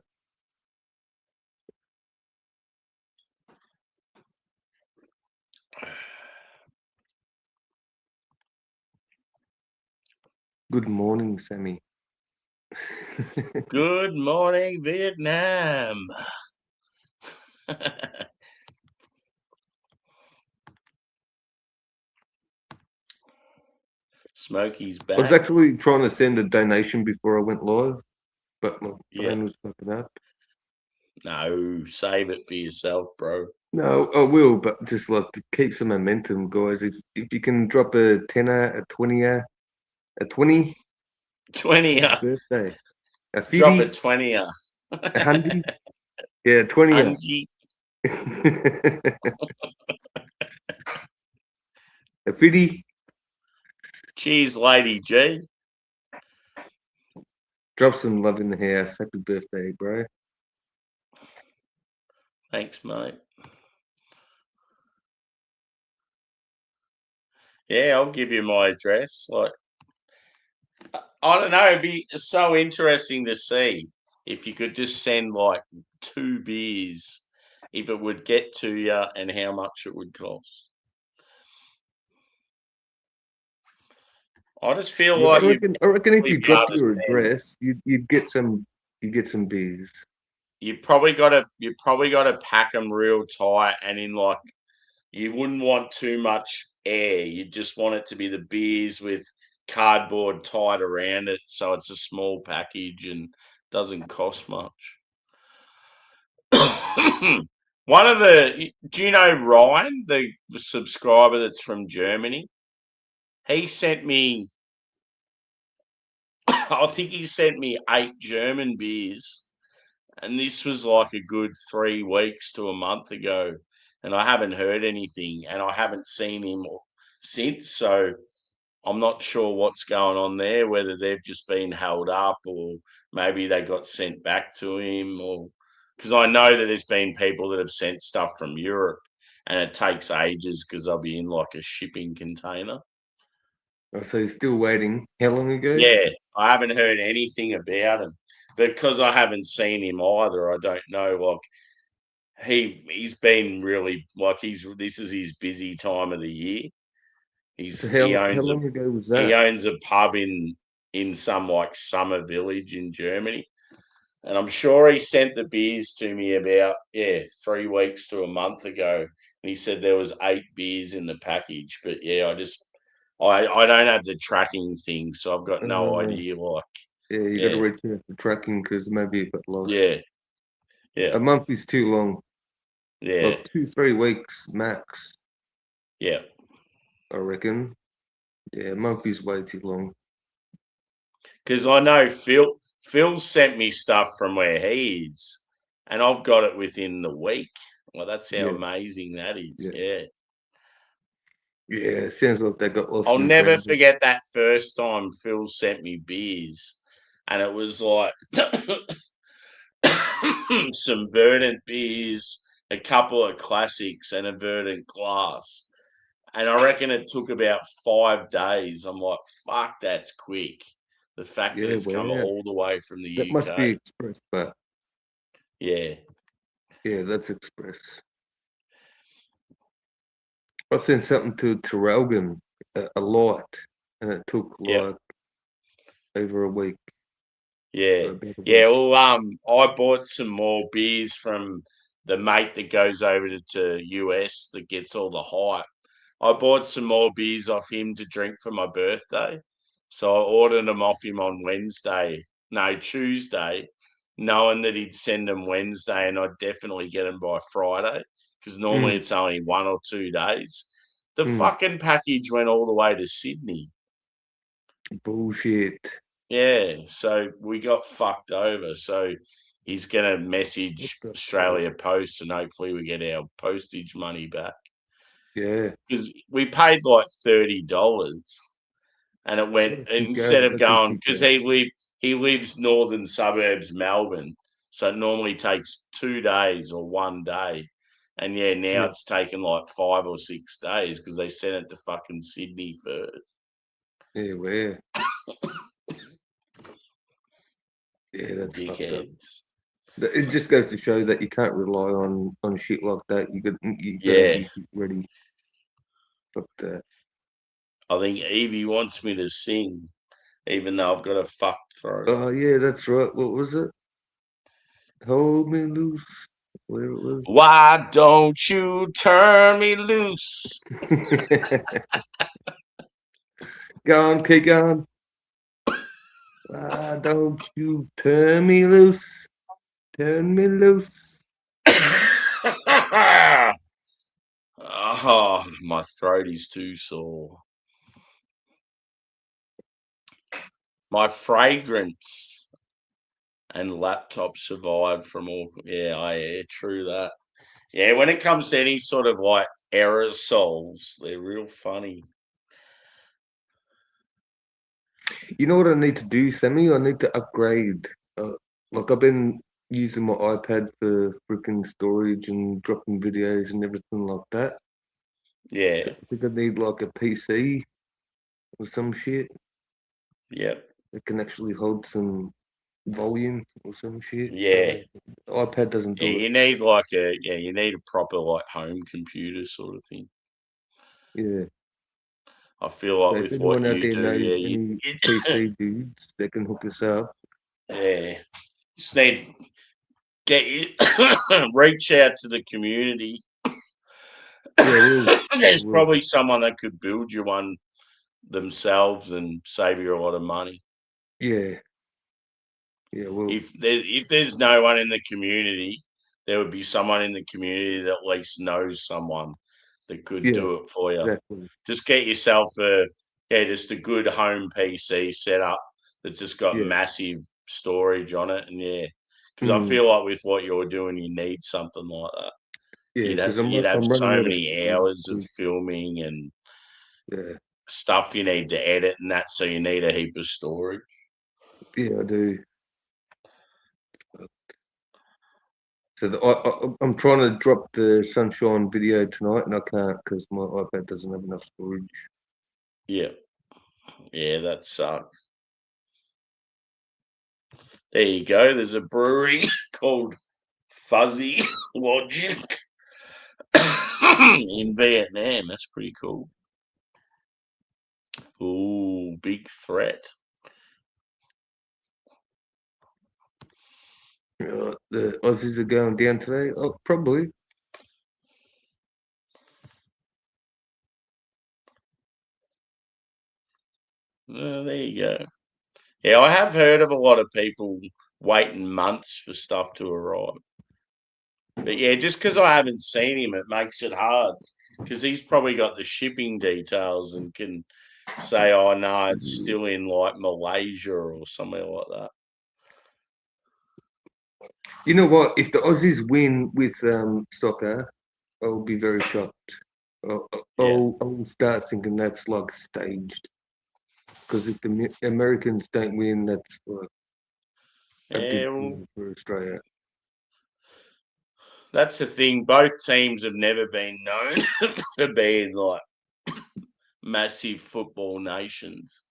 Speaker 2: Good morning, Sammy.
Speaker 1: Good morning, Vietnam. Smokey's
Speaker 2: I was
Speaker 1: back.
Speaker 2: actually trying to send a donation before I went live, but my
Speaker 1: Yeah.
Speaker 2: phone was fucking up.
Speaker 1: No, save it for yourself, bro.
Speaker 2: No, I will, but just like to keep some momentum, guys. If you can drop a tenner, a 20er, a 20,
Speaker 1: 20
Speaker 2: happy birthday. A
Speaker 1: Drop
Speaker 2: 50,
Speaker 1: it 20
Speaker 2: a 100, yeah, 20er.
Speaker 1: Angie.
Speaker 2: A 50,
Speaker 1: Cheers, Lady G.
Speaker 2: drop some love in the house. Happy birthday, bro.
Speaker 1: Thanks, mate. Yeah, I'll give you my address. Like, I don't know. It'd be so interesting to see if you could just send like 2 beers, if it would get to you and how much it would cost. I just feel
Speaker 2: Yeah,
Speaker 1: like
Speaker 2: I reckon if
Speaker 1: you'd
Speaker 2: you
Speaker 1: be able
Speaker 2: dropped
Speaker 1: to
Speaker 2: your
Speaker 1: send.
Speaker 2: address, you'd get some beers.
Speaker 1: You probably got to pack them real tight, and in like you wouldn't want too much air. You just want it to be the beers with cardboard tied around it, so it's a small package and doesn't cost much. Do you know Ryan, the subscriber that's from Germany? He sent me, I think he sent me 8 German beers, and this was like a good 3 weeks to a month ago, and I haven't heard anything, and I haven't seen him since. So I'm not sure what's going on there, whether they've just been held up or maybe they got sent back to him, or because I know that there's been people that have sent stuff from Europe and it takes ages because they'll be in like a shipping container.
Speaker 2: Oh, so he's still waiting. How long ago?
Speaker 1: Yeah, I haven't heard anything about him because I haven't seen him either. I don't know. Like he's been really like this is his busy time of the year.
Speaker 2: So
Speaker 1: He
Speaker 2: how
Speaker 1: owns
Speaker 2: long ago was
Speaker 1: he
Speaker 2: that?
Speaker 1: owns a pub in some like summer village in Germany. And I'm sure he sent the beers to me about 3 weeks to a month ago. And he said there was 8 beers in the package. But yeah, I don't have the tracking thing, so I've got no idea. Like,
Speaker 2: Yeah, you got to reach out for tracking because maybe it got lost.
Speaker 1: yeah, yeah,
Speaker 2: A month is too long.
Speaker 1: yeah,
Speaker 2: Like 2-3 weeks max,
Speaker 1: yeah.
Speaker 2: I reckon. Yeah, a month is way too long.
Speaker 1: Because I know Phil sent me stuff from where he is, and I've got it within the week. Well, that's how
Speaker 2: Yeah.
Speaker 1: amazing that is.
Speaker 2: Yeah.
Speaker 1: Yeah.
Speaker 2: Yeah, it sounds like they got lost
Speaker 1: I'll
Speaker 2: in
Speaker 1: never
Speaker 2: transit.
Speaker 1: forget that first time Phil sent me beers, and it was like some Verdant beers, a couple of classics, and a Verdant glass. And I reckon it took about 5 days. I'm like, fuck, that's quick. The fact that
Speaker 2: Yeah,
Speaker 1: it's come
Speaker 2: wow.
Speaker 1: all the way from the
Speaker 2: That must be
Speaker 1: UK.
Speaker 2: express, but
Speaker 1: Yeah.
Speaker 2: yeah, that's express. I sent something to Terrelgan a lot, and it took
Speaker 1: Yep.
Speaker 2: like over a week.
Speaker 1: Yeah.
Speaker 2: About a
Speaker 1: Yeah.
Speaker 2: week.
Speaker 1: Well, I bought some more beers from the mate that goes over to US that gets all the hype. I bought some more beers off him to drink for my birthday. So I ordered them off him on Tuesday, knowing that he'd send them Wednesday and I'd definitely get them by Friday because normally
Speaker 2: Mm,
Speaker 1: it's only 1 or 2 days. The
Speaker 2: mm,
Speaker 1: fucking package went all the way to Sydney.
Speaker 2: bullshit.
Speaker 1: Yeah, so we got fucked over. So he's going to
Speaker 2: What
Speaker 1: message
Speaker 2: the fuck?
Speaker 1: Australia Post and hopefully we get our postage money back
Speaker 2: Yeah,
Speaker 1: because we paid like $30. And it went
Speaker 2: that's too
Speaker 1: instead
Speaker 2: good.
Speaker 1: of
Speaker 2: That's a
Speaker 1: going
Speaker 2: too
Speaker 1: because
Speaker 2: good.
Speaker 1: he lives northern suburbs Melbourne, so it normally takes 2 days or one day, and yeah, now
Speaker 2: Yeah,
Speaker 1: it's taken like 5 or 6 days because they sent it to fucking Sydney first.
Speaker 2: yeah, where? Yeah, that's fucked up.
Speaker 1: Dickheads.
Speaker 2: It just goes to show that you can't rely on shit like that. You got to have
Speaker 1: Yeah,
Speaker 2: your shit ready. Fuck that.
Speaker 1: I think Evie wants me to sing, even though I've got a fucked throat.
Speaker 2: Oh yeah, that's right. What was it? Hold me loose. Where it was?
Speaker 1: Why don't you turn me loose?
Speaker 2: Go on, kick on. Why don't you turn me loose? Turn me loose.
Speaker 1: Oh, my throat is too sore. My fragrance and laptop survived from all. Yeah, true that. Yeah, when it comes to any sort of like aerosols, they're real funny.
Speaker 2: You know what I need to do, Sammy? I need to upgrade. Like I've been using my iPad for freaking storage and dropping videos and everything like that.
Speaker 1: Yeah,
Speaker 2: So I think I need like a PC or some shit
Speaker 1: yep,
Speaker 2: that can actually hold some volume or some shit.
Speaker 1: yeah.
Speaker 2: iPad doesn't
Speaker 1: Yeah,
Speaker 2: do it.
Speaker 1: you need like you need a proper like home computer sort of thing.
Speaker 2: Yeah.
Speaker 1: I feel
Speaker 2: So
Speaker 1: like
Speaker 2: if
Speaker 1: with what
Speaker 2: anyone out
Speaker 1: you
Speaker 2: there
Speaker 1: do,
Speaker 2: knows any PC dudes, they can hook us up.
Speaker 1: yeah, just need get you reach out to the community.
Speaker 2: Yeah,
Speaker 1: There's
Speaker 2: we'll
Speaker 1: probably someone that could build you one themselves and save you a lot of money.
Speaker 2: yeah, yeah, we'll
Speaker 1: If there's no one in the community, there would be someone in the community that at least knows someone that could
Speaker 2: yeah,
Speaker 1: do it for you.
Speaker 2: exactly.
Speaker 1: Just get yourself just a good home PC setup that's just got
Speaker 2: Yeah.
Speaker 1: massive storage on it, and because I
Speaker 2: Mm,
Speaker 1: feel like with what you're doing, you need something like that.
Speaker 2: yeah, because
Speaker 1: You'd have
Speaker 2: I'm
Speaker 1: so
Speaker 2: running out of
Speaker 1: many
Speaker 2: storage
Speaker 1: hours of
Speaker 2: quick.
Speaker 1: filming and
Speaker 2: Yeah.
Speaker 1: stuff you need to edit and that, so you need a heap of storage.
Speaker 2: Yeah, I do. So I'm trying to drop the Sunshine video tonight, and I can't because my iPad doesn't have enough storage.
Speaker 1: Yeah, that sucks. There you go. There's a brewery called Fuzzy Logic in Vietnam. That's pretty cool. Ooh, big threat.
Speaker 2: The Aussies are going down today. Oh, probably.
Speaker 1: There you go. Yeah, I have heard of a lot of people waiting months for stuff to arrive. But yeah, just because I haven't seen him, it makes it hard. Because he's probably got the shipping details and can say, "Oh no, it's still in like Malaysia or somewhere like that."
Speaker 2: You know what? If the Aussies win with soccer, I'll be very shocked. I'll start thinking that's like staged. Because if the Americans don't win, that's like a big deal for Australia.
Speaker 1: That's the thing. Both teams have never been known for being like massive football nations.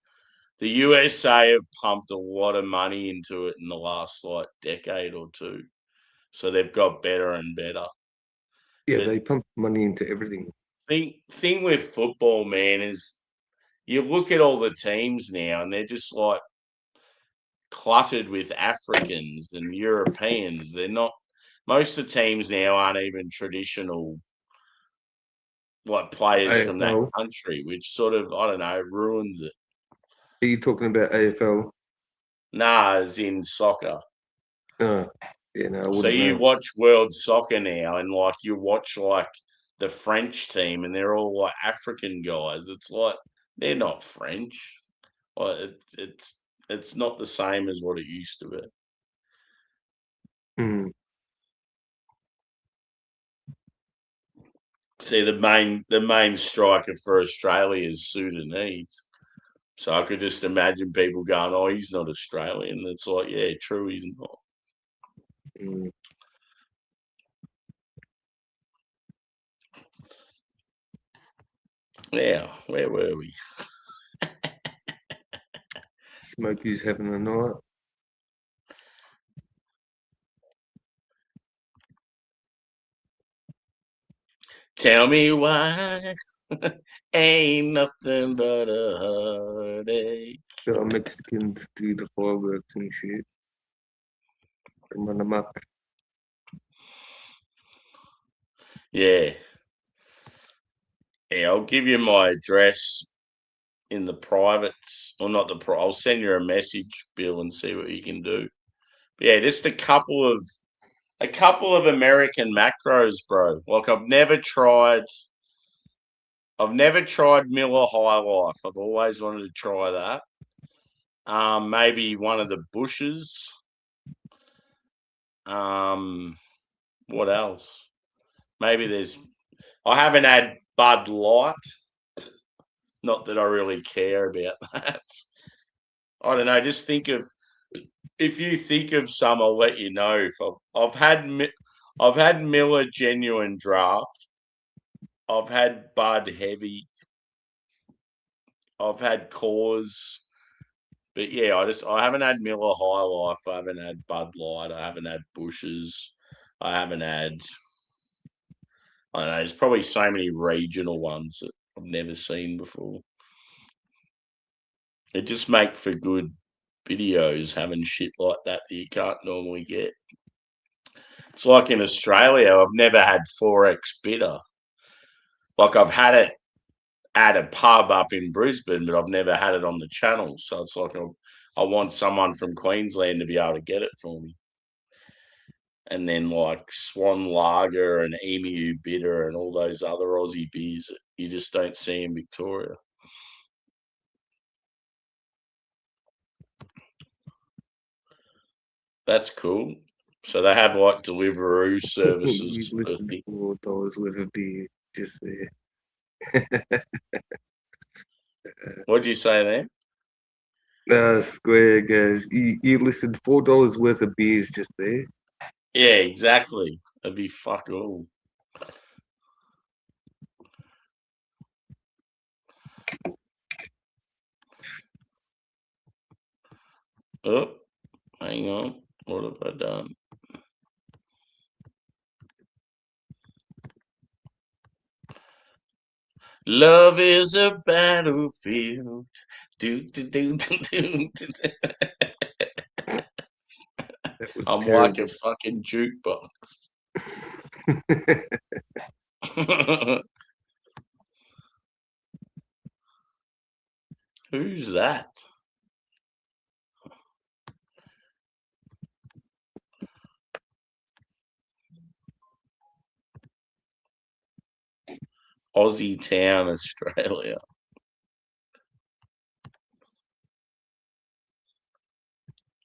Speaker 1: The USA have pumped a lot of money into it in the last like decade or two, so they've got better and better.
Speaker 2: Yeah,
Speaker 1: But
Speaker 2: they pump money into everything.
Speaker 1: Thing with football, man, is you look at all the teams now, and they're just like cluttered with Africans and Europeans. They're not. Most of the teams now aren't even traditional like players from that
Speaker 2: AFL.
Speaker 1: country, which sort of, I don't know, ruins it.
Speaker 2: Are you talking about AFL?
Speaker 1: Nah, as in soccer.
Speaker 2: Yeah, no, I
Speaker 1: So
Speaker 2: wouldn't
Speaker 1: you
Speaker 2: know.
Speaker 1: watch World Soccer now, and like you watch like the French team, and they're all like African guys. It's like they're not French. Like it's not the same as what it used to be.
Speaker 2: Mm.
Speaker 1: See, the main striker for Australia is Sudanese. So I could just imagine people going, "Oh, he's not Australian." It's like, yeah, true, he's not.
Speaker 2: Mm.
Speaker 1: Yeah, where were we?
Speaker 2: Smokey's having a night.
Speaker 1: Tell me why ain't nothing but a heartache.
Speaker 2: There are Mexicans do the fireworks and shit. And run amok.
Speaker 1: Yeah. Yeah, I'll give you my address in the privates, or not the I'll send you a message, Bill, and see what you can do. But yeah, just a couple of American macros, bro. Like I've never tried Miller High Life. I've always wanted to try that. Maybe one of the Bushes. What else? Maybe I haven't had Bud Light. Not that I really care about that. I don't know. Just if you think of some, I'll let you know. If I've had Miller Genuine Draft. I've had Bud Heavy. I've had Coors. But yeah, I haven't had Miller High Life. I haven't had Bud Light. I haven't had Bushes. I haven't had. I don't know. There's probably so many regional ones that I've never seen before. It just make for good videos having shit like that you can't normally get. It's like in Australia, I've never had 4X bitter. Like I've had it at a pub up in Brisbane, but I've never had it on the channel. So it's like I want someone from Queensland to be able to get it for me. And then like Swan Lager and Emu Bitter and all those other Aussie beers that you just don't see in Victoria. That's cool. So they have like Deliveroo services.
Speaker 2: You've listened to $4 worth of beer just there.
Speaker 1: What'd you say then?
Speaker 2: Square goes, you listed $4 worth of beers just there.
Speaker 1: Yeah, exactly. That'd be fuck all. Oh, hang on. What have I done? Love is a battlefield. Do, do, do, do, do, do.
Speaker 2: That was
Speaker 1: I'm like
Speaker 2: terrible.
Speaker 1: a fucking jukebox. Who's that? Aussie Town, Australia.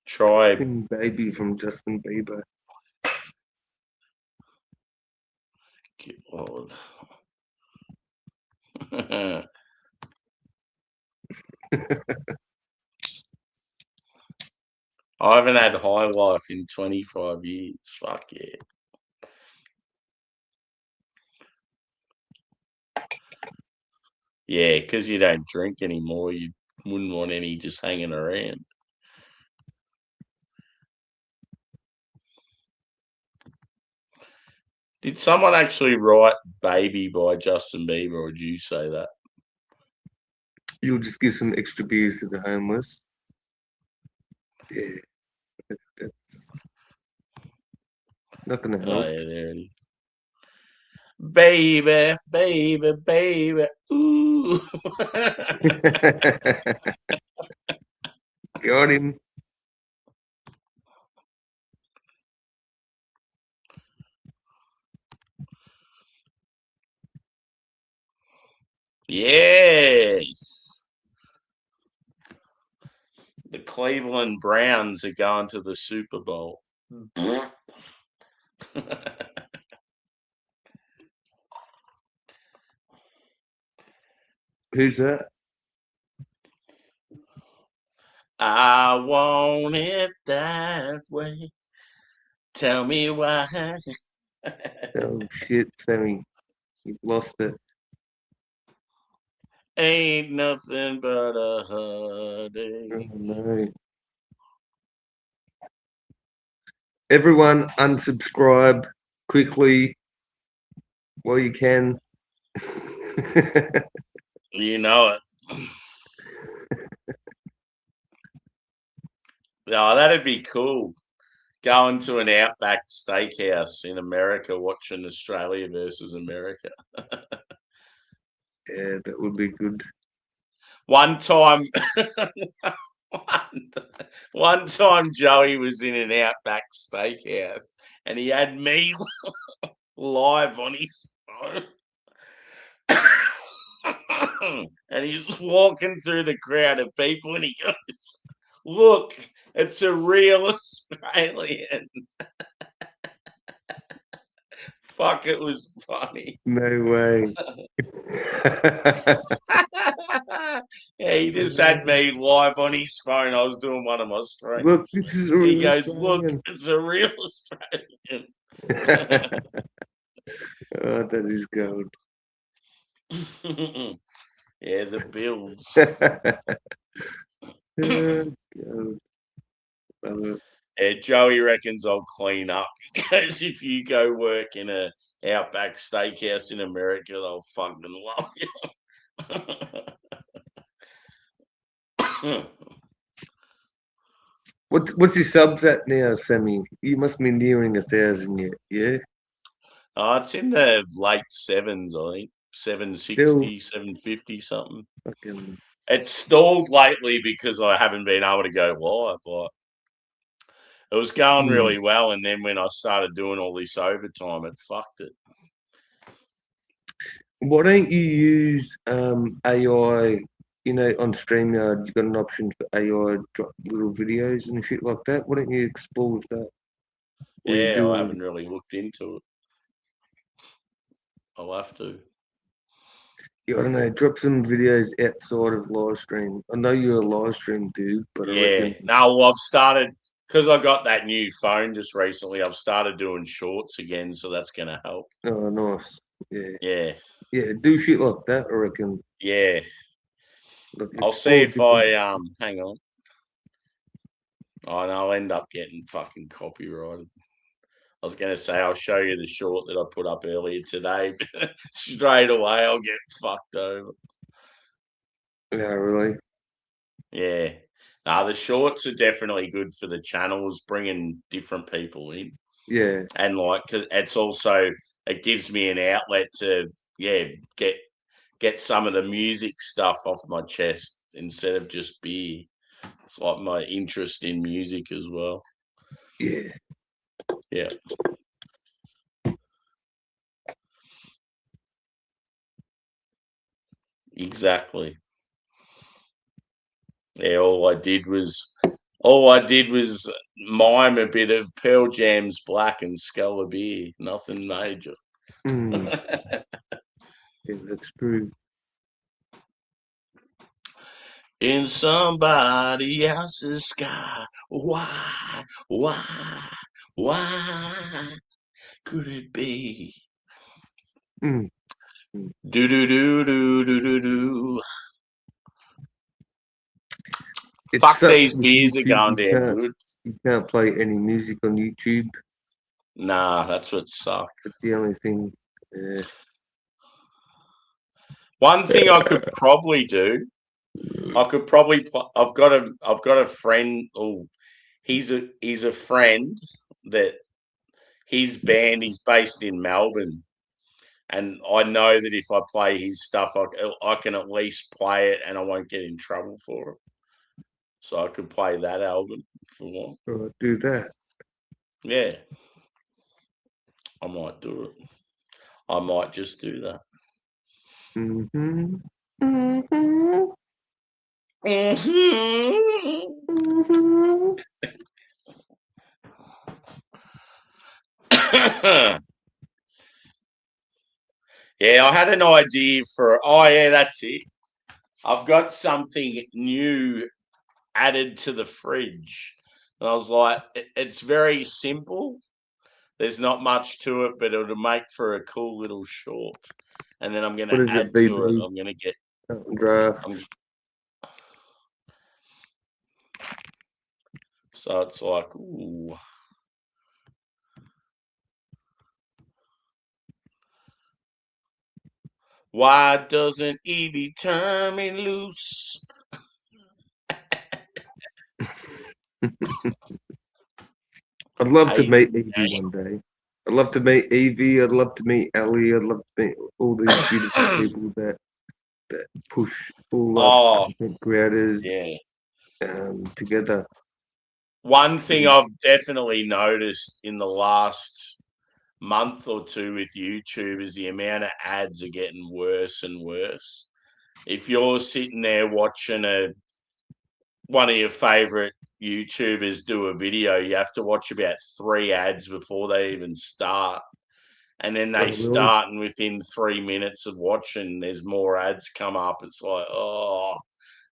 Speaker 1: Tribe.
Speaker 2: Sing Baby from Justin Bieber.
Speaker 1: God. I haven't had High Life in 25 years. Fuck yeah. Yeah, because you don't drink anymore, you wouldn't want any just hanging around. Did someone actually write Baby by Justin Bieber, or did you say that?
Speaker 2: You'll just give some extra beers to the homeless. Yeah. That's not going to
Speaker 1: Oh,
Speaker 2: help.
Speaker 1: yeah, there it is. Baby, baby, baby. Ooh.
Speaker 2: Got him.
Speaker 1: Yes. The Cleveland Browns are going to the Super Bowl.
Speaker 2: Who's that?
Speaker 1: I want it that way. Tell me why.
Speaker 2: Oh, shit, Sammy. You've lost it.
Speaker 1: Ain't nothing but a heartache.
Speaker 2: Oh, no. Everyone, unsubscribe quickly while you can.
Speaker 1: You know it. No, that'd be cool. Going to an Outback Steakhouse in America, watching Australia versus America.
Speaker 2: Yeah, that would be good.
Speaker 1: One time, one time, Joey was in an Outback Steakhouse, and he had me live on his phone. And he's walking through the crowd of people, and he goes, "Look, it's a real Australian." Fuck, it was funny.
Speaker 2: No way.
Speaker 1: Yeah, he just had me live on his phone. I was doing one of my streams.
Speaker 2: Look, this is a
Speaker 1: He
Speaker 2: real
Speaker 1: goes, "Look,
Speaker 2: Australian.
Speaker 1: it's a real Australian."
Speaker 2: Oh, that is gold.
Speaker 1: Yeah, the Bills.
Speaker 2: Gold. Love it.
Speaker 1: Yeah, Joey reckons I'll clean up because if you go work in a Outback Steakhouse in America, they'll fucking love you.
Speaker 2: What's your subs at now, Sammy? You must be nearing 1,000 yet, yeah?
Speaker 1: Oh, it's in the late sevens, I think. 760, 750 something.
Speaker 2: Fucking
Speaker 1: It's stalled lately because I haven't been able to go live. Like, it was going really well, and then when I started doing all this overtime, it fucked it.
Speaker 2: Why don't you use AI, on StreamYard, you've got an option for AI drop little videos and shit like that. Why don't you explore with that? Or you
Speaker 1: Yeah,
Speaker 2: do
Speaker 1: I haven't really looked into it. I'll have to.
Speaker 2: Yeah, I don't know. Drop some videos outside of live stream. I know you're a live stream dude, but I
Speaker 1: Yeah.
Speaker 2: reckon.
Speaker 1: No, well, I've started because I got that new phone just recently. I've started doing shorts again, so that's going to help.
Speaker 2: Oh, nice. Yeah,
Speaker 1: Yeah.
Speaker 2: yeah. Do shit like that. I reckon.
Speaker 1: Yeah.
Speaker 2: Like
Speaker 1: I'll see
Speaker 2: explore
Speaker 1: if
Speaker 2: different.
Speaker 1: hang on. Oh, and I'll end up getting fucking copyrighted. I was going to say I'll show you the short that I put up earlier today. But straight away, I'll get fucked over.
Speaker 2: Yeah, really.
Speaker 1: Yeah. No, the shorts are definitely good for the channels, bringing different people in.
Speaker 2: Yeah,
Speaker 1: And like, 'cause it's also, it gives me an outlet to, get some of the music stuff off my chest instead of just beer. It's like my interest in music as well.
Speaker 2: yeah.
Speaker 1: Yeah. Exactly. Yeah, all I did was mime a bit of Pearl Jam's Black and Skull of Beer. Nothing major.
Speaker 2: Mm, yeah, that's true.
Speaker 1: In somebody else's sky. Why could it be?
Speaker 2: Mm, mm.
Speaker 1: Do do do do do do do.
Speaker 2: It
Speaker 1: Fuck,
Speaker 2: sucks
Speaker 1: these
Speaker 2: with
Speaker 1: beers are
Speaker 2: YouTube.
Speaker 1: going down good.
Speaker 2: You can't play any music on YouTube.
Speaker 1: Nah, that's what sucks.
Speaker 2: That's the only thing. Yeah.
Speaker 1: One thing I could probably do, I've got a friend. Oh, he's a friend that his band is based in Melbourne, and I know that if I play his stuff, I can at least play it, and I won't get in trouble for it. So I could play that album if I want.
Speaker 2: Right, do that.
Speaker 1: Yeah, I might do it. I might just do that.
Speaker 2: Mm-hmm. Mm-hmm. Mm-hmm.
Speaker 1: Yeah, I had an idea for. Oh, yeah, that's it. I've got something new added to the fridge. And I was like, it's very simple. There's not much to it, but it'll make for a cool little short. And then I'm going
Speaker 2: What
Speaker 1: to
Speaker 2: is it,
Speaker 1: add to it.
Speaker 2: BB?
Speaker 1: I'm going to get.
Speaker 2: Draft.
Speaker 1: So it's like, ooh. Why doesn't Evie turn me loose?
Speaker 2: I'd love to
Speaker 1: Hey,
Speaker 2: meet Evie one day. I'd love to meet Evie. I'd love to meet Ellie. I'd love to meet all these beautiful people that push all us content creators
Speaker 1: yeah.
Speaker 2: together.
Speaker 1: One thing I've definitely noticed in the last month or two with YouTube is the amount of ads are getting worse and worse. If you're sitting there watching one of your favorite YouTubers do a video, you have to watch about 3 ads before they even start. And then they start, and within 3 minutes of watching, there's more ads come up. It's like, oh,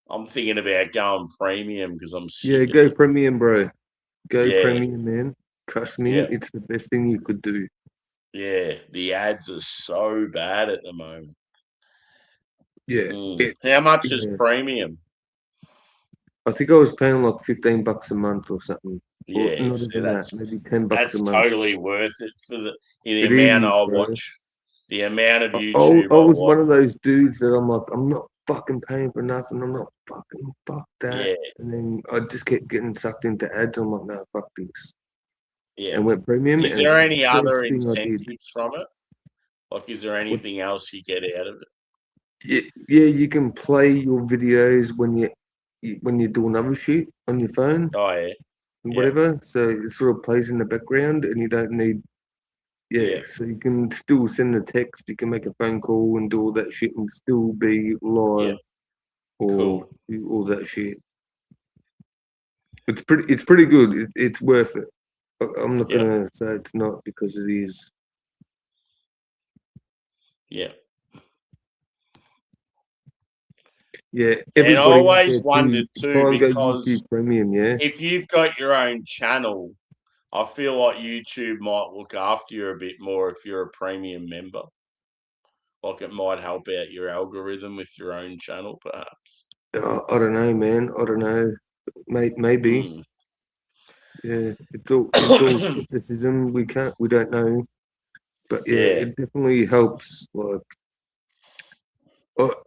Speaker 1: I'm thinking about going premium because I'm sick.
Speaker 2: Go premium, bro. Go
Speaker 1: Yeah.
Speaker 2: premium, man. Trust me,
Speaker 1: Yeah.
Speaker 2: it's the best thing you could do.
Speaker 1: Yeah, the ads are so bad at the moment.
Speaker 2: Yeah.
Speaker 1: How much is premium?
Speaker 2: I think I was paying like $15 a month or something.
Speaker 1: Yeah,
Speaker 2: Or not even that, maybe $10
Speaker 1: that's
Speaker 2: a month.
Speaker 1: totally worth it for the
Speaker 2: It
Speaker 1: amount
Speaker 2: is,
Speaker 1: I
Speaker 2: bro.
Speaker 1: watch, the amount of
Speaker 2: I
Speaker 1: YouTube
Speaker 2: was
Speaker 1: I
Speaker 2: one
Speaker 1: watch.
Speaker 2: of those dudes that I'm like, I'm not fucking paying for nothing. I'm not fuck that.
Speaker 1: Yeah,
Speaker 2: And then I just kept getting sucked into ads. I'm like, no, fuck this.
Speaker 1: yeah.
Speaker 2: And went premium.
Speaker 1: Is
Speaker 2: And
Speaker 1: there
Speaker 2: it's
Speaker 1: any
Speaker 2: the
Speaker 1: other
Speaker 2: best thing I did.
Speaker 1: incentives from it? Like, is there anything else you get out of it?
Speaker 2: Yeah, you can play your videos when you do another shit on your phone.
Speaker 1: Oh yeah,
Speaker 2: and whatever. So it sort of plays in the background, and you don't need. Yeah, so you can still send the text. You can make a phone call and do all that shit, and still be live or do all that shit. It's pretty good. It's worth it. I'm not gonna say it's not because it is.
Speaker 1: Yeah.
Speaker 2: Yeah,
Speaker 1: And I
Speaker 2: everybody out
Speaker 1: always
Speaker 2: there
Speaker 1: wondered
Speaker 2: try
Speaker 1: too,
Speaker 2: and go
Speaker 1: because
Speaker 2: YouTube Premium. Yeah,
Speaker 1: if you've got your own channel, I feel like YouTube might look after you a bit more if you're a premium member. Like it might help out your algorithm with your own channel, perhaps.
Speaker 2: I don't know, man. I don't know. Maybe.
Speaker 1: Mm.
Speaker 2: Yeah, it's all skepticism. We don't know, but yeah,
Speaker 1: Yeah,
Speaker 2: it definitely helps. Like,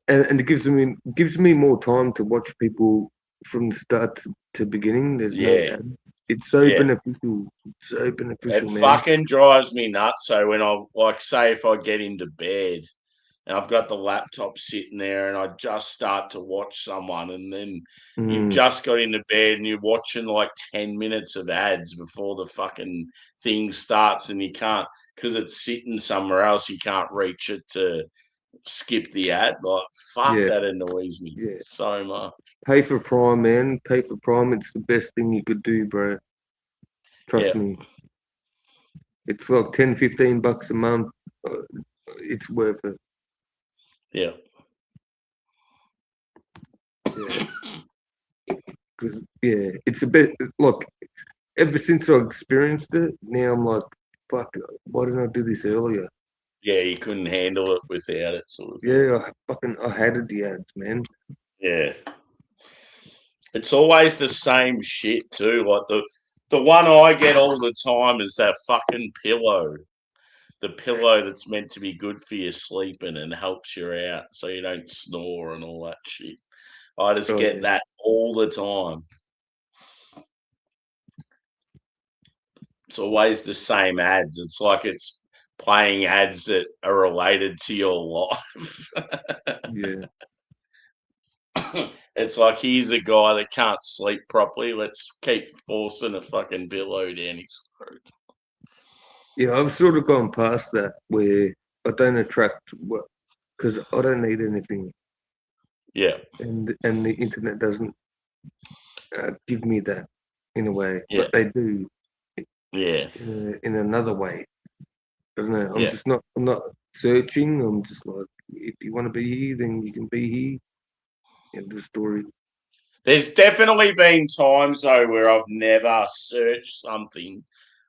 Speaker 2: and it gives me more time to watch people from the start to beginning. There's no
Speaker 1: yeah,
Speaker 2: ads. It's so
Speaker 1: yeah.
Speaker 2: beneficial. So
Speaker 1: It
Speaker 2: beneficial, man.
Speaker 1: fucking drives me nuts. So when I like say if I get into bed and I've got the laptop sitting there and I just start to watch someone and then you've
Speaker 2: Mm,
Speaker 1: just got into bed and you're watching like 10 minutes of ads before the fucking thing starts and you can't because it's sitting somewhere else, you can't reach it to skip the ad. Like fuck
Speaker 2: yeah,
Speaker 1: that annoys me
Speaker 2: yeah.
Speaker 1: so much.
Speaker 2: Pay for Prime, man. Pay for Prime. It's the best thing you could do, bro.
Speaker 1: Yeah,
Speaker 2: Trust me. It's like 10, $15 a month. It's worth it.
Speaker 1: yeah.
Speaker 2: Yeah. 'Cause, yeah, it's a bit. Look, ever since I experienced it, now I'm like, fuck. Why didn't I do this earlier?
Speaker 1: Yeah, you couldn't handle it without it, sort of thing.
Speaker 2: Yeah, I hated the ads, man.
Speaker 1: Yeah. It's always the same shit too. Like the one I get all the time is that fucking pillow. The pillow that's meant to be good for your sleeping and helps you out so you don't snore and all that shit. I just
Speaker 2: Oh
Speaker 1: get
Speaker 2: yeah,
Speaker 1: that all the time. It's always the same ads. It's like it's playing ads that are related to your life.
Speaker 2: yeah,
Speaker 1: It's like he's a guy that can't sleep properly. Let's keep forcing a fucking pillow down his throat.
Speaker 2: yeah. I've sort of gone past that where I don't attract what because I don't need anything,
Speaker 1: Yeah,
Speaker 2: and the internet doesn't give me that in a way,
Speaker 1: yeah,
Speaker 2: but they do
Speaker 1: yeah,
Speaker 2: in another way. I don't know.
Speaker 1: yeah.
Speaker 2: I'm not searching. I'm just like, if you want to be here, then you can be here. End of story.
Speaker 1: There's definitely been times though where I've never searched something,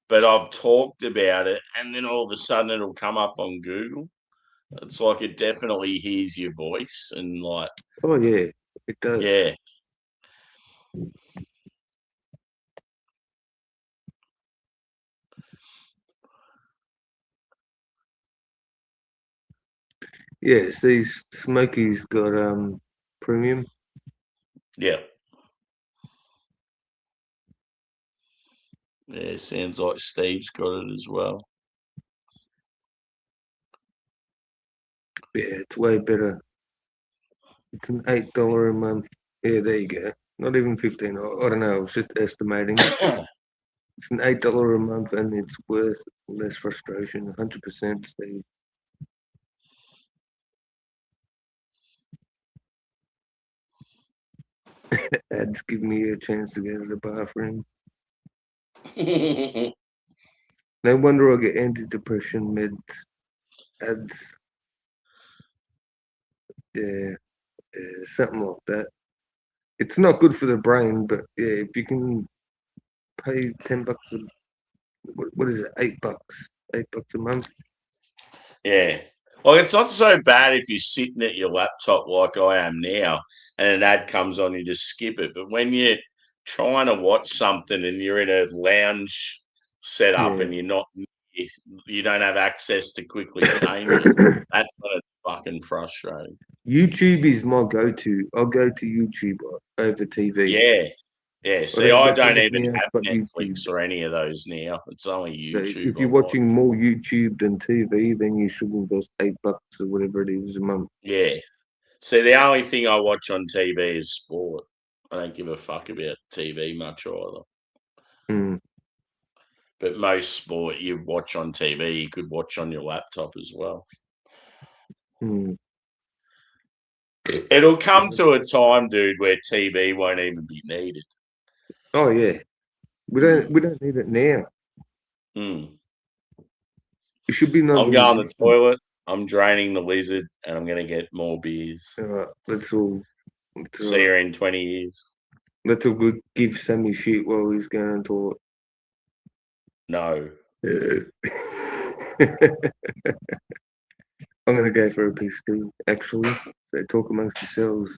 Speaker 1: but I've talked about it, and then all of a sudden it'll come up on Google. It's like it definitely hears your voice, and like,
Speaker 2: Oh yeah, it does.
Speaker 1: yeah,
Speaker 2: Yeah, see, Smokey's got premium.
Speaker 1: yeah, yeah. Sounds like Steve's got it as well.
Speaker 2: Yeah, it's way better. It's an $8 a month. Yeah, there you go. Not even 15. I don't know. I was just estimating. It's an $8 a month, and it's worth less frustration. 100%, Steve. Ads give me a chance to go to the bathroom. No wonder I get antidepressant meds. Ads, yeah, yeah, something like that. It's not good for the brain, but yeah, if you can pay $10 what is it? $8, $8 a month.
Speaker 1: Yeah. Like it's not so bad if you're sitting at your laptop like I am now and an ad comes on, you just skip it. But when you're trying to watch something and you're in a lounge setup
Speaker 2: Yeah.
Speaker 1: and you don't have access to quickly change it, that's when it's fucking frustrating.
Speaker 2: YouTube is my go-to. I'll go to YouTube over TV.
Speaker 1: Yeah. Yeah.
Speaker 2: I
Speaker 1: See,
Speaker 2: don't
Speaker 1: I
Speaker 2: go to
Speaker 1: don't even
Speaker 2: anything else
Speaker 1: have
Speaker 2: but YouTube.
Speaker 1: Netflix or any of those now. It's only
Speaker 2: So
Speaker 1: YouTube
Speaker 2: if you're
Speaker 1: I watch.
Speaker 2: watching more YouTube than TV, then you should invest $8 or whatever it is a month.
Speaker 1: Yeah. See, the only thing I watch on TV is sport. I don't give a fuck about TV much either.
Speaker 2: Mm,
Speaker 1: But most sport you watch on TV, you could watch on your laptop as well.
Speaker 2: mm.
Speaker 1: It'll come to a time, dude, where TV won't even be needed.
Speaker 2: Oh yeah, we don't need it now.
Speaker 1: Mm.
Speaker 2: It should be
Speaker 1: I'm going to the
Speaker 2: non-existent.
Speaker 1: toilet. I'm draining the lizard, and I'm going to get more beers.
Speaker 2: Let's all
Speaker 1: See her in 20 years.
Speaker 2: Let's all give Sammy shit while he's going to
Speaker 1: No.
Speaker 2: it. I'm gonna go for a piece too, actually. So talk amongst yourselves.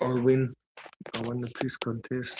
Speaker 2: I'll win. I won the piece contest.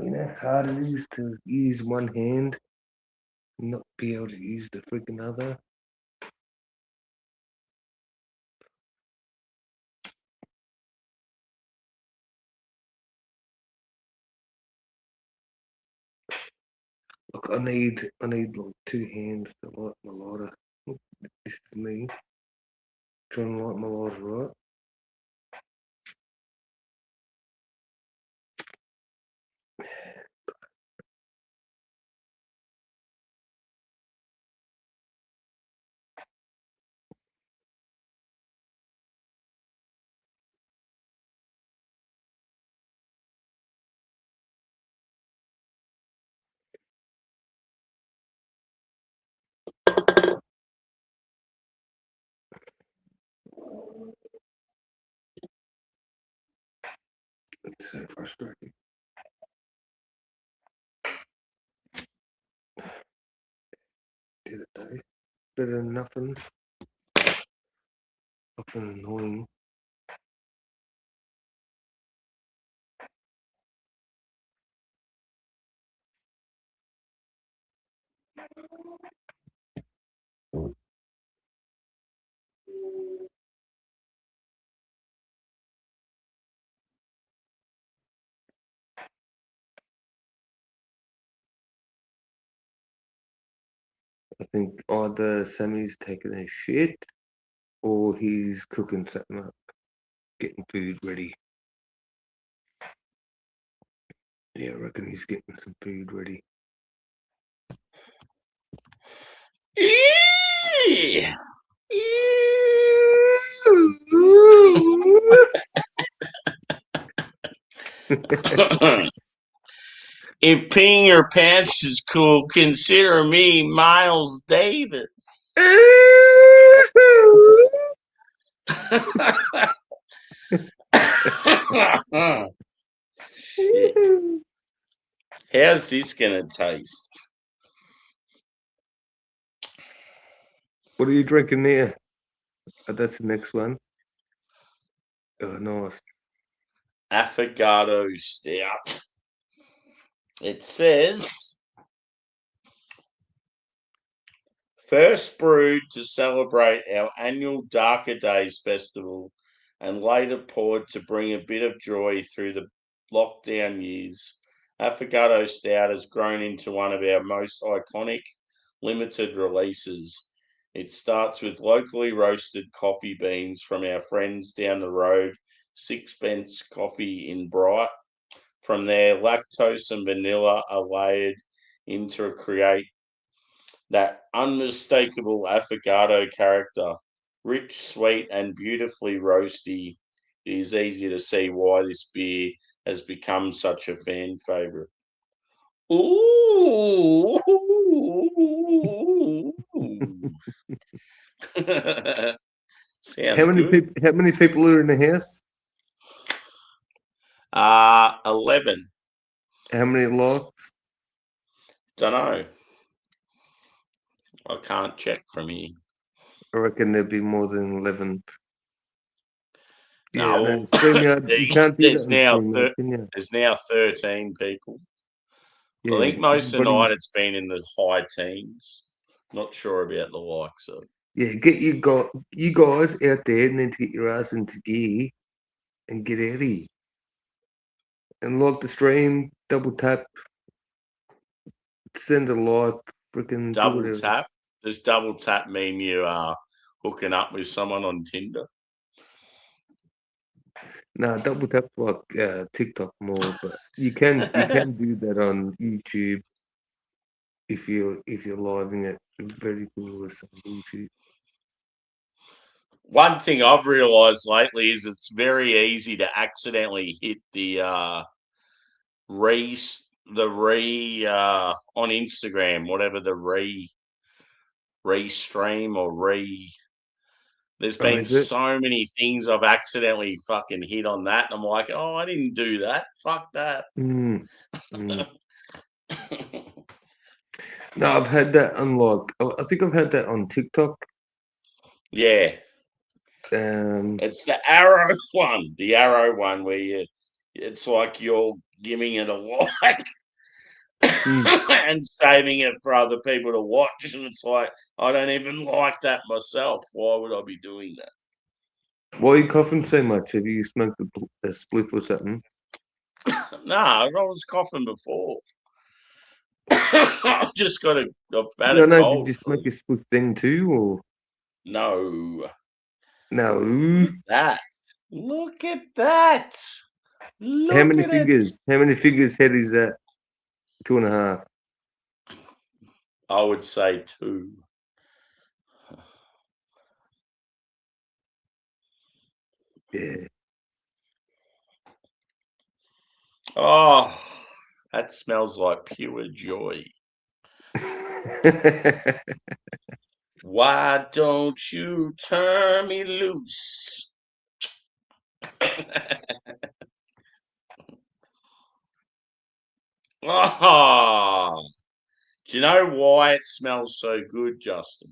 Speaker 2: You know how hard it is to use one hand and not be able to use the freaking other. Look, I need like two hands to light my lighter. This is me trying to light my lighter, right? It's so frustrating. Did it though. Better than nothing. Fucking annoying. I think either Sammy's taking a shit or he's cooking something up, getting food ready. Yeah, I reckon he's getting some food ready.
Speaker 1: If peeing your pants is cool, consider me Miles Davis. Shit. How's this gonna taste?
Speaker 2: What are you drinking there? Oh, that's the next one. Oh, nice.
Speaker 1: Affogato Stout. It says first brewed to celebrate our annual Darker Days festival and later poured to bring a bit of joy through the lockdown years. Affogato Stout has grown into one of our most iconic limited releases. It starts with locally roasted coffee beans from our friends down the road, Sixpence Coffee in Bright. From there, lactose and vanilla are layered in to create that unmistakable affogato character. Rich, sweet, and beautifully roasty, it is easy to see why this beer has become such a fan favourite. Ooh! Sounds good.
Speaker 2: How many people are in the house?
Speaker 1: 11.
Speaker 2: How many lots?
Speaker 1: Don't know. I can't check from here.
Speaker 2: I reckon there'd be more than 11.
Speaker 1: No,
Speaker 2: then StreamYard, you can't do that on StreamYard, can you?
Speaker 1: there's now 13 people.
Speaker 2: Yeah,
Speaker 1: I think most of the
Speaker 2: everybody-
Speaker 1: night it's been in the high teens. Not sure about the likes of.
Speaker 2: Yeah, you guys out there need to get your ass into gear and get out of here. And like the stream, double tap, send a like, freaking
Speaker 1: Double tap. Does double tap mean you are hooking up with someone on Tinder?
Speaker 2: No, double tap like TikTok more, but you can do that on YouTube if you're living it. It's very cool with some bullshit.
Speaker 1: One thing I've realised lately is it's very easy to accidentally hit the re on Instagram, whatever the restream or There's been so many things I've accidentally fucking hit on that, and I'm like, oh, I didn't do that. Fuck that.
Speaker 2: No, I've had that on I think I've had that on TikTok.
Speaker 1: Yeah. It's the arrow one. The arrow one where it's like you're giving it a like and saving it for other people to watch. And it's like, I don't even like that myself. Why would I be doing that?
Speaker 2: Why are you coughing so much? Have you smoked a spliff or something?
Speaker 1: No, I was coughing before. I've just got a bad cold.
Speaker 2: Did you smoke a spliff then too, or
Speaker 1: no?
Speaker 2: No.
Speaker 1: Look at that.
Speaker 2: How many fingers? How many fingers head is that? 2.5.
Speaker 1: I would say 2.
Speaker 2: Yeah.
Speaker 1: Oh, that smells like pure joy. Why don't you turn me loose? Oh, do you know why it smells so good, Justin?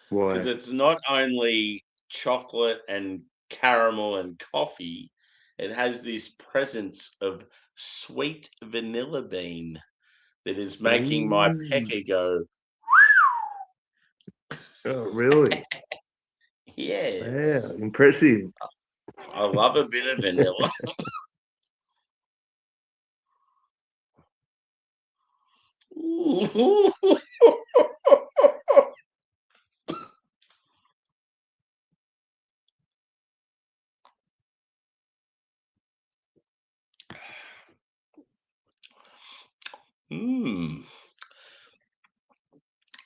Speaker 2: Why?
Speaker 1: Because it's not only chocolate and caramel and coffee, it has this presence of sweet vanilla bean that is making my pecker go.
Speaker 2: Oh, really?
Speaker 1: Yeah.
Speaker 2: Wow, impressive.
Speaker 1: I love a bit of vanilla.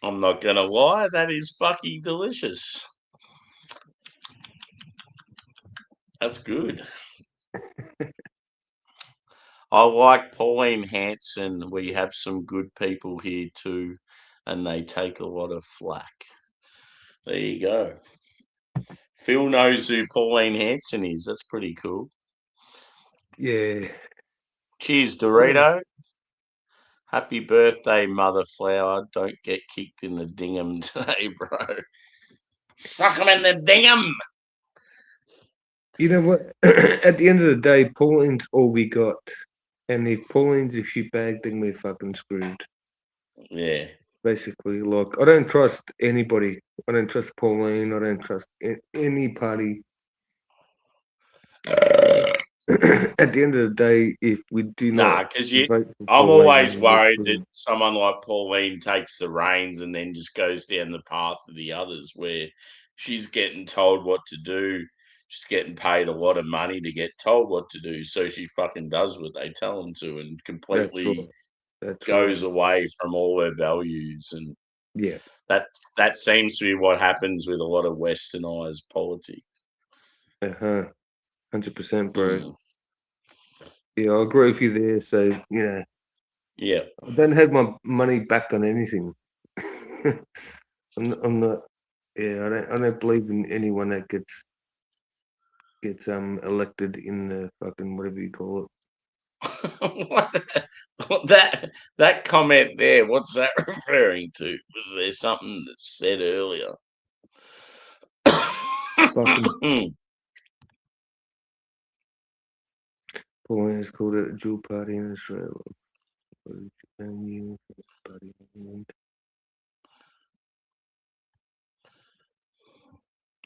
Speaker 1: I'm not gonna lie, that is fucking delicious. That's good. I like Pauline Hanson. We have some good people here too, and they take a lot of flack. There you go. Phil knows who Pauline Hanson is. That's pretty cool.
Speaker 2: Yeah.
Speaker 1: Cheers, Dorito. Happy birthday, Mother Flower. Don't get kicked in the dingham today, bro. Suck 'em in the dingham.
Speaker 2: You know what? At the end of the day, Pauline's all we got. And if Pauline's a shitbag, then we're fucking screwed.
Speaker 1: Yeah.
Speaker 2: Basically, like, I don't trust anybody. I don't trust Pauline. I don't trust any party. At the end of the day, if we do
Speaker 1: Nah,
Speaker 2: not
Speaker 1: because
Speaker 2: vote for
Speaker 1: I'm
Speaker 2: Pauline,
Speaker 1: always
Speaker 2: then we're
Speaker 1: worried that
Speaker 2: screwed.
Speaker 1: someone like Pauline takes the reins and then just goes down the path of the others where she's getting told what to do. She's getting paid a lot of money to get told what to do. So she fucking does what they tell them to and
Speaker 2: That's
Speaker 1: completely
Speaker 2: right. That's
Speaker 1: goes
Speaker 2: right.
Speaker 1: away from all her values. And
Speaker 2: Yeah.
Speaker 1: that seems to be what happens with a lot of westernized politics.
Speaker 2: 100%, bro.
Speaker 1: Mm.
Speaker 2: Yeah, I agree with you there. So, you know,
Speaker 1: Yeah.
Speaker 2: I don't have my money back on anything. I'm not. Yeah, I don't believe in anyone that gets elected in the fucking whatever you call it.
Speaker 1: that comment there, what's that referring to? Was there something that said earlier?
Speaker 2: Fucking Pauline has called it a dual party in Australia.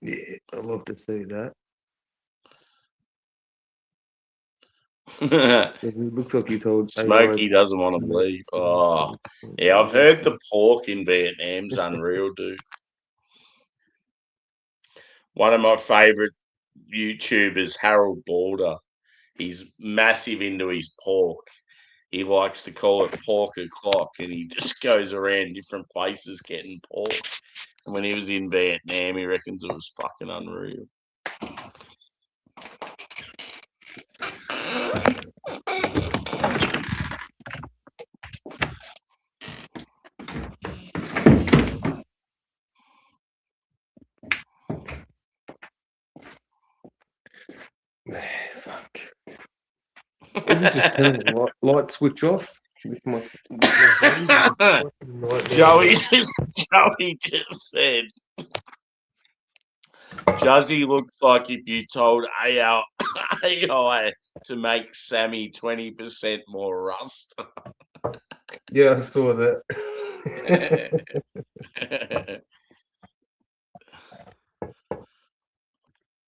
Speaker 2: Yeah, I'd love to see that. It looks like you told
Speaker 1: Smokey doesn't want to leave. Oh, yeah, I've heard the pork in Vietnam's unreal, dude. One of my favourite YouTubers, Harold Balder, he's massive into his pork. He likes to call it pork o'clock, and he just goes around different places getting pork. And when he was in Vietnam, he reckons it was fucking unreal.
Speaker 2: Fuck. Even just turning the light switch off with my
Speaker 1: Joey just said, Juzzy looks like if you told AI to make Sammy 20% more rust.
Speaker 2: Yeah, I saw that.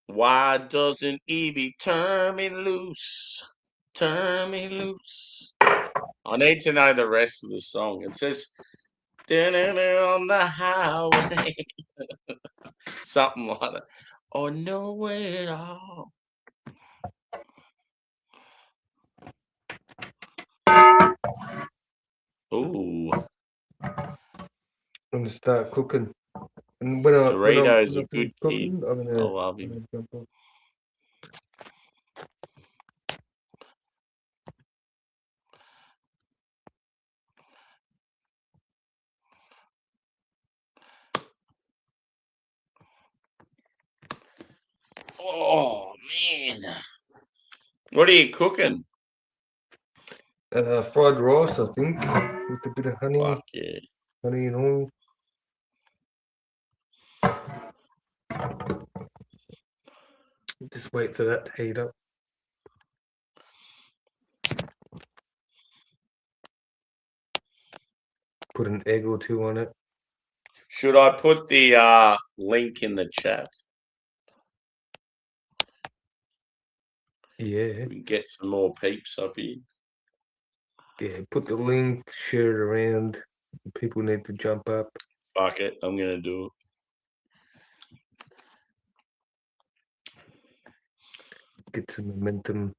Speaker 1: Why doesn't Evie turn me loose? Turn me loose. I need to know the rest of the song. It says, on the highway. Something like that. Or nowhere at all. Ooh.
Speaker 2: I'm gonna start cooking. And when
Speaker 1: Doritos
Speaker 2: I'm
Speaker 1: are good
Speaker 2: cooking,
Speaker 1: kid.
Speaker 2: I'm
Speaker 1: I
Speaker 2: gonna
Speaker 1: love him.
Speaker 2: jump on.
Speaker 1: Oh, man. What are you cooking?
Speaker 2: Fried rice, I think, with a bit of honey,
Speaker 1: Fuck yeah.
Speaker 2: honey and oil. Just wait for that to heat up. Put an egg or two on it.
Speaker 1: Should I put the link in the chat?
Speaker 2: Yeah.
Speaker 1: We can get some more peeps up here.
Speaker 2: Yeah, put the link, share it around. People need to jump up.
Speaker 1: Fuck it. I'm going to do it.
Speaker 2: Get some momentum.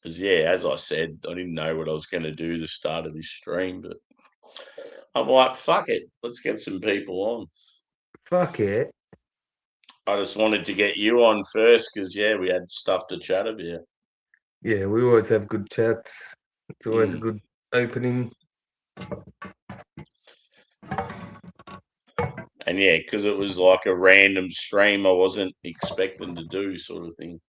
Speaker 1: Because, yeah, as I said, I didn't know what I was going to do the start of this stream, but I'm like, fuck it. Let's get some people on.
Speaker 2: Fuck it.
Speaker 1: I just wanted to get you on first because, yeah, we had stuff to chat about.
Speaker 2: Yeah, we always have good chats. It's always a good opening.
Speaker 1: And, yeah, because it was like a random stream I wasn't expecting to do sort of thing.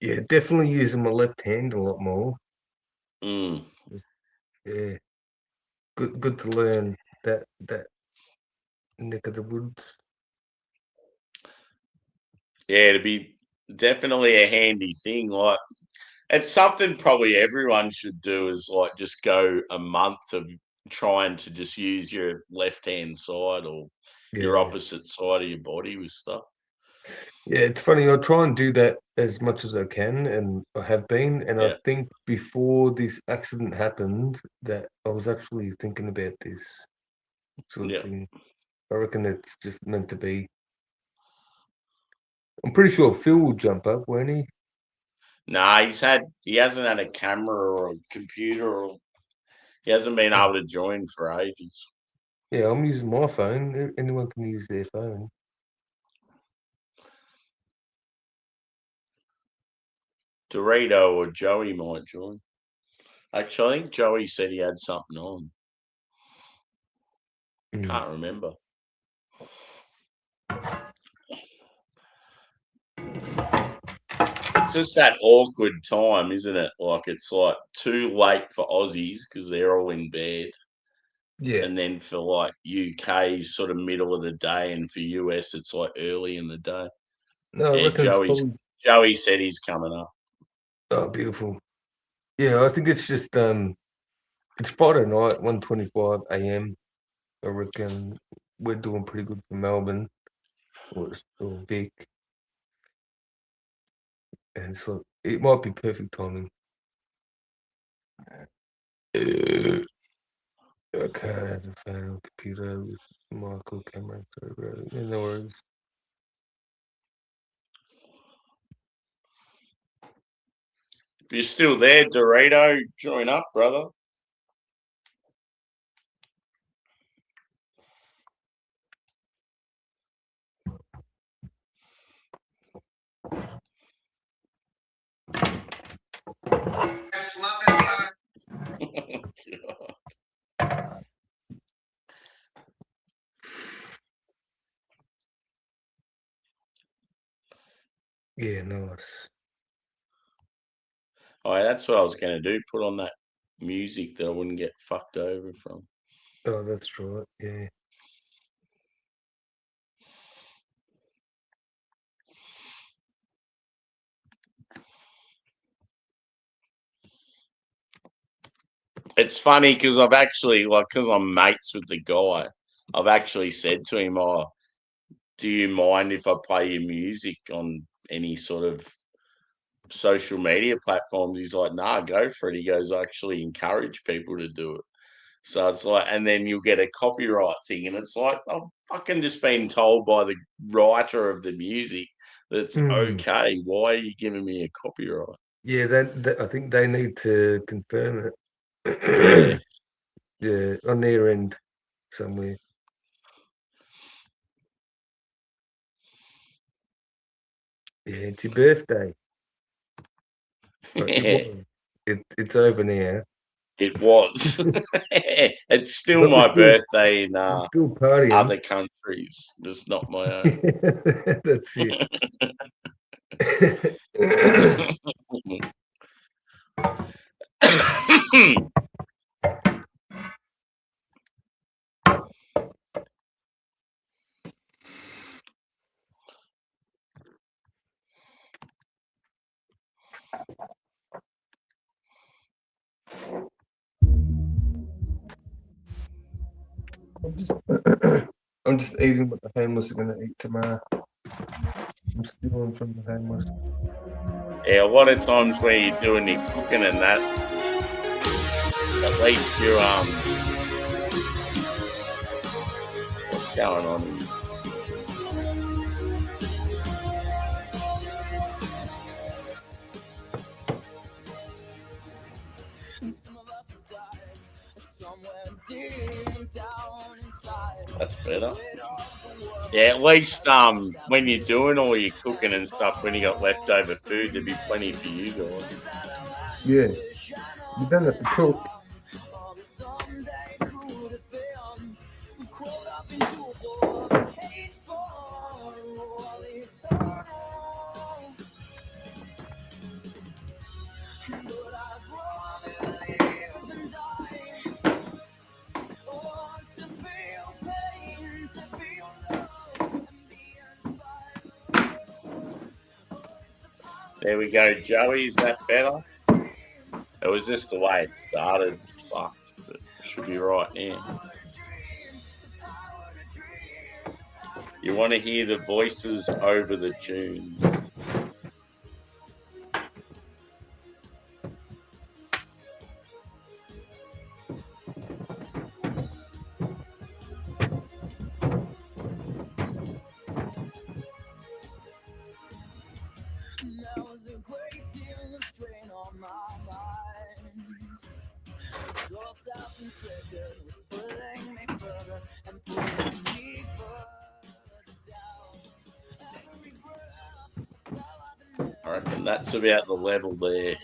Speaker 2: Yeah, definitely using my left hand a lot more.
Speaker 1: Mm.
Speaker 2: Yeah, good to learn that neck of the woods.
Speaker 1: Yeah, it'd be definitely a handy thing. Like, it's something probably everyone should do is like just go a month of trying to just use your left hand side or your
Speaker 2: Yeah,
Speaker 1: opposite side of your body with stuff.
Speaker 2: yeah. It's funny. I try and do that as much as I can, and I have been. And I
Speaker 1: Yeah.
Speaker 2: think before this accident happened, that I was actually thinking about this sort of
Speaker 1: Yeah.
Speaker 2: thing. I reckon it's just meant to be. I'm pretty sure Phil will jump up, won't he?
Speaker 1: Nah, he hasn't had a camera or a computer or he hasn't been able to join for ages.
Speaker 2: Yeah, I'm using my phone. Anyone can use their phone.
Speaker 1: Dorito or Joey might join. Actually, I think Joey said he had something on.
Speaker 2: Mm.
Speaker 1: Can't remember. It's just that awkward time, isn't it? Like it's like too late for Aussies because they're all in bed,
Speaker 2: Yeah.
Speaker 1: and then for like UK's sort of middle of the day, and for US it's like early in the day.
Speaker 2: No, I
Speaker 1: Yeah,
Speaker 2: reckon it's probably.
Speaker 1: Joey said he's coming up.
Speaker 2: Oh, beautiful. Yeah, I think it's just it's Friday night, 1:25 a.m. I reckon we're doing pretty good for Melbourne or Vic, and so it might be perfect timing. I can't have a phone or computer with Michael camera, so no worries.
Speaker 1: If you're still there, Dorito, join up, brother.
Speaker 2: Yeah, nice.
Speaker 1: Oh, that's what I was going to do. Put on that music that I wouldn't get fucked over from.
Speaker 2: Oh, that's right. Yeah.
Speaker 1: It's funny because I've actually, like, because I'm mates with the guy, I've actually said to him, "Oh, do you mind if I play your music on any sort of social media platforms?" He's like, "Nah, go for it." He goes, "I actually encourage people to do it." So it's like, and then you'll get a copyright thing, and it's like, I've fucking just been told by the writer of the music that it's okay. Why are you giving me a copyright?
Speaker 2: Yeah, that I think they need to confirm it.
Speaker 1: Yeah.
Speaker 2: Yeah, on their end somewhere. Yeah, it's your birthday. It was. It's over now.
Speaker 1: It was. It's still
Speaker 2: But we're
Speaker 1: my
Speaker 2: still
Speaker 1: birthday in
Speaker 2: partying.
Speaker 1: other countries, just not my own.
Speaker 2: That's it. I'm just eating what the homeless are going to eat tomorrow. I'm stealing from the homeless.
Speaker 1: Yeah, a lot of times when you're doing your cooking and that, at least you what's going on here? That's better. Yeah, at least when you're doing all your cooking and stuff, when you got leftover food, there'd be plenty for you guys.
Speaker 2: Yeah, you don't have to cook.
Speaker 1: There we go, Joey. Is that better? It was just the way it started. Fuck, but it should be right now. You want to hear the voices over the tunes. I reckon that's about the level there.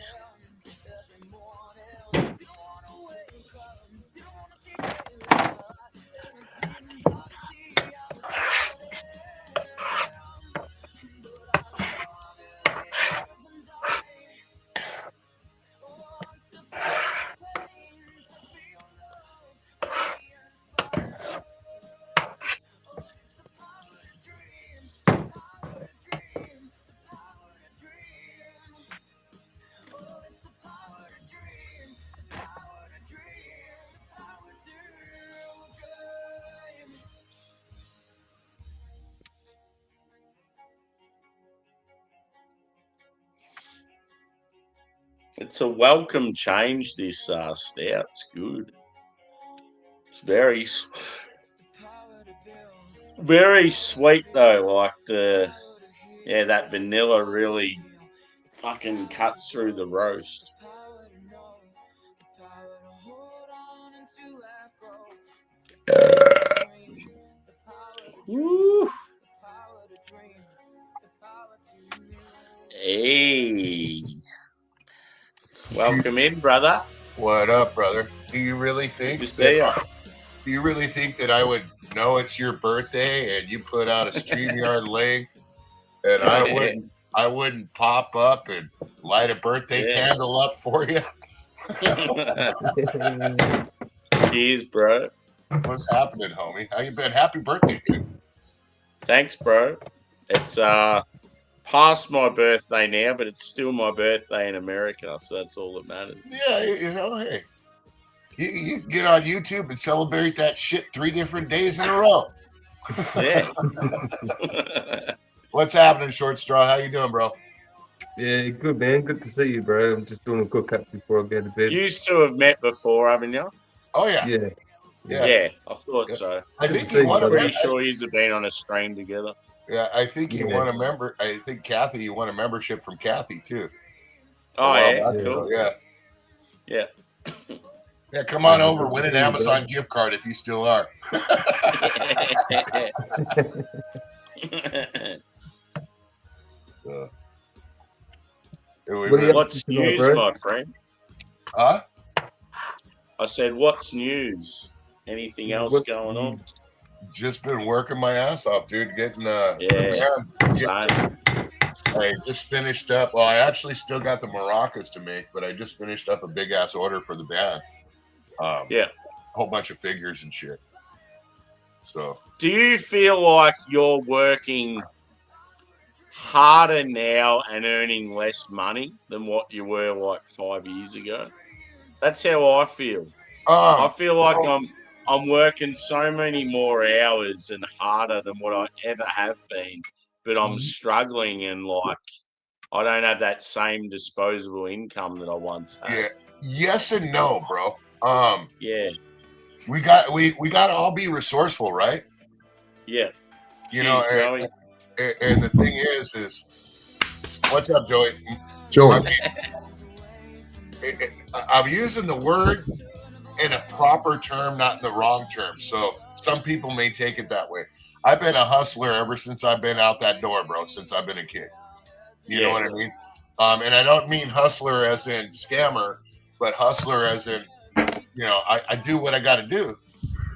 Speaker 1: It's a welcome change, this stout. It's good. It's very sweet, though. Like that vanilla really fucking cuts through the roast. Woo. Hey. Welcome in, brother.
Speaker 3: What up, brother? Do you really think that I would know it's your birthday and you put out a StreamYard link and I wouldn't pop up and light a birthday candle up for you?
Speaker 1: Cheers, bro.
Speaker 3: What's happening, homie? How you been? Happy birthday, dude.
Speaker 1: Thanks, bro. It's past my birthday now, but it's still my birthday in America, so that's all that matters.
Speaker 3: Yeah, hey. You get on YouTube and celebrate that shit 3 different days in a row.
Speaker 1: Yeah.
Speaker 3: What's happening, Short Straw? How you doing, bro?
Speaker 2: Yeah, good, man. Good to see you, bro. I'm just doing a cook up before I go to bed.
Speaker 1: You used to have met before, haven't you?
Speaker 3: Oh, yeah.
Speaker 1: Yeah, I thought so.
Speaker 3: I think
Speaker 1: I'm pretty sure you've been on a stream together.
Speaker 3: Yeah, I think you won a member. I think Kathy, you won a membership from Kathy too.
Speaker 1: Oh yeah, cool.
Speaker 3: Yeah. Yeah, come on over. Win an Amazon gift card if you still are.
Speaker 1: What's news, my friend?
Speaker 3: Huh?
Speaker 1: I said, what's news? Anything else going on?
Speaker 3: Just been working my ass off, dude. Getting I just finished up. Well, I actually still got the maracas to make, but I just finished up a big ass order for the band. A whole bunch of figures and shit. So,
Speaker 1: do you feel like you're working harder now and earning less money than what you were like 5 years ago? That's how I feel. I feel like I'm working so many more hours and harder than what I ever have been, but I'm struggling and like I don't have that same disposable income that I once had.
Speaker 3: Yeah. Yes and no, bro.
Speaker 1: Yeah.
Speaker 3: We got to all be resourceful, right?
Speaker 1: Yeah.
Speaker 3: You know, and the thing is what's up, Joey?
Speaker 4: Joey.
Speaker 3: I'm using the word in a proper term, not in the wrong term. So some people may take it that way. I've been a hustler ever since I've been out that door, bro, since I've been a kid. You know what I mean? And I don't mean hustler as in scammer, but hustler as in, I do what I got to do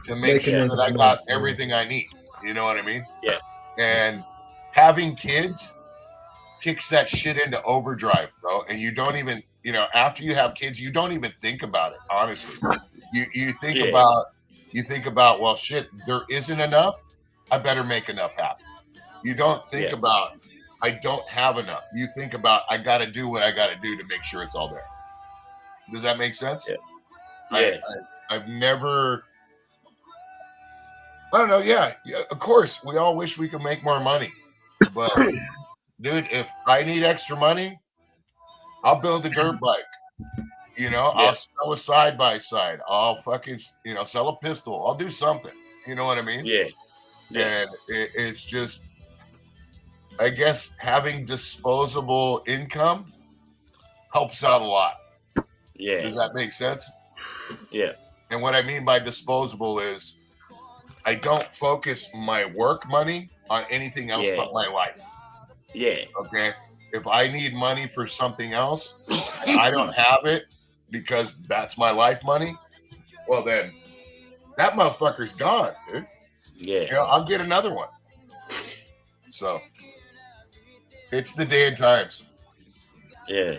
Speaker 3: to make sure that I got everything I need. You know what I mean?
Speaker 1: Yeah.
Speaker 3: And having kids kicks that shit into overdrive, bro. And you don't even, after you have kids, you don't even think about it, honestly. You think about, well, shit, there isn't enough. I better make enough happen. You don't think about I don't have enough. You think about, I got to do what I got to do to make sure it's all there. Does that make sense?
Speaker 1: Yeah.
Speaker 3: I've never, I don't know. Yeah, of course, we all wish we could make more money. But, dude, if I need extra money, I'll build a dirt bike. You know, I'll sell a side-by-side. I'll fucking, sell a pistol. I'll do something. You know what I mean?
Speaker 1: Yeah.
Speaker 3: And it's just, I guess having disposable income helps out a lot.
Speaker 1: Yeah.
Speaker 3: Does that make sense?
Speaker 1: Yeah.
Speaker 3: And what I mean by disposable is I don't focus my work money on anything else but my life.
Speaker 1: Yeah.
Speaker 3: Okay. If I need money for something else, and I don't have it because that's my life money, well then that motherfucker's gone, dude.
Speaker 1: Yeah.
Speaker 3: I'll get another one. So it's the day and times.
Speaker 1: Yeah.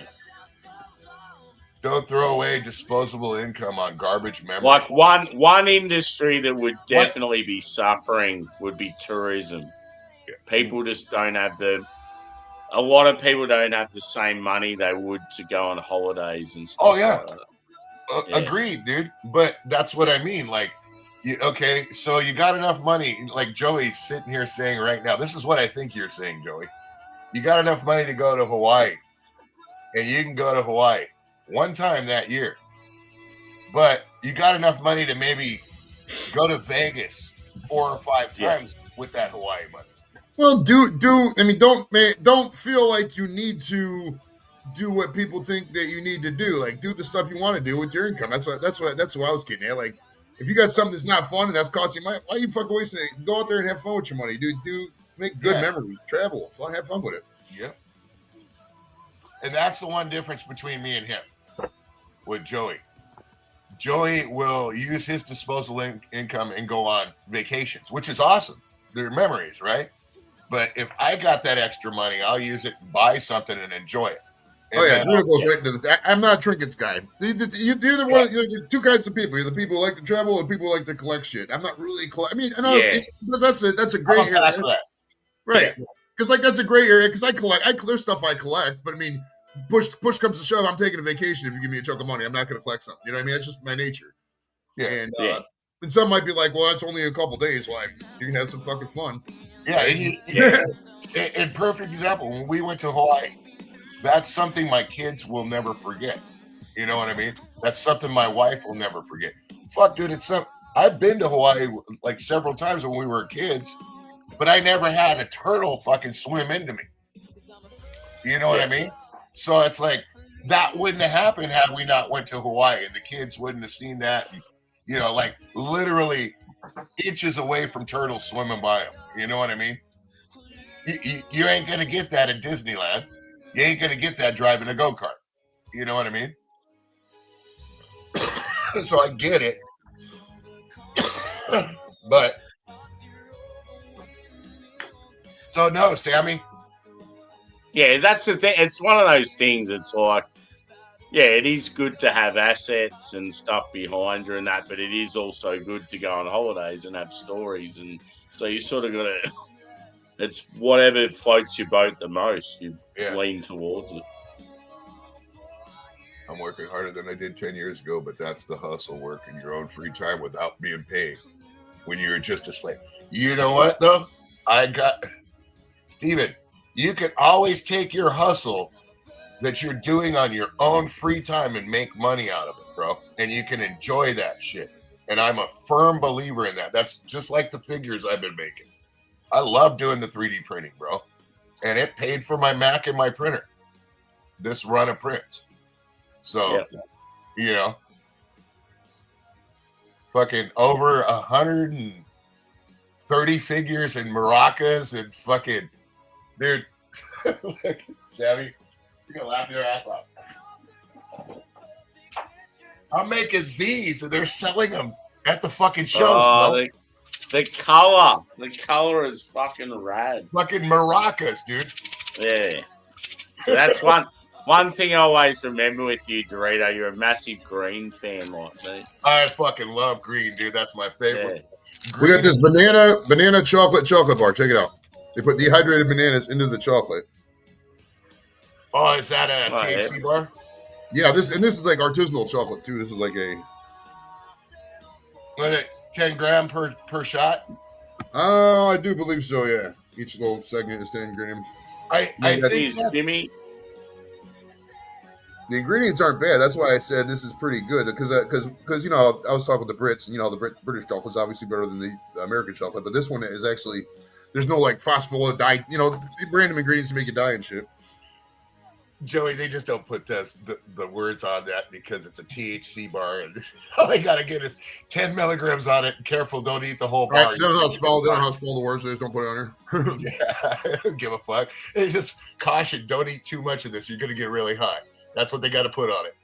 Speaker 3: Don't throw away disposable income on garbage memories.
Speaker 1: Like one industry that would definitely be suffering would be tourism. People just don't have a lot of people don't have the same money they would to go on holidays and stuff.
Speaker 3: Oh yeah.
Speaker 1: Like that.
Speaker 3: Agreed, dude. But that's what I mean. Like, okay, so you got enough money, like Joey's sitting here saying right now, this is what I think you're saying, Joey. You got enough money to go to Hawaii, and you can go to Hawaii one time that year. But you got enough money to maybe go to Vegas 4 or 5 times with that Hawaii money.
Speaker 4: Well, don't feel like you need to do what people think that you need to do. Like, do the stuff you want to do with your income. That's what I was getting at. Like, if you got something that's not fun and that's costing you money, why you fucking wasting it? Go out there and have fun with your money. Make good memories, travel, fun, have fun with it.
Speaker 3: Yep. And that's the one difference between me and him with Joey. Joey will use his disposable income and go on vacations, which is awesome. They're memories, right? But if I got that extra money, I'll use it, buy something, and enjoy it. And
Speaker 4: goes right into the. I'm not a trinkets guy. You're the two kinds of people. You're the people who like to travel and people who like to collect shit. I'm not really. I know that's a great area, right? Because that's a great area. Because I collect. There's stuff I collect, but I mean, push comes to shove, I'm taking a vacation. If you give me a chunk of money, I'm not going to collect something. You know what I mean? That's just my nature. Yeah. And some might be like, well, that's only a couple days. Well, you can have some fucking fun.
Speaker 3: Yeah. And perfect example, when we went to Hawaii, that's something my kids will never forget. You know what I mean? That's something my wife will never forget. Fuck, dude, I've been to Hawaii like several times when we were kids, but I never had a turtle fucking swim into me. You know what I mean? So it's like, that wouldn't have happened had we not went to Hawaii, and the kids wouldn't have seen that, like literally inches away from turtles swimming by them. You know what I mean? You ain't going to get that at Disneyland. You ain't going to get that driving a go-kart. You know what I mean? So I get it. But, so no, Sammy.
Speaker 1: Yeah, that's the thing. It's one of those things. It's like, it is good to have assets and stuff behind you and that, but it is also good to go on holidays and have stories. And so you sort of got to, it's whatever floats your boat the most, you lean towards it.
Speaker 3: I'm working harder than I did 10 years ago, but that's the hustle, working your own free time without being paid when you're just a slave. You know what, though? Steven, you can always take your hustle that you're doing on your own free time and make money out of it, bro. And you can enjoy that shit. And I'm a firm believer in that. That's just like the figures I've been making. I love doing the 3D printing, bro. And it paid for my Mac and my printer. This run of prints. So, fucking over 130 figures and maracas and fucking, dude. Sammy, you're going to laugh your ass off. I'm making these and they're selling them at the fucking shows, bro.
Speaker 1: The color is fucking rad.
Speaker 3: Fucking maracas, dude.
Speaker 1: Yeah. So that's one thing I always remember with you, Dorito. You're a massive green fan, like me.
Speaker 3: I fucking love green, dude. That's my favorite.
Speaker 4: Yeah. We got this banana chocolate bar. Check it out. They put dehydrated bananas into the chocolate.
Speaker 3: Oh, is that a THC bar?
Speaker 4: Yeah, this is like artisanal chocolate too. This is like a.
Speaker 3: Was it 10 gram per shot?
Speaker 4: I do believe so. Yeah, each little segment is 10 grams.
Speaker 3: I think
Speaker 1: Jimmy.
Speaker 4: The ingredients aren't bad. That's why I said this is pretty good because you know I was talking with the Brits and you know the British chocolate's obviously better than the American chocolate, but this one is actually there's no like phospholipid, you know, random ingredients to make you die and shit.
Speaker 3: Joey, they just don't put the words on that because it's a THC bar, and all they gotta get is 10 milligrams on it. Careful, don't eat the whole bar.
Speaker 4: Right, they don't know how to spell. They don't know how to spell the words. They just don't put it on there.
Speaker 3: Yeah, I don't give a fuck. They just caution: don't eat too much of this. You're gonna get really high. That's what they got to put on it.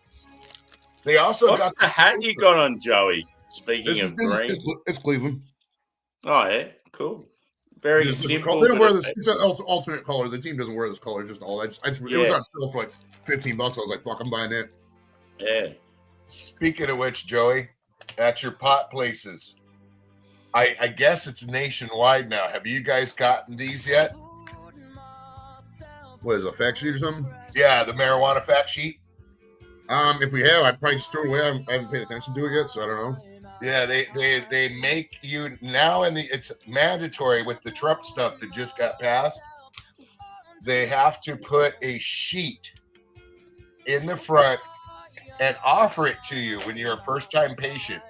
Speaker 3: They also
Speaker 1: What's the hat you got on, Joey? Speaking of green,
Speaker 4: it's Cleveland.
Speaker 1: Oh yeah, cool. Very simple.
Speaker 4: They don't wear this. It's an alternate color. The team doesn't wear this color. Just all. It was on sale for like $15. I was like, "Fuck, I'm buying that."
Speaker 1: Yeah.
Speaker 3: Speaking of which, Joey, at your pot places, I guess it's nationwide now. Have you guys gotten these yet?
Speaker 4: What is it, a fact sheet or something?
Speaker 3: Yeah, the marijuana fact sheet.
Speaker 4: If we have, I probably just threw it away. I haven't paid attention to it yet, so I don't know.
Speaker 3: Yeah, they make you now, and it's mandatory with the Trump stuff that just got passed. They have to put a sheet in the front and offer it to you when you're a first-time patient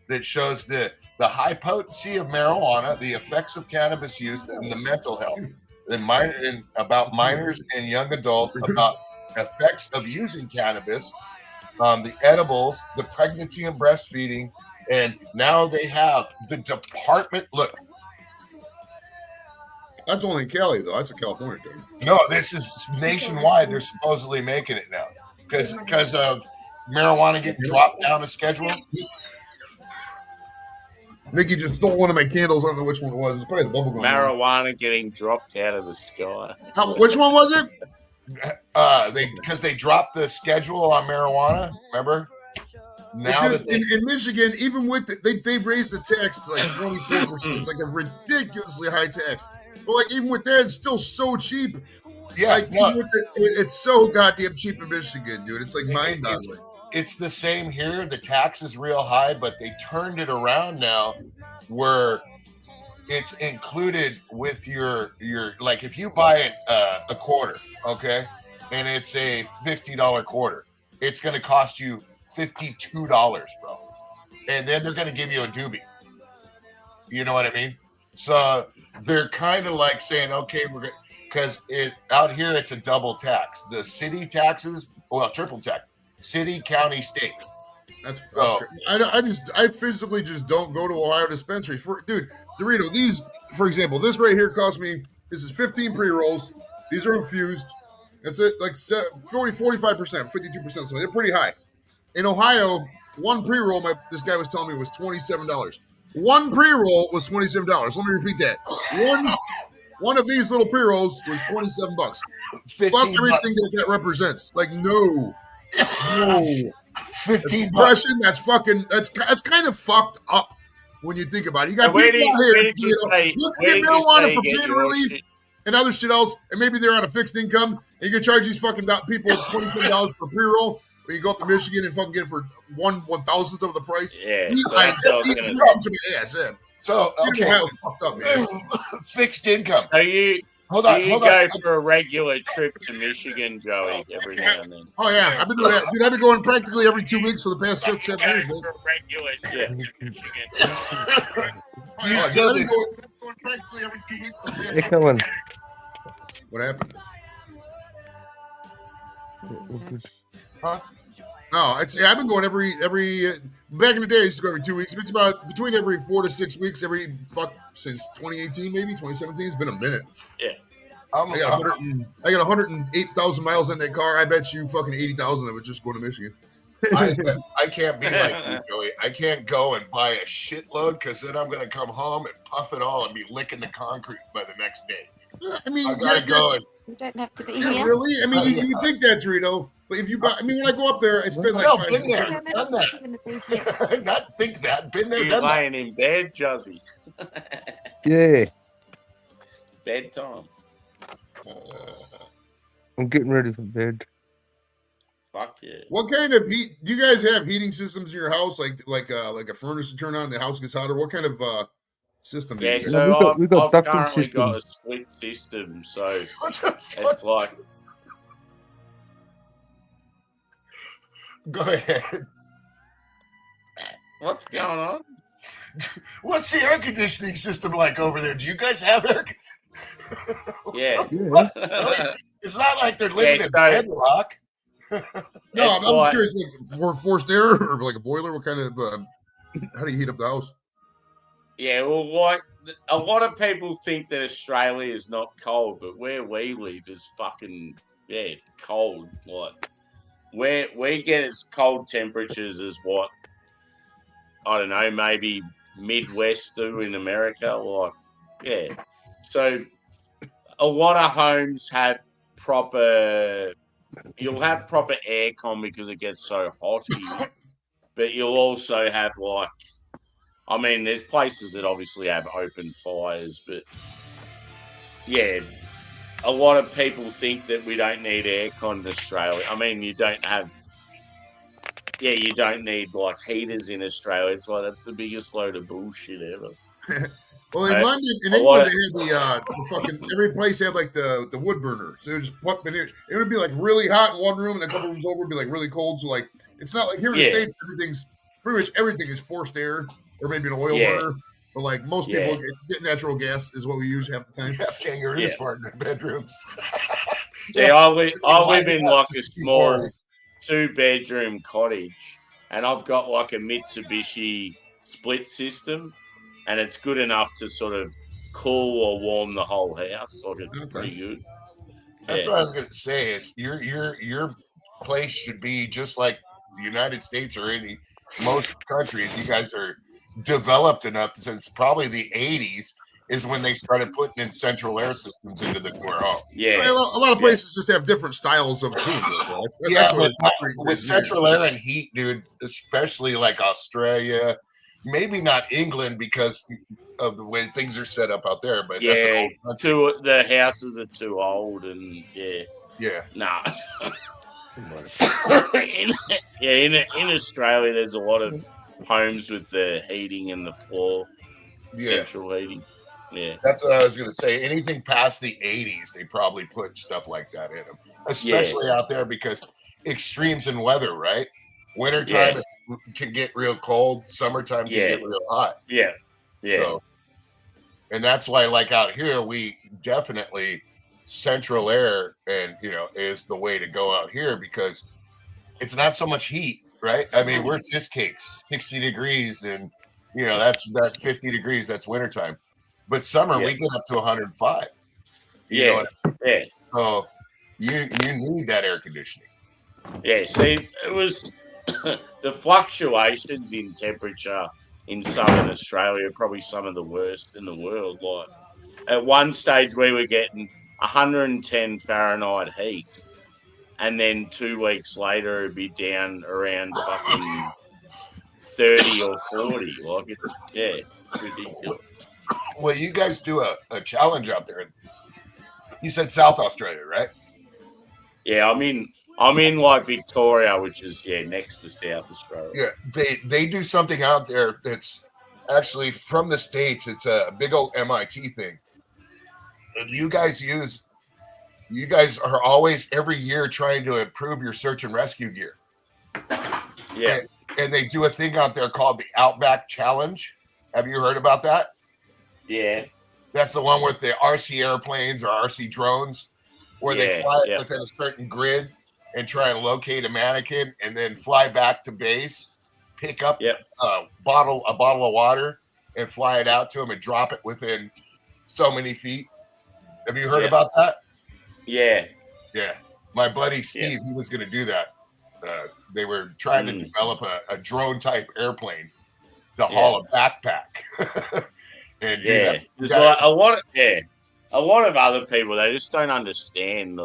Speaker 3: that shows the high potency of marijuana, the effects of cannabis use, and the mental health. And about minors and young adults, about effects of using cannabis, the edibles, the pregnancy and breastfeeding, and now they have the department. Look,
Speaker 4: that's only in Cali though. That's a California thing.
Speaker 3: No, this is nationwide. They're supposedly making it now because of marijuana getting dropped down a schedule.
Speaker 4: Mickey just stole one of my candles. I don't know which one it was. It's probably the bubblegum.
Speaker 1: Marijuana getting dropped out of the sky.
Speaker 4: Which one was it?
Speaker 3: Because they dropped the schedule on marijuana. Remember? Now
Speaker 4: that in Michigan, even with they raised the tax to like 24%. It's like a ridiculously high tax. But like even with that, it's still so cheap.
Speaker 3: Yeah,
Speaker 4: like, it's so goddamn cheap in Michigan, dude. It's like mind-boggling.
Speaker 3: It's the same here. The tax is real high, but they turned it around now where it's included with your like if you buy a quarter, okay, and it's a $50 quarter, it's going to cost you $52, bro. And then they're going to give you a doobie. You know what I mean? So they're kind of like saying, okay, we're going because out here it's a double tax. The city taxes, well, triple tax. City, county, state.
Speaker 4: That's I physically just don't go to Ohio dispensaries. Dude, Dorito, these, for example, this right here cost me, this is 15 pre-rolls. These are infused. That's it, like 40, 45%, 52%. So they're pretty high. In Ohio, one pre-roll, this guy was telling me was $27. One pre-roll was $27. Let me repeat that. One of these little pre-rolls was $27. Fuck everything that represents. Like, no.
Speaker 3: 15
Speaker 4: bucks. That's fucking. That's kind of fucked up when you think about it. You got people here get marijuana for pain relief and other shit else, and maybe they're on a fixed income, and you can charge these fucking people $27 for pre-roll. But you go up to Michigan and fucking get it for 1/1000th of the price.
Speaker 1: Yeah,
Speaker 3: so okay,
Speaker 4: fucked up, man.
Speaker 3: Fixed income.
Speaker 1: So you go for a regular trip to Michigan, Joey, every now and then.
Speaker 4: Oh yeah, I've been doing that, dude. I've been going practically every 2 weeks for the past 6-7 years.
Speaker 1: For a regular trip to Michigan.
Speaker 3: You still do.
Speaker 4: Going practically every 2 weeks.
Speaker 2: Hey, come on.
Speaker 4: What happened?
Speaker 3: Huh?
Speaker 4: No, I've been going every back in the day I used to go every 2 weeks. It's about between every 4 to 6 weeks since 2018, maybe 2017. It's been a minute.
Speaker 1: Yeah.
Speaker 4: I got 108,000 miles in that car. I bet you fucking 80,000 of it just going to Michigan.
Speaker 3: I can't be like you, Joey. I can't go and buy a shitload because then I'm gonna come home and puff it all and be licking the concrete by the next day.
Speaker 4: I mean,
Speaker 3: I gotta go and
Speaker 5: you don't have to be here.
Speaker 4: Really? I mean, you think that, Dorito. But if you buy, I mean, when I go up there, I spend like
Speaker 3: been there, done that. Not think that, been there, done that.
Speaker 1: Lying in bed, Juzzy.
Speaker 2: Yeah.
Speaker 1: Bedtime.
Speaker 2: I'm getting ready for bed.
Speaker 1: Fuck yeah.
Speaker 4: What kind of heat do you guys have? Heating systems in your house, like a furnace to turn on, the house gets hotter. What kind of system do you
Speaker 1: Yeah,
Speaker 4: use?
Speaker 1: so
Speaker 2: we got
Speaker 1: I've
Speaker 2: ducting
Speaker 1: currently
Speaker 2: system.
Speaker 1: got a split system, so
Speaker 3: What the fuck?
Speaker 1: it's like
Speaker 3: Go ahead.
Speaker 1: what's going on?
Speaker 3: What's the air conditioning system like over there? Do you guys have air?
Speaker 1: Yeah.
Speaker 3: It's not like they're living in
Speaker 1: so-
Speaker 3: bedrock.
Speaker 4: No,
Speaker 1: It's
Speaker 4: I'm
Speaker 1: like-
Speaker 4: curious, like for forced air or like a boiler. What kind of how do you heat up the house?
Speaker 1: Yeah, well, like a lot of people think that Australia is not cold, but where we live is fucking cold. Like where we get as cold temperatures as what I don't know, maybe Midwest do in America. Like so a lot of homes have proper. You'll have proper aircon because it gets so hot here, but you'll also have like. I mean, there's places that obviously have open fires, but yeah, a lot of people think that we don't need aircon in Australia. I mean, you don't need like heaters in Australia. It's like that's the biggest load of bullshit ever.
Speaker 4: Well, in London, in England, they had the fucking every place had like the wood burner. So they just put it would be like really hot in one room, and a couple rooms over would be like really cold. So like it's not like here in the States, pretty much everything is forced air. Or maybe an oil burner, but like most people get natural gas is what we use half the time.
Speaker 3: You have kangaroos for in bedrooms.
Speaker 1: I live in like a small 2-bedroom cottage, and I've got like a Mitsubishi split system, and it's good enough to sort of cool or warm the whole house. Like it's pretty good.
Speaker 3: That's what I was going to say. Is your place should be just like the United States or any most countries. You guys are developed enough since probably the 80s is when they started putting in central air systems into the core home.
Speaker 1: Yeah.
Speaker 4: A lot of places just have different styles of cooling.
Speaker 3: With central air and heat, dude, especially like Australia, maybe not England because of the way things are set up out there, but that's an old country.
Speaker 1: The houses are too old and nah. in Australia, there's a lot of homes with the heating and the floor, central heating. Yeah,
Speaker 3: that's what I was going to say. Anything past the 80s, they probably put stuff like that in them, especially out there because extremes in weather, right? Wintertime can get real cold. Summertime can get real hot.
Speaker 1: Yeah.
Speaker 3: So, and that's why, like out here, we definitely central air and is the way to go out here because it's not so much heat. Right? I mean, we're cis cakes, 60 degrees, and that's 50 degrees. That's wintertime. But summer, we get up to 105. So you need that air conditioning.
Speaker 1: Yeah. See, it was the fluctuations in temperature in southern Australia are probably some of the worst in the world. Like at one stage, we were getting 110 Fahrenheit heat. And then 2 weeks later, it'd be down around fucking 30 or 40. Like, it's ridiculous.
Speaker 3: Well, you guys do a challenge out there. You said South Australia, right?
Speaker 1: Yeah, I'm in like Victoria, which is next to South Australia.
Speaker 3: Yeah, they do something out there that's actually from the States. It's a big old MIT thing. And you guys are always every year trying to improve your search and rescue gear.
Speaker 1: Yeah.
Speaker 3: And they do a thing out there called the Outback Challenge. Have you heard about that?
Speaker 1: Yeah.
Speaker 3: That's the one with the RC airplanes or RC drones where they fly within a certain grid and try and locate a mannequin and then fly back to base, pick up a bottle of water and fly it out to them and drop it within so many feet. Have you heard about that?
Speaker 1: Yeah.
Speaker 3: My buddy Steve, he was going to do that. They were trying to develop a drone type airplane to haul a backpack. And
Speaker 1: there's like a lot of other people. They just don't understand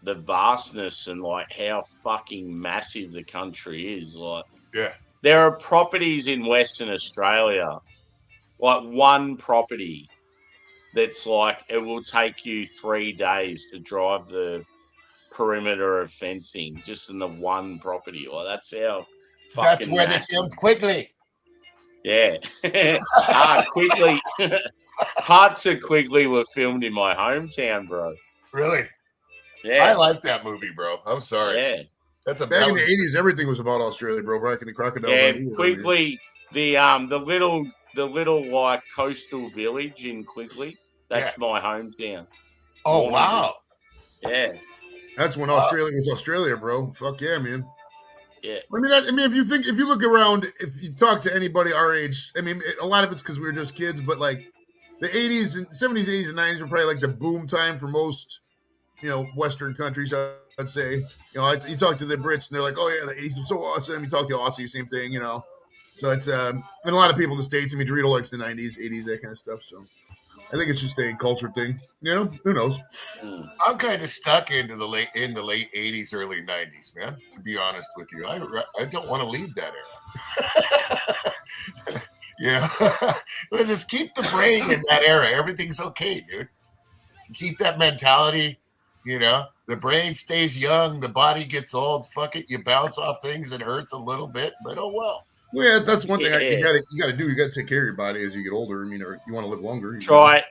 Speaker 1: the vastness and like how fucking massive the country is. Like, there are properties in Western Australia, like one property. That's like it will take you 3 days to drive the perimeter of fencing just in the one property. Well, that's how fucking
Speaker 3: That's where
Speaker 1: massive.
Speaker 3: they filmed Quigley.
Speaker 1: Yeah. Quigley. Parts of Quigley were filmed in my hometown, bro.
Speaker 3: Really?
Speaker 1: Yeah.
Speaker 3: I like that movie, bro. I'm sorry.
Speaker 1: Yeah.
Speaker 3: That's a
Speaker 4: back in the 80s, everything was about Australia, bro. Back in the crocodile.
Speaker 1: Yeah,
Speaker 4: Dundee,
Speaker 1: Quigley, the little like coastal village in Quigley. That's my hometown.
Speaker 3: Oh wow.
Speaker 1: Yeah.
Speaker 4: That's when Australia was Australia, bro. Fuck yeah, man.
Speaker 1: Yeah.
Speaker 4: I mean, if you look around, if you talk to anybody our age, I mean, a lot of it's because we were just kids, but like the 80s and 70s, 80s, and 90s were probably like the boom time for most, Western countries, I'd say. You talk to the Brits and they're like, oh yeah, the 80s are so awesome. You talk to Aussies, same thing, So it's, and a lot of people in the States, I mean, Dorito likes the 90s, 80s, that kind of stuff. So I think it's just a culture thing, who knows?
Speaker 3: I'm kind of stuck into the late 80s, early 90s, man. To be honest with you, I don't want to leave that era. Let's just keep the brain in that era. Everything's okay, dude. Keep that mentality. The brain stays young, the body gets old. Fuck it, you bounce off things, it hurts a little bit, but oh well.
Speaker 4: Well, yeah, that's one thing you got to do. You got to take care of your body as you get older. I mean, or you want to live longer.
Speaker 1: Try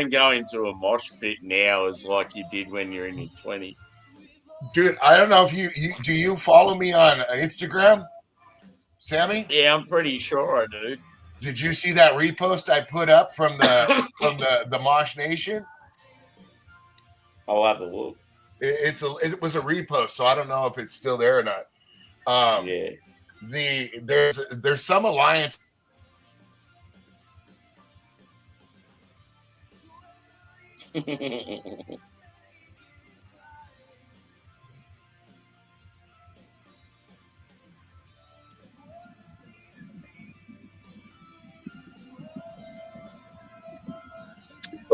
Speaker 1: and go into a mosh pit now as like you did when you're in your 20s.
Speaker 3: Dude, I don't know if you follow me on Instagram, Sammy?
Speaker 1: Yeah, I'm pretty sure I do.
Speaker 3: Did you see that repost I put up from the Mosh Nation?
Speaker 1: I'll have a look.
Speaker 3: It was a repost, so I don't know if it's still there or not.
Speaker 1: Yeah.
Speaker 3: There's some alliance.
Speaker 2: I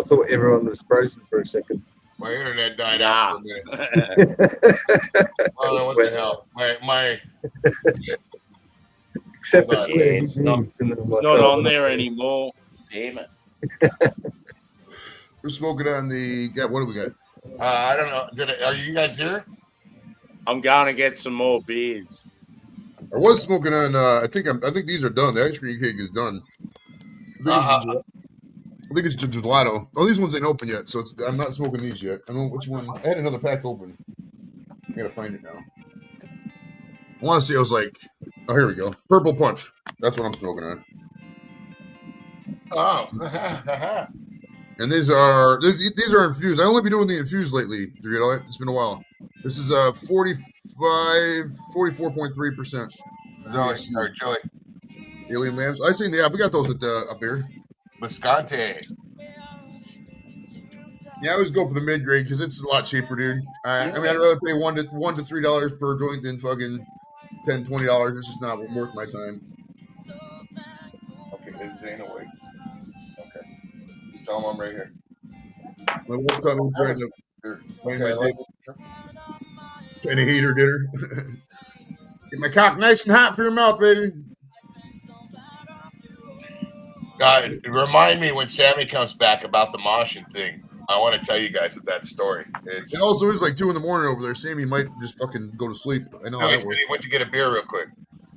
Speaker 2: thought everyone was frozen for a second.
Speaker 3: My internet died out for a minute. I don't know what the hell. My
Speaker 2: Except for
Speaker 1: it's not on there anymore. Damn it.
Speaker 4: We're smoking on the. What do we got?
Speaker 3: I don't know. Are you guys here?
Speaker 1: I'm going to get some more beers.
Speaker 4: I was smoking on. I think these are done. The ice cream cake is done. I think it's gelato. Oh, these ones ain't open yet, so I'm not smoking these yet. I don't know which one. I had another pack open. I gotta find it now. I want to see. I was like, oh, here we go. Purple Punch. That's what I'm smoking on.
Speaker 3: Oh.
Speaker 4: And these are infused. I only been doing the infused lately. It's been a while. This is 44.3%.
Speaker 3: Joey.
Speaker 4: Alien Lambs. I seen we got those up here.
Speaker 3: Bisconte.
Speaker 4: Yeah, I always go for the mid grade because it's a lot cheaper, dude. I mean, I'd rather pay $1 to $3 per joint than fucking $10-$20. It's just not worth my time.
Speaker 3: Okay, there's Zane away. Okay, just tell him I'm right here.
Speaker 4: My wife's trying to play my dick, trying to heat her dinner. Get my cock nice and hot for your mouth, baby.
Speaker 3: Remind me when Sammy comes back about the moshing thing. I want to tell you guys that story.
Speaker 4: It also is like 2 a.m. over there. Sammy might just fucking go to sleep. I know.
Speaker 3: He went to get a beer real quick.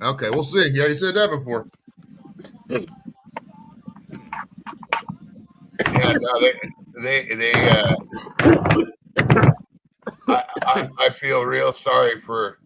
Speaker 4: Okay, we'll see. Yeah, he said that before.
Speaker 3: Yeah, no, I feel real sorry for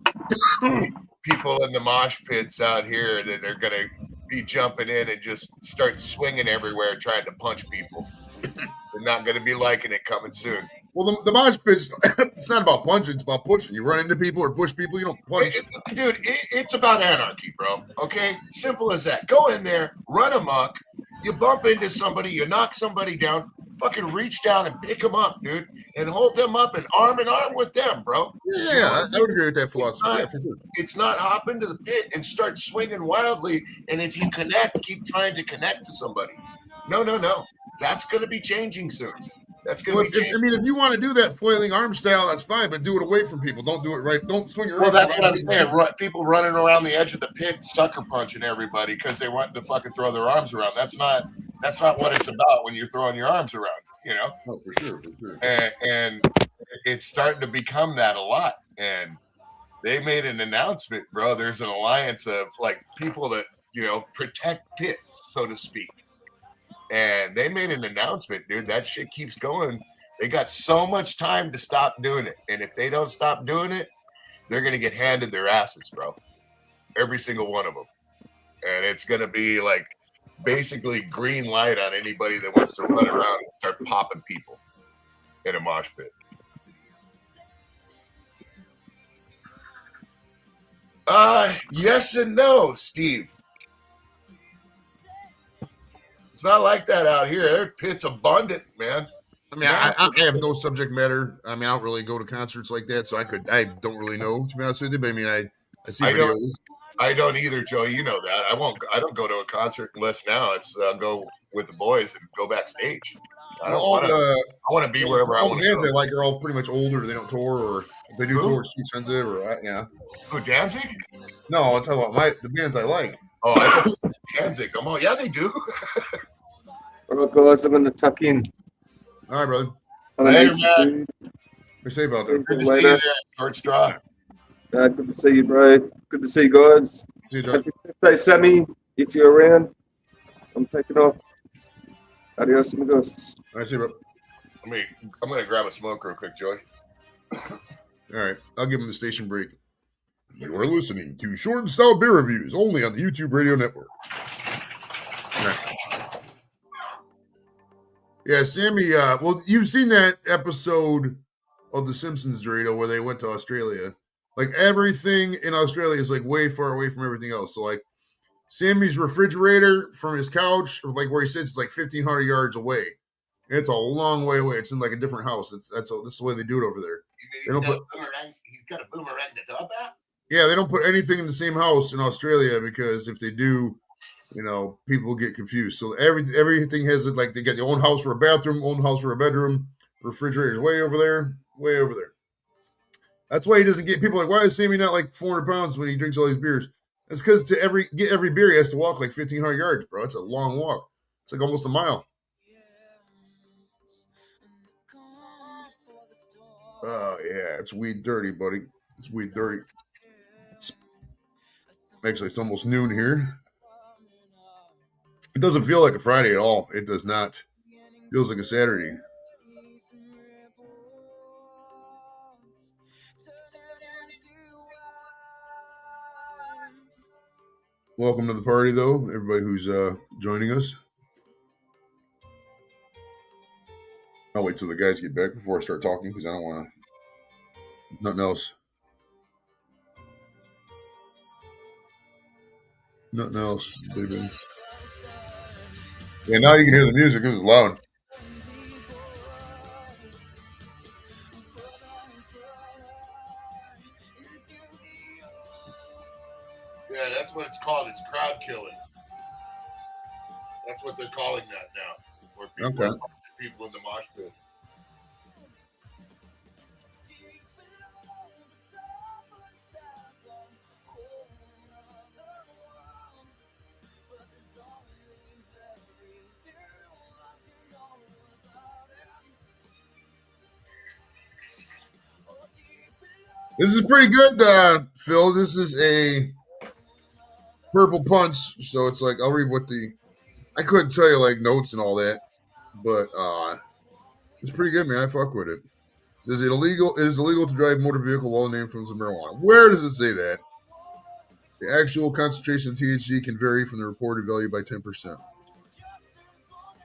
Speaker 3: people in the mosh pits out here that are gonna be jumping in and just start swinging everywhere trying to punch people. They're not going to be liking it coming soon.
Speaker 4: Well, the mosh pit, it's not about punching, it's about pushing. You run into people or push people, you don't punch.
Speaker 3: Dude, it's about anarchy, bro. Okay? Simple as that. Go in there, run amok. You bump into somebody, you knock somebody down, fucking reach down and pick them up, dude, and hold them up and arm with them, bro.
Speaker 4: Yeah, I would agree with that philosophy. Yeah, for sure.
Speaker 3: It's not hop into the pit and start swinging wildly, and if you connect, keep trying to connect to somebody. No. That's going to be changing soon. That's going to be changing.
Speaker 4: I mean, if you want to do that flailing arm style, that's fine, but do it away from people. Don't do it right. Don't swing your arm.
Speaker 3: Well, that's what I'm saying. People running around the edge of the pit, sucker punching everybody because they want to fucking throw their arms around. That's not what it's about when you're throwing your arms around,
Speaker 4: Oh, for sure.
Speaker 3: And it's starting to become that a lot. And they made an announcement, bro. There's an alliance of like people that, protect pits, so to speak. And they made an announcement, dude. That shit keeps going. They got so much time to stop doing it. And if they don't stop doing it, they're going to get handed their asses, bro. Every single one of them. And it's going to be like basically green light on anybody that wants to run around and start popping people in a mosh pit. Yes and no, Steve. It's not like that out here. Their pit's abundant, man.
Speaker 4: I mean, I have no subject matter. I mean, I don't really go to concerts like that, so I don't really know, to be honest with you. But I mean, I see videos.
Speaker 3: I don't either, Joe. You know that. I don't go to a concert unless now it's go with the boys and go backstage. I want to be wherever I want to go.
Speaker 4: All the bands I like are all pretty much older. They don't tour, or if they do tour, it's too expensive, or yeah.
Speaker 3: Who, Danzig?
Speaker 4: No, I'm talking about the bands I like.
Speaker 3: Oh, I thought Danzig. Come on, yeah, they do.
Speaker 2: All right, guys, I'm going to tuck in.
Speaker 4: All right, brother.
Speaker 3: Later, man.
Speaker 4: Be safe out there.
Speaker 3: Good to see you there, Short Straw.
Speaker 2: Good to see you, bro. Good to see you guys.
Speaker 4: See you, John.
Speaker 2: Happy birthday, Sammy. If you're around, I'm taking off. Adios, amigos.
Speaker 4: All right, see you, bro.
Speaker 3: I'm gonna grab a smoke real quick, Joey.
Speaker 4: All right, I'll give him the station break. You are listening to Short and Stout Beer Reviews only on the YouTube Radio Network. Right. Yeah, Sammy. Well, you've seen that episode of The Simpsons, Dorito, where they went to Australia. Like, everything in Australia is like way far away from everything else. So, like, Sammy's refrigerator from his couch, or like where he sits, is like 1,500 yards away. It's a long way away. It's in like a different house. This is the way they do it over there.
Speaker 3: He's got a boomerang to dub at?
Speaker 4: Yeah, they don't put anything in the same house in Australia because if they do, people get confused. So everything has it like they got their own house for a bathroom, own house for a bedroom, refrigerator's way over there, way over there. That's why he doesn't get people like, why is Sammy not like 400 pounds when he drinks all these beers? That's because to get every beer, he has to walk like 1,500 yards, bro. It's a long walk. It's like almost a mile. Oh, yeah. It's weed dirty, buddy. It's weed dirty. Actually, it's almost noon here. It doesn't feel like a Friday at all. It does not. It feels like a Saturday. Welcome to the party, though, everybody who's joining us. I'll wait till the guys get back before I start talking because I don't want to. Nothing else. Nothing else, baby. Yeah, now you can hear the music. This is loud.
Speaker 3: Yeah, that's what it's called. It's crowd killing. That's what they're calling that now. Where people in the mosh pit.
Speaker 4: This is pretty good, Phil. This is a Purple Punch, so it's like I'll read I couldn't tell you like notes and all that, but it's pretty good, man. I fuck with it. It says it is illegal to drive a motor vehicle while in the influence of marijuana. Where does it say that? The actual concentration of THC can vary from the reported value by 10%. I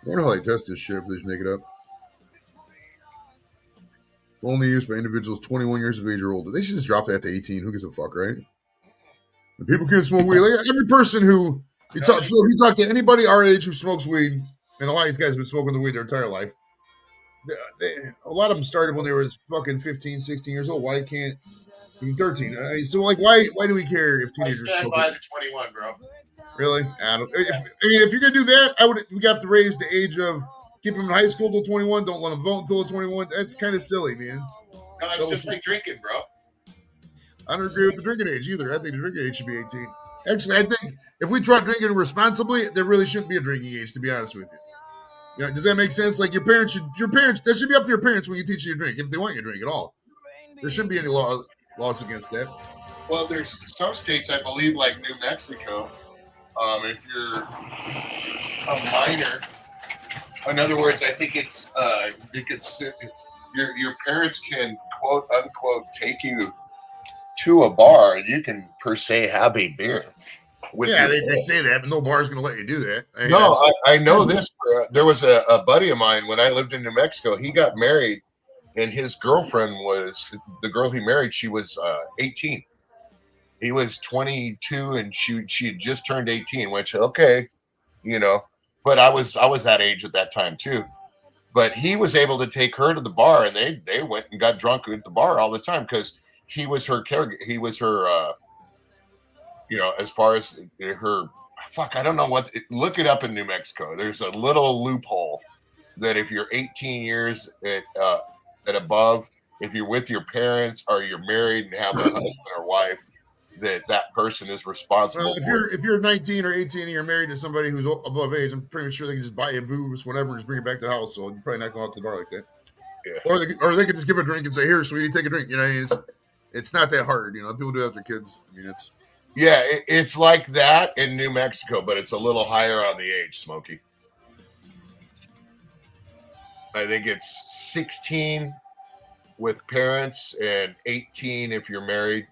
Speaker 4: wonder how they test this shit if they just make it up. Only used by individuals 21 years of age or older. They should just drop that to 18. Who gives a fuck, right? And people can't smoke weed. Like every person who you talk to anybody our age who smokes weed, and a lot of these guys have been smoking the weed their entire life. A lot of them started when they were fucking 15, 16 years old. Why can't even 13? So like, why do we care if teenagers?
Speaker 3: I stand by the 21, bro.
Speaker 4: Really? If you're gonna do that, we have to raise the age of. Keep them in high school till 21. Don't let them vote until 21. That's kind of silly, man.
Speaker 3: No, it's just like drinking, bro.
Speaker 4: I don't agree with the drinking age either. I think the drinking age should be 18. Actually, I think if we try drinking responsibly, there really shouldn't be a drinking age, to be honest with you. Yeah, does that make sense? Like your parents, that should be up to your parents when you teach you to drink, if they want you to drink at all. There shouldn't be any laws against that.
Speaker 3: Well, there's some states, I believe, like New Mexico, if you're a minor, in other words, I think it's your parents can quote unquote take you to a bar and you can per se have a beer.
Speaker 4: They say that, but no bar's going to let you do that.
Speaker 3: I know this. There was a buddy of mine when I lived in New Mexico. He got married, and his girlfriend was the girl he married. She was 18. He was 22, and she had just turned 18. Which okay, but I was that age at that time too. But he was able to take her to the bar, and they went and got drunk at the bar all the time because he was her caregiver. He was her. As far as her, I don't know what. Look it up in New Mexico. There's a little loophole that if you're 18 years at above, if you're with your parents or you're married and have a husband or wife, that person is responsible.
Speaker 4: If you're 19 or 18 and you're married to somebody who's above age, I'm pretty sure they can just buy you booze, whatever, and just bring it back to the house. So you're probably not going out to the bar like that. Yeah. Or they could just give a drink and say, "Here, sweetie, take a drink." It's not that hard. People do it with their kids. it's.
Speaker 3: Yeah, it's like that in New Mexico, but it's a little higher on the age, Smokey. I think it's 16 with parents and 18 if you're married.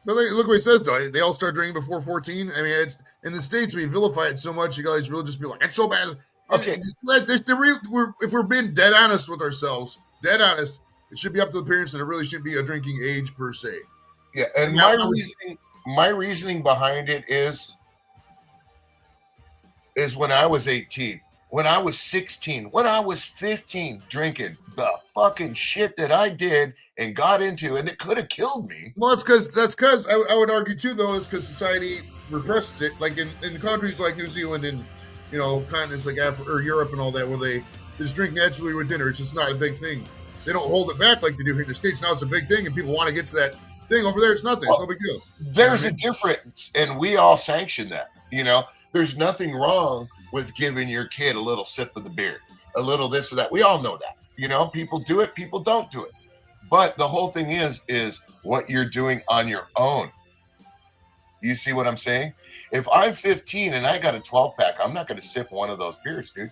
Speaker 4: But look what he says, though. They all start drinking before 14. I mean, it's in the States, we vilify it so much, you guys really just be like, it's so bad.
Speaker 3: Okay.
Speaker 4: If we're being dead honest with ourselves, it should be up to the parents, and it really shouldn't be a drinking age per se.
Speaker 3: Yeah, and my reasoning behind it is when I was 18, when I was 16, when I was 15, drinking the fucking shit that I did and got into, and it could have killed me.
Speaker 4: Well, that's because I would argue too, though, it's because society represses it. Like in countries like New Zealand and continents like Africa or Europe and all that, where they just drink naturally with dinner. It's just not a big thing. They don't hold it back like they do here in the States. Now it's a big thing, and people want to get to that thing. Over there, it's nothing. It's no big deal.
Speaker 3: There's a difference, and we all sanction that. There's nothing wrong with giving your kid a little sip of the beer, a little this or that. We all know that. People do it, people don't do it. But the whole thing is what you're doing on your own. You see what I'm saying? If I'm 15 and I got a 12-pack, I'm not going to sip one of those beers, dude.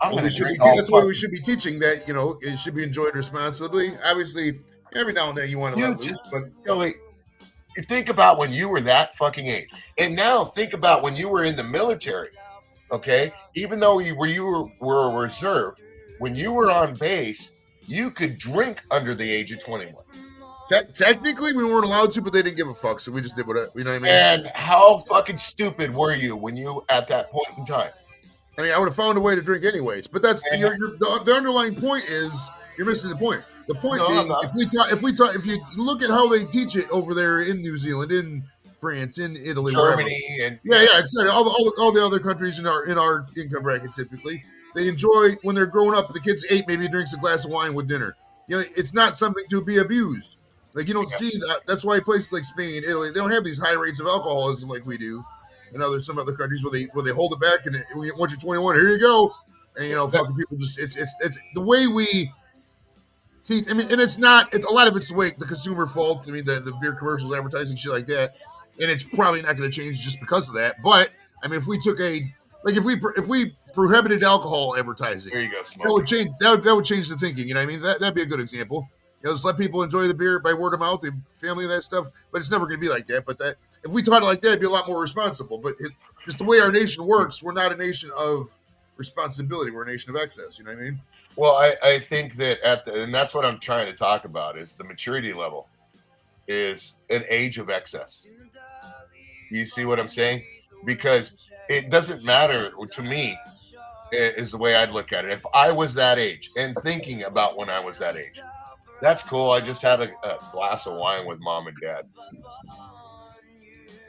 Speaker 4: That's why we should be teaching that, it should be enjoyed responsibly. Obviously, every now and then you want to let loose, but
Speaker 3: you think about when you were that fucking age, and now think about when you were in the military. Okay, even though you were reserved, when you were on base, you could drink under the age of 21.
Speaker 4: Technically, we weren't allowed to, but they didn't give a fuck, so we just did whatever. You know what I mean?
Speaker 3: And how fucking stupid were you when you at that point in time?
Speaker 4: I mean, I would have found a way to drink anyways. But that's the underlying point is you're missing the point. The point being, if you look at how they teach it over there in New Zealand, in France, in Italy,
Speaker 3: Germany, and
Speaker 4: etc. All the other countries in our income bracket, typically they enjoy when they're growing up. The kid's 8, maybe he drinks a glass of wine with dinner. It's not something to be abused. Like you don't see that. That's why places like Spain, Italy, they don't have these high rates of alcoholism like we do. In some other countries where they hold it back, and once you're 21, here you go, and fucking people just it's the way we teach. I mean, and it's a lot of it's the consumer fault. I mean, the beer commercials, advertising, shit like that, and it's probably not going to change just because of that. But I mean, if we took if we prohibited alcohol advertising,
Speaker 3: there you go,
Speaker 4: that would change. That would change the thinking. You know what I mean? That'd be a good example. Just let people enjoy the beer by word of mouth and family and that stuff. But it's never going to be like that. But if we taught it like that, it'd be a lot more responsible. But just the way our nation works, we're not a nation of responsibility. We're a nation of excess. You know what I mean?
Speaker 3: Well, I think that and that's what I'm trying to talk about is the maturity level is an age of excess. You see what I'm saying? Because it doesn't matter to me is the way I'd look at it. If I was that age and thinking about when I was that age, that's cool. I just had a glass of wine with mom and dad.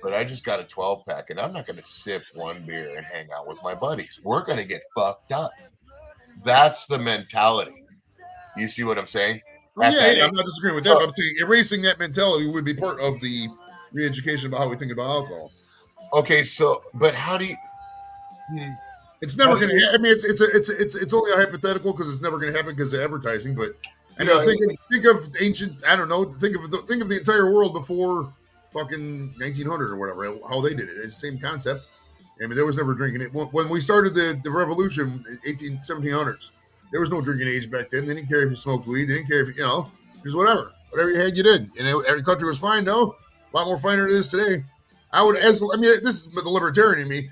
Speaker 3: But I just got a 12-pack, and I'm not going to sip one beer and hang out with my buddies. We're going to get fucked up. That's the mentality. You see what I'm saying?
Speaker 4: Well, I'm not disagreeing with that, but I'm saying erasing that mentality would be part of the re-education about how we think about alcohol.
Speaker 3: Okay, but how do you...
Speaker 4: It's never going to. I mean, it's only a hypothetical because it's never going to happen because of advertising. But I know, think of ancient. I don't know. Think of the entire world before fucking 1900 or whatever. How they did it. It's the same concept. I mean, there was never drinking it when we started the revolution, 1700s. There was no drinking age back then. They didn't care if you smoked weed. They didn't care if just whatever you had, you did. And every country was fine. No, a lot more finer than it is today. This is the libertarian in me.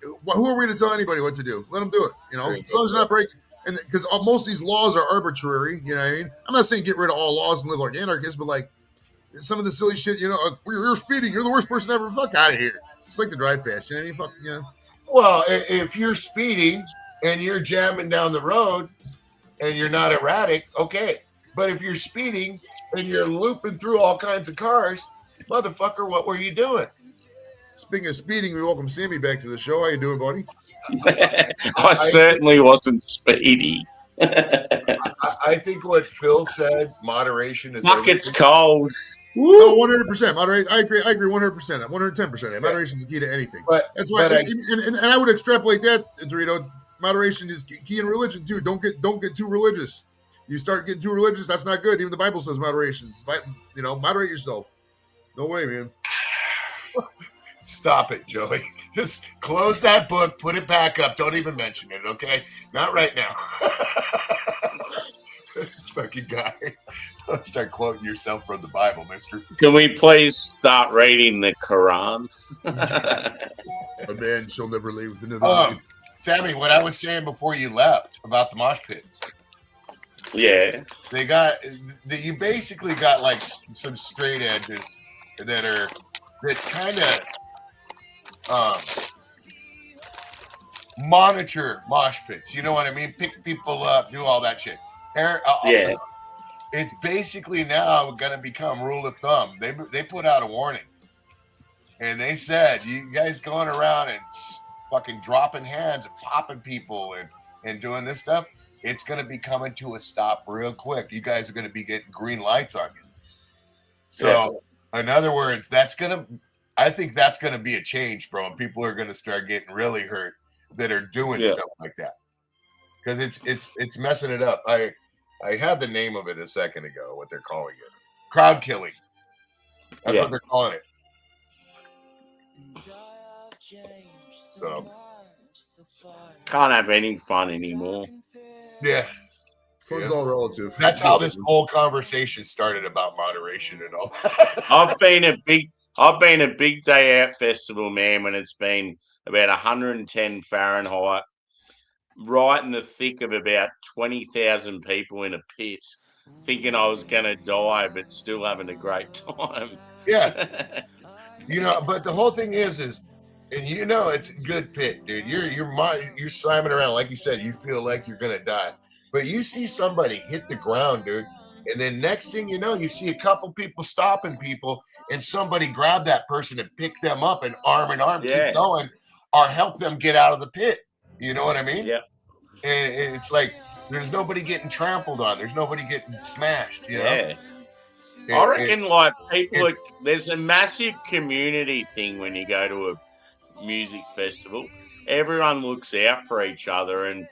Speaker 4: Who are we to tell anybody what to do? Let them do it. As long as it's not breaking. And because most of these laws are arbitrary. You know what I mean? I'm not saying get rid of all laws and live like anarchists, but like some of the silly shit. You're speeding. You're the worst person ever. Fuck out of here. It's like the drive fast. You know what I mean?
Speaker 3: Well, if you're speeding and you're jamming down the road and you're not erratic, okay. But if you're speeding and you're looping through all kinds of cars, motherfucker, what were you doing?
Speaker 4: Speaking of speeding, we welcome Sammy back to the show. How you doing, buddy?
Speaker 1: I certainly wasn't speedy.
Speaker 3: I think what Phil said, moderation is.
Speaker 1: Fuck, it's cold.
Speaker 4: No, 100%. Moderate. I agree. 100%. 110%. Moderation is the key to anything.
Speaker 3: But
Speaker 4: that's why. And I would extrapolate that, Dorito. Moderation is key in religion too. Don't get too religious. You start getting too religious, that's not good. Even the Bible says moderation. Moderate yourself. No way, man.
Speaker 3: Stop it, Joey. Just close that book, put it back up. Don't even mention it, okay? Not right now. This fucking guy. Start quoting yourself from the Bible, mister.
Speaker 1: Can we please start reading the Quran?
Speaker 4: A man shall never leave the life.
Speaker 3: Sammy, what I was saying before you left about the mosh pits.
Speaker 1: Yeah.
Speaker 3: You basically got like some straight edges that kind of monitor mosh pits. You know what I mean? Pick people up, do all that shit.
Speaker 1: Yeah.
Speaker 3: It's basically now going to become rule of thumb. They put out a warning, and they said, you guys going around and fucking dropping hands and popping people and doing this stuff, it's going to be coming to a stop real quick. You guys are going to be getting green lights on you. So, in other words, I think that's going to be a change, bro. And people are going to start getting really hurt that are doing stuff like that. Because it's messing it up. I had the name of it a second ago, what they're calling it. Crowd killing. That's what they're calling it. So
Speaker 1: can't have any fun anymore.
Speaker 3: Yeah.
Speaker 4: Fun's all relative.
Speaker 3: That's how this whole conversation started about moderation and all.
Speaker 1: I've been a big day out festival, man, when it's been about 110 Fahrenheit. Right in the thick of about 20,000 people in a pit, thinking I was going to die, but still having a great time.
Speaker 3: Yeah. But the whole thing is, and it's a good pit, dude. You're slamming around. Like you said, you feel like you're going to die. But you see somebody hit the ground, dude. And then next thing you know, you see a couple people stopping people, and somebody grab that person and pick them up and arm in arm keep going or help them get out of the pit. You know what I mean?
Speaker 1: Yeah.
Speaker 3: And it's like there's nobody getting trampled on. There's nobody getting smashed. You know?
Speaker 1: Yeah. I reckon people there's a massive community thing when you go to a music festival. Everyone looks out for each other, and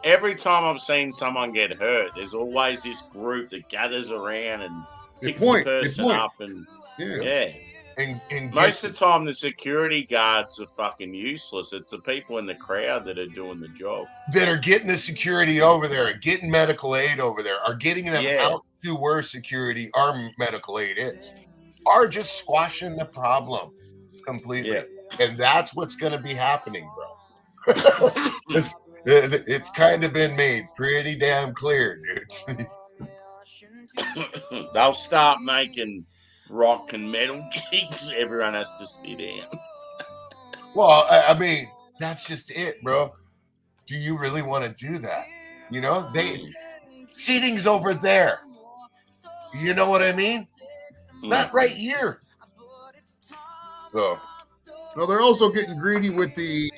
Speaker 1: every time I've seen someone get hurt, there's always this group that gathers around and picks the person up and And most of the time, the security guards are fucking useless. It's the people in the crowd that are doing the job.
Speaker 3: That are getting the security over there, getting medical aid over there, are getting them out to where security, our medical aid is, are just squashing the problem completely. Yeah. And that's what's going to be happening, bro. It's kind of been made pretty damn clear, dude.
Speaker 1: They'll start making rock and metal gigs. Everyone has to sit down.
Speaker 3: Well, I mean, that's just it, bro. Do you really want to do that? You know, seating's over there. You know what I mean? Not right here. So,
Speaker 4: well, they're also getting greedy with the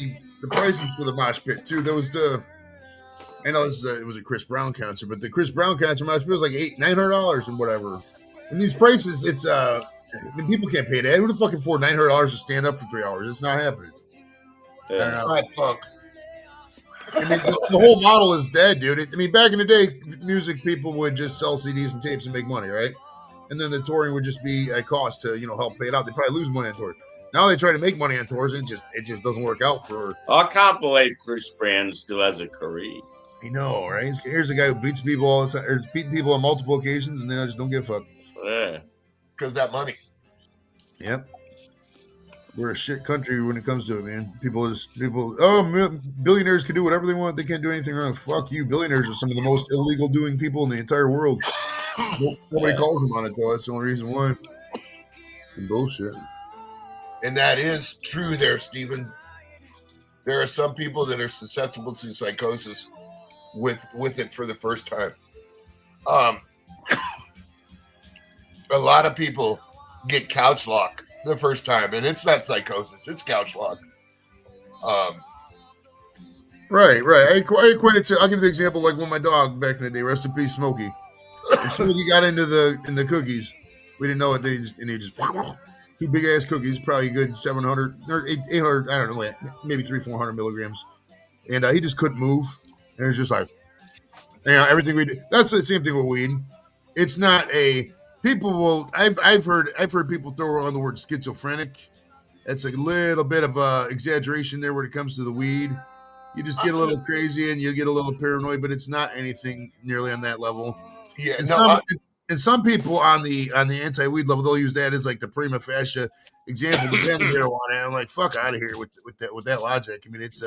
Speaker 4: prices for the mosh pit too. There was I know it was a Chris Brown concert, but the Chris Brown concert mosh pit was like $900 and whatever. And these prices, it's people can't pay that. Who the fuck can afford $900 to stand up for 3 hours? It's not happening.
Speaker 3: Yeah. Right, punk.
Speaker 4: I mean, the whole model is dead, dude. I mean, back in the day, music people would just sell CDs and tapes and make money, right? And then the touring would just be a cost to help pay it out. They probably lose money on tours. Now they try to make money on tours, and it just doesn't work out for.
Speaker 1: I can't believe Chris Brown still has a career.
Speaker 4: I know, right? Here's a guy who beats people all the time, or beating people on multiple occasions, and then I just don't give a fuck.
Speaker 1: Yeah,
Speaker 3: because that money.
Speaker 4: Yep. We're a shit country when it comes to it, man. Billionaires can do whatever they want. They can't do anything wrong. Fuck you. Billionaires are some of the most illegal doing people in the entire world. Nobody calls them on it, though. That's the only reason why. And bullshit.
Speaker 3: And that is true there, Stephen. There are some people that are susceptible to psychosis with it for the first time. A lot of people get couch lock the first time, and it's not psychosis, it's couch lock.
Speaker 4: Right. I equate it to, I'll give you the example, like when my dog back in the day, rest in peace, Smokey. When Smokey got into the cookies, we didn't know it. They just two big ass cookies, probably good 700 or 800, I don't know, maybe 300-400 milligrams, and he just couldn't move. And it was just like, everything we do. That's the same thing with weed. It's not a people will. I've heard people throw around the word schizophrenic. That's a little bit of exaggeration there when it comes to the weed. You just get a little crazy and you get a little paranoid, but it's not anything nearly on that level.
Speaker 3: Yeah,
Speaker 4: and some people on the anti-weed level, they'll use that as like the prima facie example. But then they don't want it. I'm like, fuck out of here with that logic. I mean, it's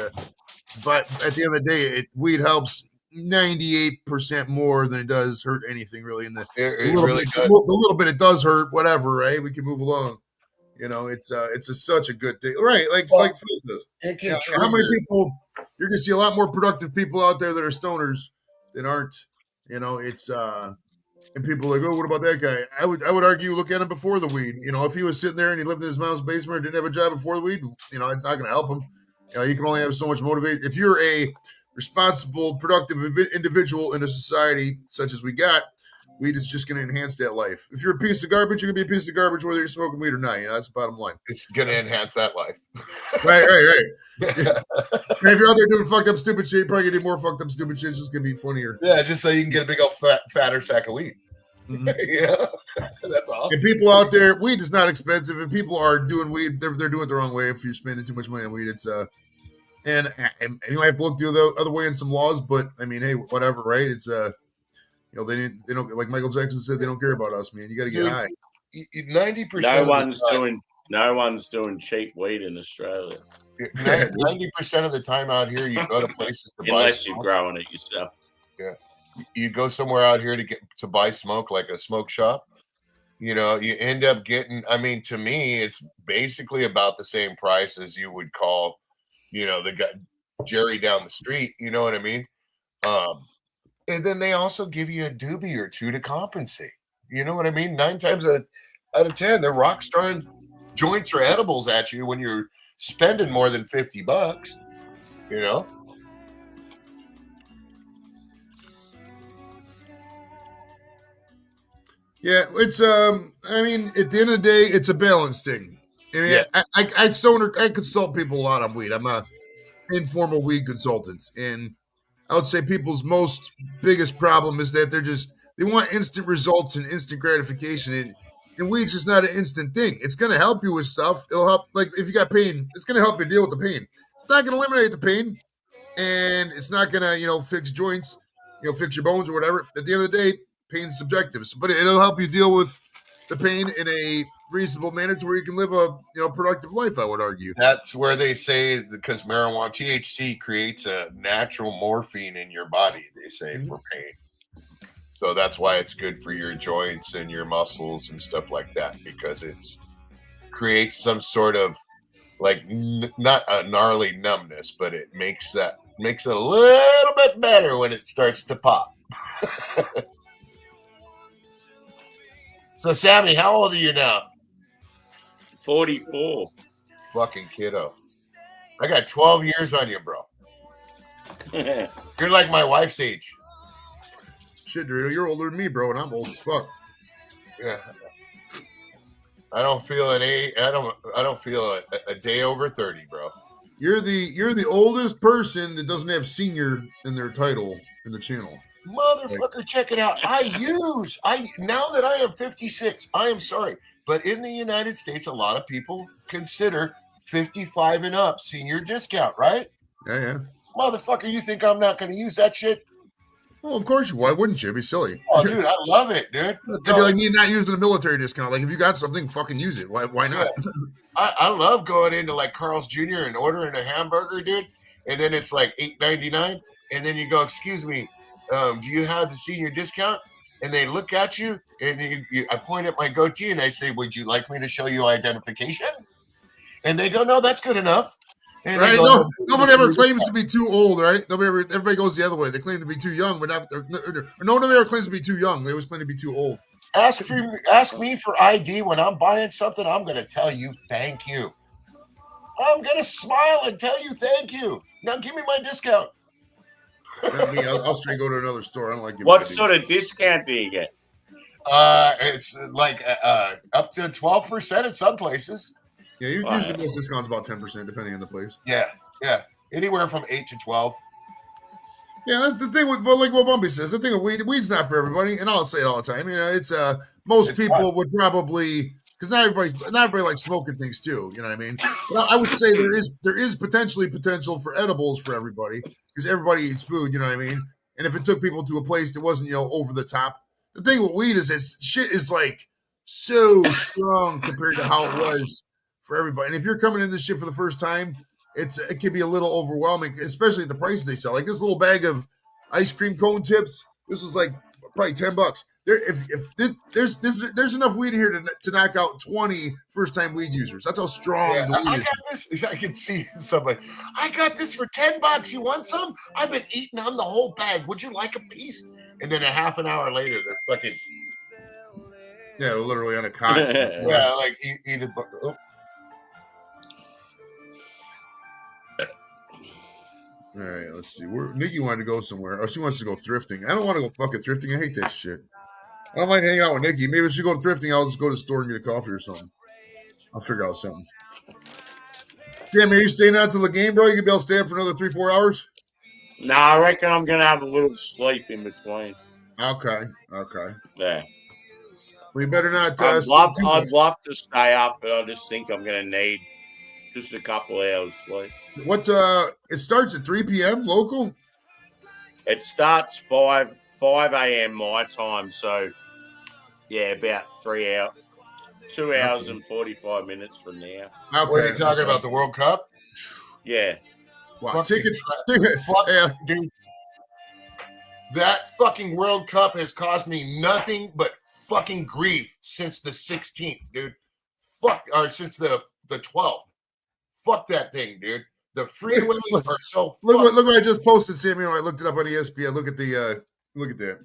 Speaker 4: but at the end of the day, weed helps 98% more than it does hurt anything really. In the little bit it does hurt, whatever, right? We can move along. It's such a good thing, right? Like fitness. How many people? You're gonna see a lot more productive people out there that are stoners than aren't. It's and people are like, oh, what about that guy? I would argue, look at him before the weed. If he was sitting there and he lived in his mom's basement and didn't have a job before the weed, it's not gonna help him. You can only have so much motivation. If you're a responsible, productive individual in a society such as we got, weed is just going to enhance that life. If you're a piece of garbage, you're going to be a piece of garbage whether you're smoking weed or not. That's the bottom line.
Speaker 3: It's going to enhance that life.
Speaker 4: Right. And if you're out there doing fucked up, stupid shit, you're probably going to do more fucked up, stupid shit. It's just going to be funnier.
Speaker 3: Yeah, just so you can get a big old fatter sack of weed. Mm-hmm. That's all.
Speaker 4: And people out there, weed is not expensive. If people are doing weed, they're doing it the wrong way. If you're spending too much money on weed, it's and you might have to look the other way in some laws, but I mean, hey, whatever, right? It's they don't like Michael Jackson said, they don't care about us, man. You got to get high.
Speaker 3: 90%.
Speaker 1: No one's doing cheap weed in Australia.
Speaker 3: 90% of the time out here, you go to places to buy
Speaker 1: unless you're growing it yourself.
Speaker 3: Yeah, you go somewhere out here to buy smoke, like a smoke shop. You end up getting. I mean, to me, it's basically about the same price as you would call. The guy Jerry down the street, you know what I mean? And then they also give you a doobie or two to compensate. You know what I mean? 9 times out of 10, they're rock star joints or edibles at you when you're spending more than $50.
Speaker 4: Yeah, it's I mean, at the end of the day, it's a balance thing. I mean, yeah. I consult people a lot on weed. I'm a informal weed consultant, and I would say people's most biggest problem is that they want instant results and instant gratification, and weed's just not an instant thing. It's going to help you with stuff. It'll help, like if you got pain, it's going to help you deal with the pain. It's not going to eliminate the pain, and it's not going to fix joints, fix your bones or whatever. At the end of the day, pain's subjective, but it'll help you deal with the pain in a reasonable manner to where you can live a productive life, I would argue.
Speaker 3: That's where they say, because marijuana THC creates a natural morphine in your body, they say, for pain. So that's why it's good for your joints and your muscles and stuff like that, because it's creates some sort of like not a gnarly numbness, but it makes it a little bit better when it starts to pop. So Sammy, how old are you now?
Speaker 1: 44.
Speaker 3: Fucking kiddo. I got 12 years on you, bro. You're like my wife's age.
Speaker 4: Shit, Dorito, you're older than me, bro, and I'm old as fuck.
Speaker 3: Yeah. I don't feel I don't feel a day over 30, bro.
Speaker 4: You're the oldest person that doesn't have senior in their title in the channel.
Speaker 3: Motherfucker, check it out. Now that I am 56, I am sorry, but in the United States, a lot of people consider 55 and up senior discount, right?
Speaker 4: Yeah.
Speaker 3: Motherfucker, you think I'm not going to use that shit?
Speaker 4: Well, of course. Why wouldn't you? It'd be silly.
Speaker 3: Oh, dude, I love it, dude.
Speaker 4: It'd be like me not using a military discount. Like if you got something, fucking use it. Why not?
Speaker 3: Yeah. I love going into like Carl's Jr. and ordering a hamburger, dude, and then it's like $8.99, and then you go, "Excuse me, do you have the senior discount?" And they look at you, and I point at my goatee, and I say, "Would you like me to show you identification?" And they go, "No, that's good enough." And
Speaker 4: right?
Speaker 3: Go,
Speaker 4: no, nobody ever claims to be too old, right? Everybody goes the other way. They claim to be too young, but not. No one ever claims to be too young. They always claim to be too old.
Speaker 3: Ask me for ID when I'm buying something. I'm going to tell you thank you. I'm going to smile and tell you thank you. Now give me my discount.
Speaker 4: I'll straight go to another store. I don't like.
Speaker 1: What sort of discount do you get?
Speaker 3: It's like up to 12% in some places.
Speaker 4: Yeah, usually most discounts about 10%, depending on the place.
Speaker 3: Yeah, anywhere from 8 to 12.
Speaker 4: Yeah, that's the thing with, well, like what Bumpy says. The thing with weed's not for everybody, and I'll say it all the time. You know, it's most people would probably, because not everybody likes smoking things too. You know what I mean? But I would say there is potential for edibles for everybody, because everybody eats food. You know what I mean? And if it took people to a place that wasn't over the top, the thing with weed is this shit is like so strong compared to how it was for everybody. And if you're coming in this shit for the first time, it can be a little overwhelming, especially at the prices they sell. Like this little bag of ice cream cone tips, this is like probably $10. There's enough weed here to knock out 20 first-time weed users. That's how strong the weed is.
Speaker 3: This. I can see somebody. I got this for $10. You want some? I've been eating on the whole bag. Would you like a piece? And then a half an hour later, they're fucking.
Speaker 4: Yeah, literally on a cot.
Speaker 3: Yeah, like eat a. Oh.
Speaker 4: All right, let's see. Nikki wanted to go somewhere. Oh, she wants to go thrifting. I don't want to go fucking thrifting. I hate that shit. I don't mind hanging out with Nikki. Maybe if she go thrifting, I'll just go to the store and get a coffee or something. I'll figure out something. Yeah, man, you staying out till the game, bro? You can be able to stay up for another 3-4 hours?
Speaker 1: No, I reckon I'm going to have a little sleep in between.
Speaker 4: Okay.
Speaker 1: Yeah.
Speaker 4: We better not.
Speaker 1: I'd love to stay up, but I just think I'm going to need just a couple hours sleep.
Speaker 4: What? It starts at 3 p.m. local.
Speaker 1: It starts 5 a.m. my time, so yeah, about 3 hours, 2 hours and 45 minutes from now.
Speaker 4: Okay.
Speaker 3: What are you talking about? The World Cup?
Speaker 1: Yeah.
Speaker 4: Wow. Tickets.
Speaker 3: Dude. That fucking World Cup has caused me nothing but fucking grief since the 16th, dude. Since the 12th. Fuck that thing, dude. The freeways are so.
Speaker 4: Look what I just posted, Samuel. I looked it up on ESPN. Look at that,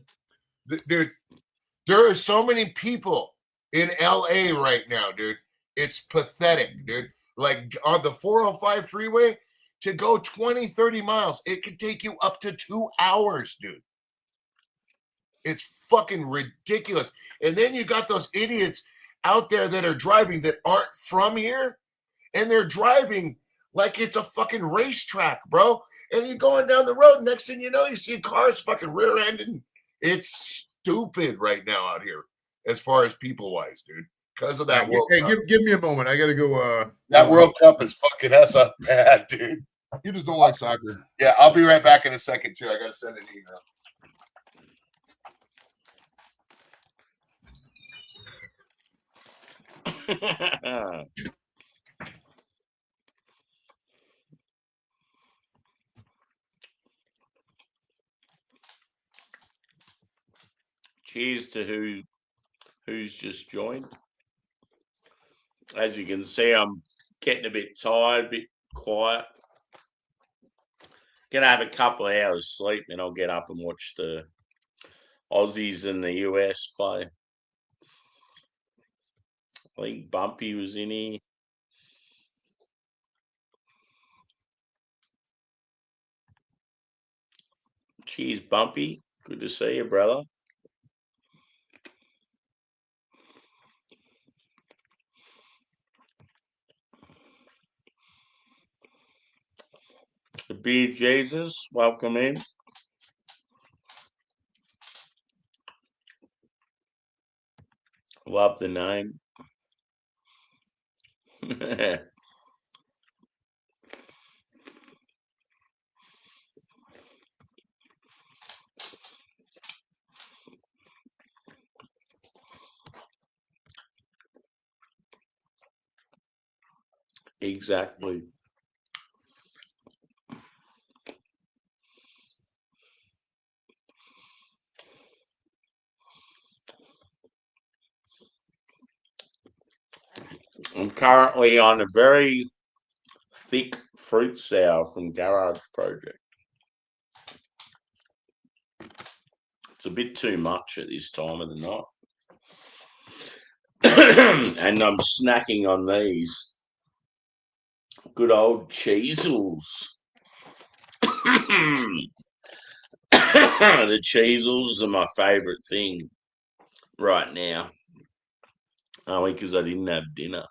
Speaker 3: dude. There are so many people in LA right now, dude. It's pathetic, dude. Like on the 405 freeway, to go 20, 30 miles, it could take you up to 2 hours, dude. It's fucking ridiculous. And then you got those idiots out there that are driving that aren't from here, and they're driving like it's a fucking racetrack, bro. And you're going down the road. Next thing you know, you see cars fucking rear-ending. It's stupid right now out here as far as people-wise, dude. Because of that World Cup.
Speaker 4: Give me a moment. I got to go.
Speaker 3: That World Cup is fucking us up bad, dude.
Speaker 4: You just don't like soccer.
Speaker 3: Yeah, I'll be right back in a second, too. I got to send an email.
Speaker 1: Cheers to who's just joined. As you can see, I'm getting a bit tired, a bit quiet. Gonna have a couple of hours sleep, and I'll get up and watch the Aussies and the US play. I think Bumpy was in here. Cheers, Bumpy. Good to see you, brother. Beer Jesus, welcome in. Love the name. Exactly. I'm currently on a very thick fruit sour from Garage Project. It's a bit too much at this time of the night. And I'm snacking on these good old Cheezels. The Cheezels are my favourite thing right now. Only because I didn't have dinner.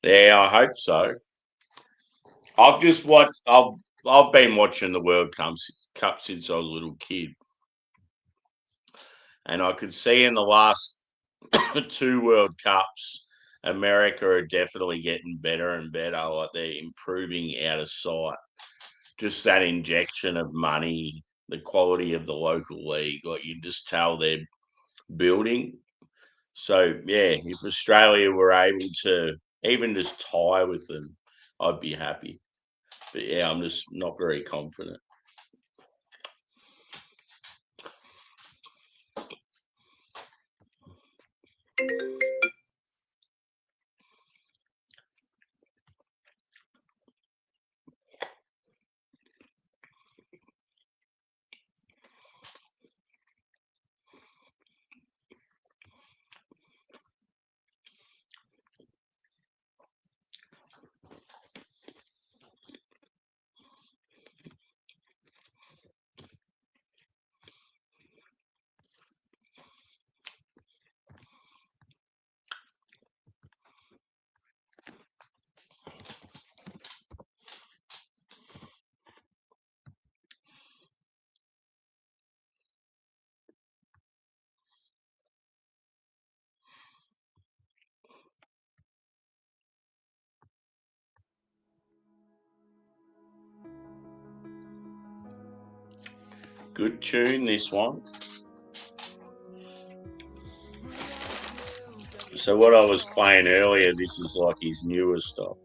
Speaker 1: Yeah, I hope so. I've just watched. I've been watching the World Cup since I was a little kid, and I could see in the last 2 World Cups, America are definitely getting better and better. Like they're improving out of sight. Just that injection of money, the quality of the local league, like you just tell they're building. So yeah, if Australia were able to even just tie with them, I'd be happy. But yeah, I'm just not very confident. Good tune, this one. So what I was playing earlier, this is like his newer stuff.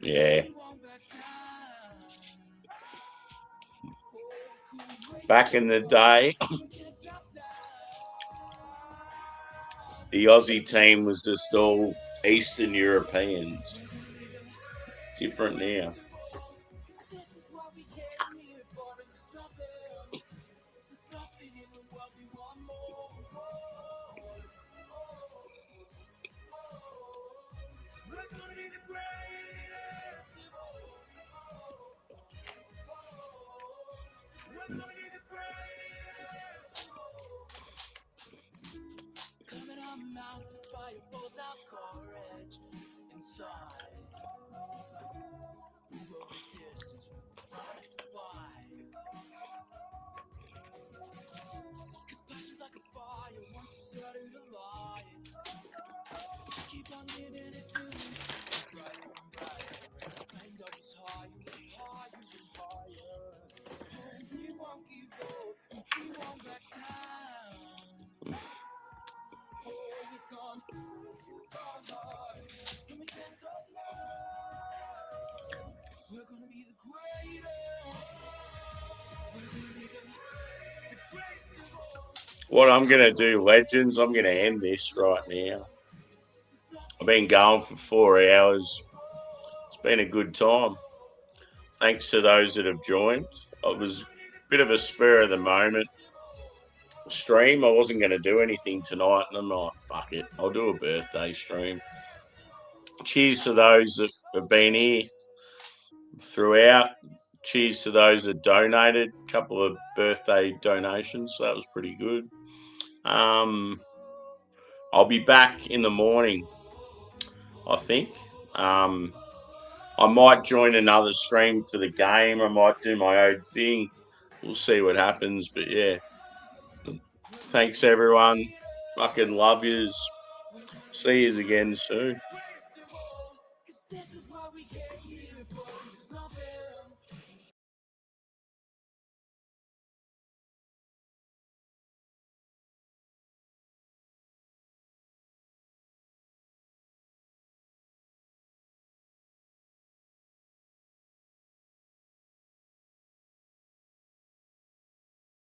Speaker 1: Yeah. Back in the day, the Aussie team was just all Eastern Europeans. Different now. What I'm going to do, Legends, I'm going to end this right now. I've been going for 4 hours. It's been a good time. Thanks to those that have joined. It was a bit of a spur of the moment stream. I wasn't going to do anything tonight, and I'm like, fuck it, I'll do a birthday stream. Cheers to those that have been here throughout. Cheers to those that donated. A couple of birthday donations, so that was pretty good. I'll be back in the morning, I think. I might join another stream for the game. I might do my own thing. We'll see what happens. But yeah, thanks everyone. Fucking love yous. See yous again soon.